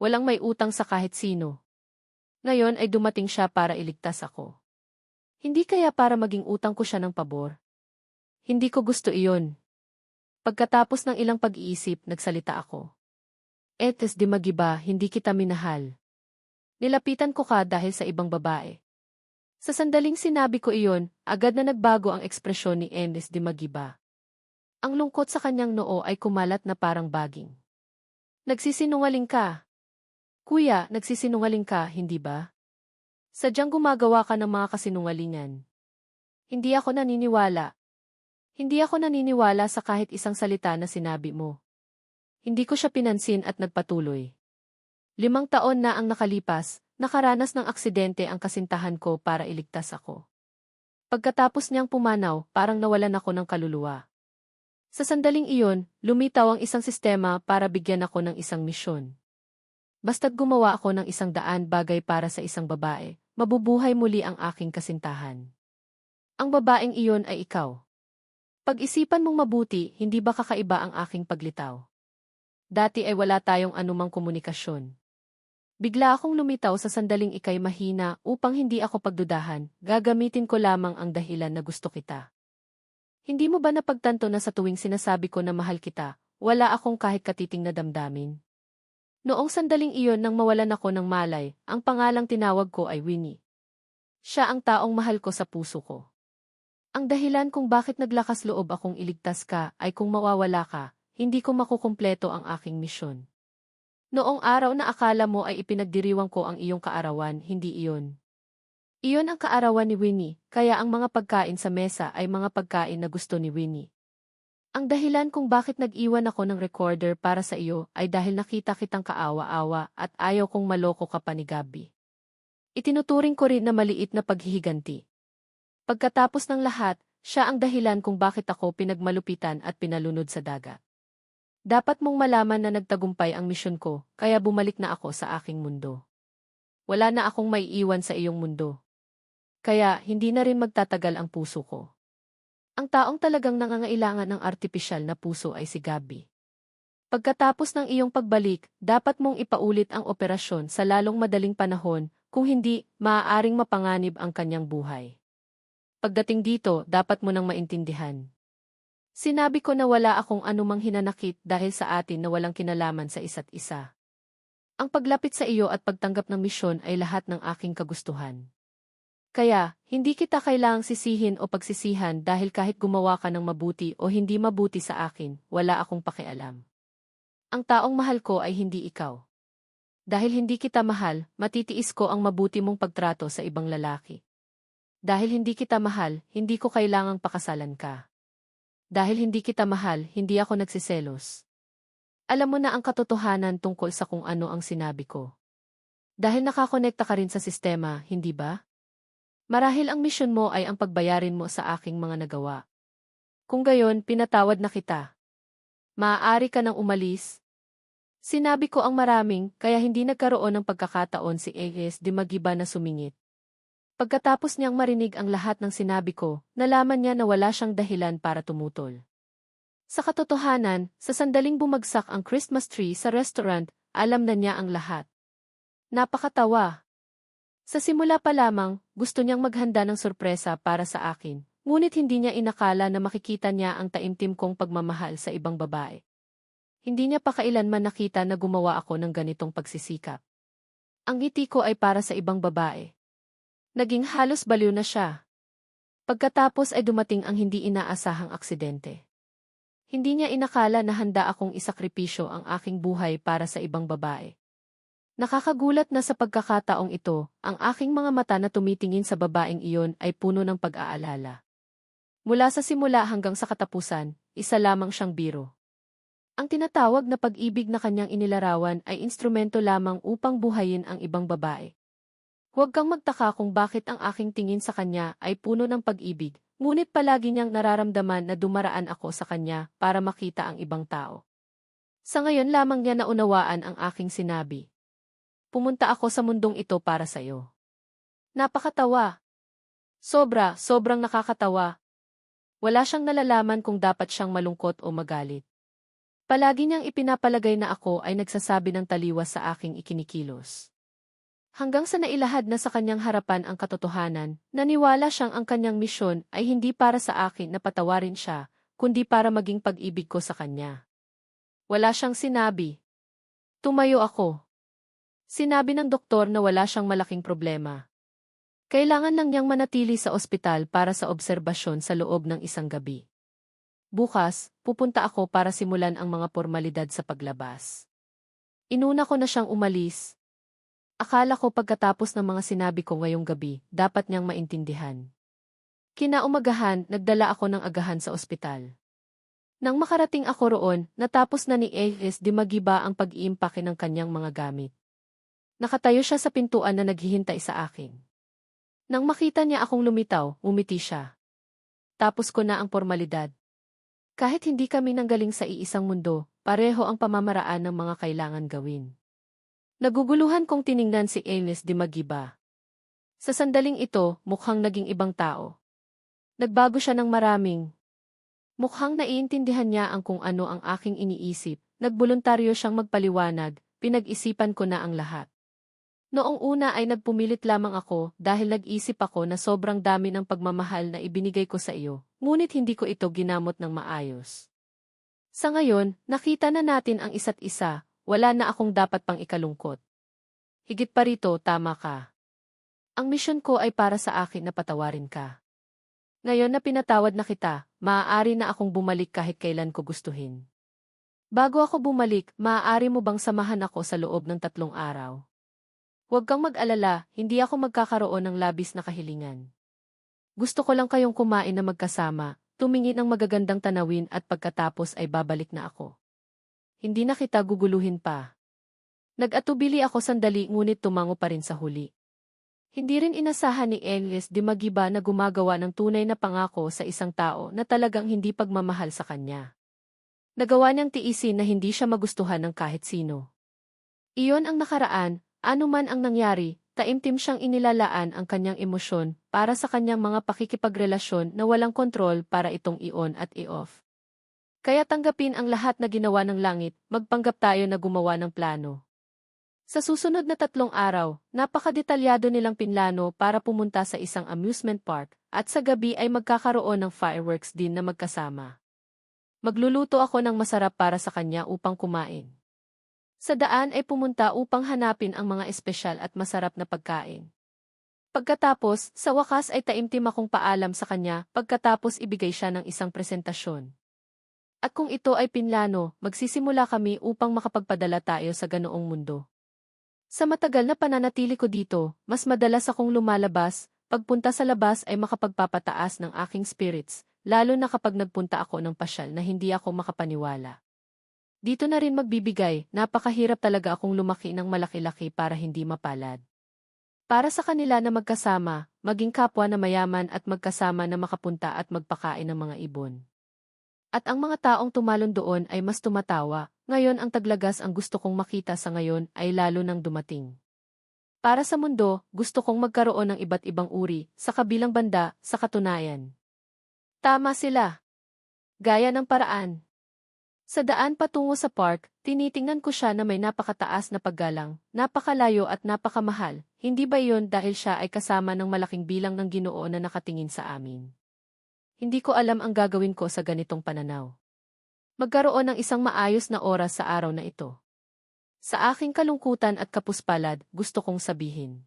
Walang may utang sa kahit sino. Ngayon ay dumating siya para iligtas ako. Hindi kaya para maging utang ko siya ng pabor? Hindi ko gusto iyon. Pagkatapos ng ilang pag-iisip, nagsalita ako. Ms. Dimagiba, hindi kita minahal. Nilapitan ko ka dahil sa ibang babae. Sa sandaling sinabi ko iyon, agad na nagbago ang ekspresyon ni Ms. Dimagiba. Ang lungkot sa kanyang noo ay kumalat na parang baging. Nagsisinungaling ka. Kuya, nagsisinungaling ka, hindi ba? Sadyang gumagawa ka ng mga kasinungalingan. Hindi ako naniniwala. Hindi ako naniniwala sa kahit isang salita na sinabi mo. Hindi ko siya pinansin at nagpatuloy. 5 taon na ang nakalipas, nakaranas ng aksidente ang kasintahan ko para iligtas ako. Pagkatapos niyang pumanaw, parang nawalan ako ng kaluluwa. Sa sandaling iyon, lumitaw ang isang sistema para bigyan ako ng isang misyon. Basta't gumawa ako ng 100 bagay para sa isang babae, mabubuhay muli ang aking kasintahan. Ang babaeng iyon ay ikaw. Pag-isipan mong mabuti, hindi ba kakaiba ang aking paglitaw? Dati ay wala tayong anumang komunikasyon. Bigla akong lumitaw sa sandaling ika'y mahina upang hindi ako pagdudahan, gagamitin ko lamang ang dahilan na gusto kita. Hindi mo ba napagtanto na sa tuwing sinasabi ko na mahal kita, wala akong kahit katiting na damdamin? Noong sandaling iyon nang mawalan ako ng malay, ang pangalang tinawag ko ay Winnie. Siya ang taong mahal ko sa puso ko. Ang dahilan kung bakit naglakas loob akong iligtas ka ay kung mawawala ka, hindi ko makukumpleto ang aking misyon. Noong araw na akala mo ay ipinagdiriwang ko ang iyong kaarawan, hindi iyon. Iyon ang kaarawan ni Winnie, kaya ang mga pagkain sa mesa ay mga pagkain na gusto ni Winnie. Ang dahilan kung bakit nag-iwan ako ng recorder para sa iyo ay dahil nakita kitang kaawa-awa at ayaw kong maloko ka pa ni Gabi. Itinuturing ko rin na maliit na paghihiganti. Pagkatapos ng lahat, siya ang dahilan kung bakit ako pinagmalupitan at pinalunod sa dagat. Dapat mong malaman na nagtagumpay ang misyon ko, kaya bumalik na ako sa aking mundo. Wala na akong maiiwan sa iyong mundo. Kaya, hindi na rin magtatagal ang puso ko. Ang taong talagang nangangailangan ng artipisyal na puso ay si Gabi. Pagkatapos ng iyong pagbalik, dapat mong ipaulit ang operasyon sa lalong madaling panahon, kung hindi, maaaring mapanganib ang kanyang buhay. Pagdating dito, dapat mo nang maintindihan. Sinabi ko na wala akong anumang hinanakit dahil sa atin na walang kinalaman sa isa't isa. Ang paglapit sa iyo at pagtanggap ng misyon ay lahat ng aking kagustuhan. Kaya, hindi kita kailangang sisihin o pagsisihan dahil kahit gumawa ka ng mabuti o hindi mabuti sa akin, wala akong pakialam. Ang taong mahal ko ay hindi ikaw. Dahil hindi kita mahal, matitiis ko ang mabuti mong pagtrato sa ibang lalaki. Dahil hindi kita mahal, hindi ko kailangang pakasalan ka. Dahil hindi kita mahal, hindi ako nagsiselos. Alam mo na ang katotohanan tungkol sa kung ano ang sinabi ko. Dahil nakakonekta ka rin sa sistema, hindi ba? Marahil ang misyon mo ay ang pagbayarin mo sa aking mga nagawa. Kung gayon, pinatawad na kita. Maaari ka nang umalis. Sinabi ko ang maraming, kaya hindi nagkaroon ng pagkakataon si A.S. Dimagiba na sumingit. Pagkatapos niyang marinig ang lahat ng sinabi ko, nalaman niya na wala siyang dahilan para tumutol. Sa katotohanan, sa sandaling bumagsak ang Christmas tree sa restaurant, alam na niya ang lahat. Napakatawa. Sa simula pa lamang, gusto niyang maghanda ng sorpresa para sa akin, ngunit hindi niya inakala na makikita niya ang taimtim kong pagmamahal sa ibang babae. Hindi niya pa kailanman nakita na gumawa ako ng ganitong pagsisikap. Ang ngiti ko ay para sa ibang babae. Naging halos baliw na siya. Pagkatapos ay dumating ang hindi inaasahang aksidente. Hindi niya inakala na handa akong isakripisyo ang aking buhay para sa ibang babae. Nakakagulat na sa pagkakataong ito, ang aking mga mata na tumitingin sa babaeng iyon ay puno ng pag-aalala. Mula sa simula hanggang sa katapusan, isa lamang siyang biro. Ang tinatawag na pag-ibig na kanyang inilarawan ay instrumento lamang upang buhayin ang ibang babae. Huwag kang magtaka kung bakit ang aking tingin sa kanya ay puno ng pag-ibig, ngunit palagi niyang nararamdaman na dumaraan ako sa kanya para makita ang ibang tao. Sa ngayon lamang niya naunawaan ang aking sinabi. Pumunta ako sa mundong ito para sa iyo. Napakatawa. Sobrang nakakatawa. Wala siyang nalalaman kung dapat siyang malungkot o magalit. Palagi niyang ipinapalagay na ako ay nagsasabi ng taliwas sa aking ikinikilos. Hanggang sa nailahad na sa kanyang harapan ang katotohanan, naniwala siyang ang kanyang misyon ay hindi para sa akin na patawarin siya, kundi para maging pag-ibig ko sa kanya. Wala siyang sinabi. Tumayo ako. Sinabi ng doktor na wala siyang malaking problema. Kailangan lang niyang manatili sa ospital para sa obserbasyon sa loob ng isang gabi. Bukas, pupunta ako para simulan ang mga pormalidad sa paglabas. Inuna ko na siyang umalis. Akala ko pagkatapos ng mga sinabi ko ngayong gabi, dapat niyang maintindihan. Kinaumagahan, nagdala ako ng agahan sa ospital. Nang makarating ako roon, natapos na ni A.S. Dimagiba ang pag-iimpake ng kanyang mga gamit. Nakatayo siya sa pintuan na naghihintay sa akin. Nang makita niya akong lumitaw, umiti siya. Tapos ko na ang formalidad. Kahit hindi kami nanggaling sa iisang mundo, pareho ang pamamaraan ng mga kailangan gawin. Naguguluhan kong tiningnan si A.S. Dimagiba. Sa sandaling ito, mukhang naging ibang tao. Nagbago siya ng maraming. Mukhang naiintindihan niya ang kung ano ang aking iniisip, nagboluntaryo siyang magpaliwanag, pinag-isipan ko na ang lahat. Noong una ay nagpumilit lamang ako dahil nag-isip ako na sobrang dami ng pagmamahal na ibinigay ko sa iyo, ngunit hindi ko ito ginamot ng maayos. Sa ngayon, nakita na natin ang isa't isa, wala na akong dapat pang ikalungkot. Higit pa rito, tama ka. Ang misyon ko ay para sa akin na patawarin ka. Ngayon na pinatawad na kita, maaari na akong bumalik kahit kailan ko gustuhin. Bago ako bumalik, maaari mo bang samahan ako sa loob ng 3 araw? Huwag kang mag-alala, hindi ako magkakaroon ng labis na kahilingan. Gusto ko lang kayong kumain na magkasama, tumingin ng magagandang tanawin at pagkatapos ay babalik na ako. Hindi na kita guguluhin pa. Nag-atubili ako sandali ngunit tumango pa rin sa huli. Hindi rin inasahan ni A.S. Dimagiba na gumagawa ng tunay na pangako sa isang tao na talagang hindi pagmamahal sa kanya. Nagawa niyang tiisin na hindi siya magustuhan ng kahit sino. Iyon ang nakaraan, anuman ang nangyari, taimtim siyang inilalaan ang kanyang emosyon para sa kanyang mga pakikipagrelasyon na walang kontrol para itong i-on at i-off. Kaya tanggapin ang lahat na ginawa ng langit, magpanggap tayo na gumawa ng plano. Sa susunod na 3 araw, napakadetalyado nilang pinlano para pumunta sa isang amusement park, at sa gabi ay magkakaroon ng fireworks din na magkasama. Magluluto ako ng masarap para sa kanya upang kumain. Sa daan ay pumunta upang hanapin ang mga espesyal at masarap na pagkain. Pagkatapos, sa wakas ay taimtim akong paalam sa kanya pagkatapos ibigay siya ng isang presentasyon. At kung ito ay pinlano, magsisimula kami upang makapagpadala tayo sa ganoong mundo. Sa matagal na pananatili ko dito, mas madalas akong lumalabas, pagpunta sa labas ay makapagpapataas ng aking spirits, lalo na kapag nagpunta ako ng pasyal na hindi ako makapaniwala. Dito na rin magbibigay, napakahirap talaga akong lumaki ng malaki-laki para hindi mapalad. Para sa kanila na magkasama, maging kapwa na mayaman at magkasama na makapunta at magpakain ng mga ibon. At ang mga taong tumalon doon ay mas tumatawa, ngayon ang taglagas ang gusto kong makita sa ngayon ay lalo nang dumating. Para sa mundo, gusto kong magkaroon ng iba't ibang uri, sa kabilang banda, sa katunayan. Tama sila. Gaya ng paraan. Sa daan patungo sa park, tinitingnan ko siya na may napakataas na paggalang, napakalayo at napakamahal, hindi ba iyon dahil siya ay kasama ng malaking bilang ng Ginoo na nakatingin sa amin? Hindi ko alam ang gagawin ko sa ganitong pananaw. Magkaroon ng isang maayos na oras sa araw na ito. Sa aking kalungkutan at kapuspalad, gusto kong sabihin.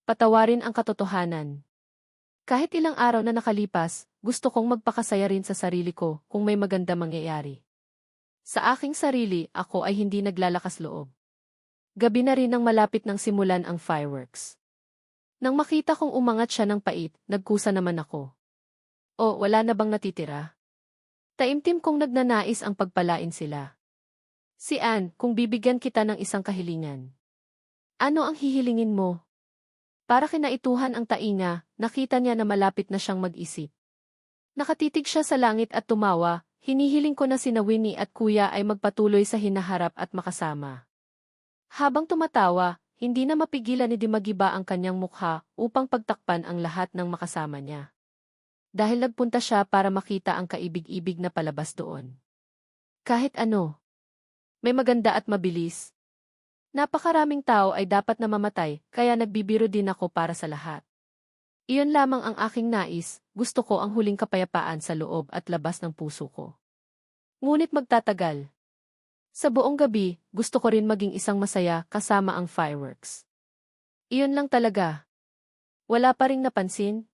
Patawarin ang katotohanan. Kahit ilang araw na nakalipas, gusto kong magpakasaya rin sa sarili ko kung may maganda mangyayari. Sa aking sarili, ako ay hindi naglalakas loob. Gabi na rin nang malapit nang simulan ang fireworks. Nang makita kong umangat siya ng pait, nagkusa naman ako. O, wala na bang natitira? Taimtim kong nagnanais ang pagpalain sila. Si Anne, kung bibigyan kita ng isang kahilingan. Ano ang hihilingin mo? Para kinaituhan ang tainga, nakita niya na malapit na siyang mag-isip. Nakatitig siya sa langit at tumawa, hinihiling ko na sina Winnie at Kuya ay magpatuloy sa hinaharap at makasama. Habang tumatawa, hindi na mapigilan ni Dimagiba ang kanyang mukha upang pagtakpan ang lahat ng makasama niya. Dahil nagpunta siya para makita ang kaibig-ibig na palabas doon. Kahit ano. May maganda at mabilis. Napakaraming tao ay dapat na mamatay, kaya nagbibiro din ako para sa lahat. Iyon lamang ang aking nais, gusto ko ang huling kapayapaan sa loob at labas ng puso ko. Ngunit magtatagal. Sa buong gabi, gusto ko rin maging isang masaya kasama ang fireworks. Iyon lang talaga. Wala pa ring napansin?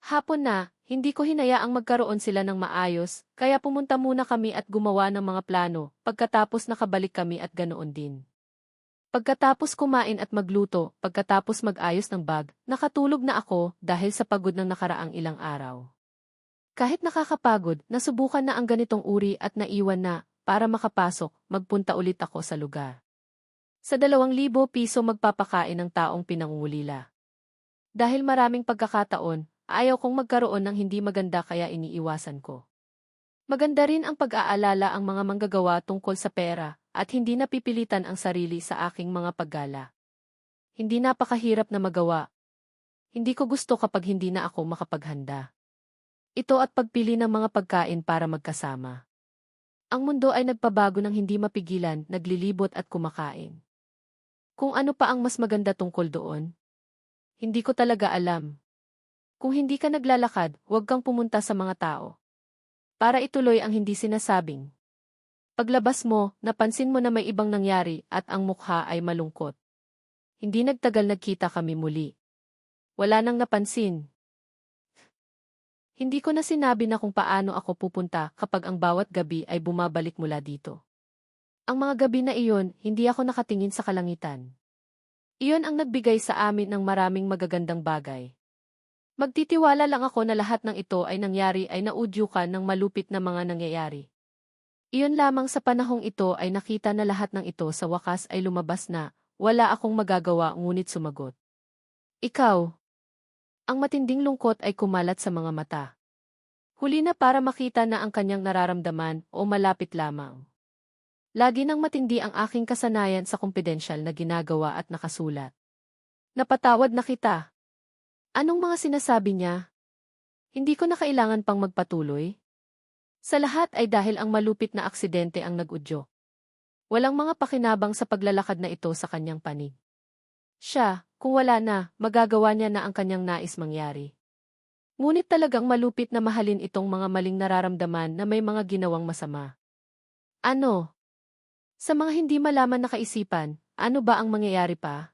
Hapon na, hindi ko hinayaang magkaroon sila ng maayos, kaya pumunta muna kami at gumawa ng mga plano, pagkatapos nakabalik kami at ganoon din. Pagkatapos kumain at magluto, pagkatapos mag-ayos ng bag, nakatulog na ako dahil sa pagod ng nakaraang ilang araw. Kahit nakakapagod, nasubukan na ang ganitong uri at naiwan na, para makapasok, magpunta ulit ako sa lugar. Sa 2,000 piso magpapakain ng taong pinangungulila. Dahil maraming pagkakataon, ayaw kong magkaroon ng hindi maganda kaya iniiwasan ko. Maganda rin ang pag-aalala ang mga manggagawa tungkol sa pera at hindi napipilitan ang sarili sa aking mga paggala. Hindi napakahirap na magawa. Hindi ko gusto kapag hindi na ako makapaghanda. Ito at pagpili ng mga pagkain para magkasama. Ang mundo ay nagpabago ng hindi mapigilan, naglilibot at kumakain. Kung ano pa ang mas maganda tungkol doon? Hindi ko talaga alam. Kung hindi ka naglalakad, huwag kang pumunta sa mga tao. Para ituloy ang hindi sinasabing. Paglabas mo, napansin mo na may ibang nangyari at ang mukha ay malungkot. Hindi nagtagal nagkita kami muli. Wala nang napansin. Hindi ko na sinabi na kung paano ako pupunta kapag ang bawat gabi ay bumabalik mula dito. Ang mga gabi na iyon, hindi ako nakatingin sa kalangitan. Iyon ang nagbigay sa amin ng maraming magagandang bagay. Magtitiwala lang ako na lahat ng ito ay nangyari ay naudyukan ng malupit na mga nangyayari. Iyon lamang sa panahong ito ay nakita na lahat ng ito sa wakas ay lumabas na, wala akong magagawa ngunit sumagot. Ikaw. Ang matinding lungkot ay kumalat sa mga mata. Huli na para makita na ang kanyang nararamdaman o malapit lamang. Lagi nang matindi ang aking kasanayan sa kumpidensyal na ginagawa at nakasulat. Napatawad na kita. Anong mga sinasabi niya? Hindi ko na kailangan pang magpatuloy? Sa lahat ay dahil ang malupit na aksidente ang nag-udyo. Walang mga pakinabang sa paglalakad na ito sa kanyang panig. Siya, kung wala na, magagawa niya na ang kanyang nais mangyari. Ngunit talagang malupit na mahalin itong mga maling nararamdaman na may mga ginawang masama. Ano? Sa mga hindi malaman na kaisipan, ano ba ang mangyayari pa?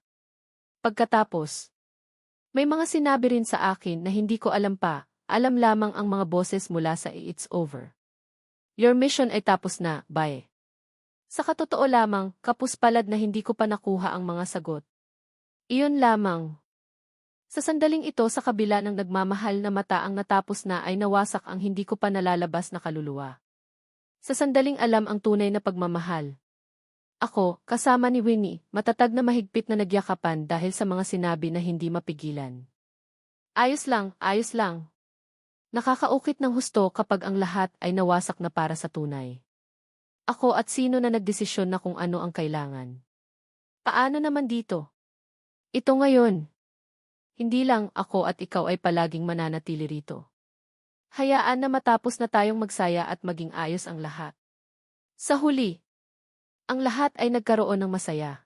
Pagkatapos, may mga sinabi rin sa akin na hindi ko alam pa, alam lamang ang mga boses mula sa It's Over. Your mission ay tapos na, bye. Sa katotoo lamang, kapuspalad na hindi ko pa nakuha ang mga sagot. Iyon lamang. Sa sandaling ito sa kabila ng nagmamahal na mata ang natapos na ay nawasak ang hindi ko pa nalalabas na kaluluwa. Sa sandaling alam ang tunay na pagmamahal. Ako, kasama ni Winnie, matatag na mahigpit na nagyakapan dahil sa mga sinabi na hindi mapigilan. Ayos lang, ayos lang. Nakakaukit ng husto kapag ang lahat ay nawasak na para sa tunay. Ako at sino na nagdesisyon na kung ano ang kailangan. Paano naman dito? Ito ngayon. Hindi lang ako at ikaw ay palaging mananatili rito. Hayaan na matapos na tayong magsaya at maging ayos ang lahat. Sa huli, ang lahat ay nagkaroon ng masaya.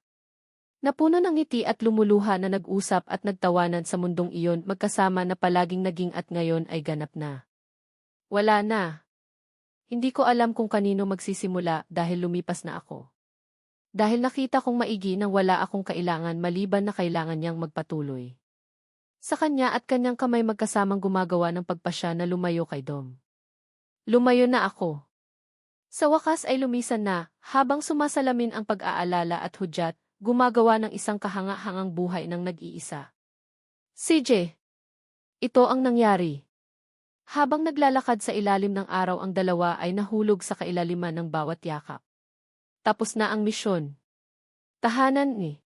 Napuno ng ngiti at lumuluha na nag-usap at nagtawanan sa mundong iyon magkasama na palaging naging at ngayon ay ganap na. Wala na. Hindi ko alam kung kanino magsisimula dahil lumipas na ako. Dahil nakita kong maigi nang wala akong kailangan maliban na kailangan niyang magpatuloy. Sa kanya at kanyang kamay magkasamang gumagawa ng pagpasya na lumayo kay Dom. Lumayo na ako. Sa wakas ay lumisan na, habang sumasalamin ang pag-aalala at hudyat, gumagawa ng isang kahanga-hangang buhay ng nag-iisa. CJ. Ito ang nangyari. Habang naglalakad sa ilalim ng araw ang dalawa ay nahulog sa kailaliman ng bawat yakap. Tapos na ang misyon. Tahanan ni.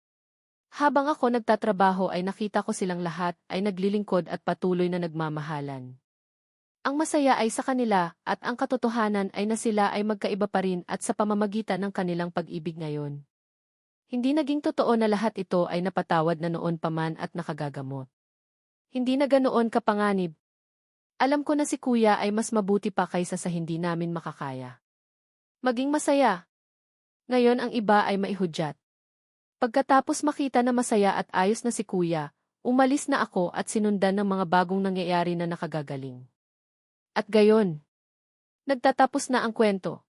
Habang ako nagtatrabaho ay nakita ko silang lahat ay naglilingkod at patuloy na nagmamahalan. Ang masaya ay sa kanila at ang katotohanan ay na sila ay magkaiba pa rin at sa pamamagitan ng kanilang pag-ibig ngayon. Hindi naging totoo na lahat ito ay napatawad na noon pa man at nakagagamot. Hindi na ganoon kapanganib. Alam ko na si Kuya ay mas mabuti pa kaysa sa hindi namin makakaya. Maging masaya. Ngayon ang iba ay maihudyat. Pagkatapos makita na masaya at ayos na si Kuya, umalis na ako at sinundan ng mga bagong nangyayari na nakagagaling. At gayon, nagtatapos na ang kwento.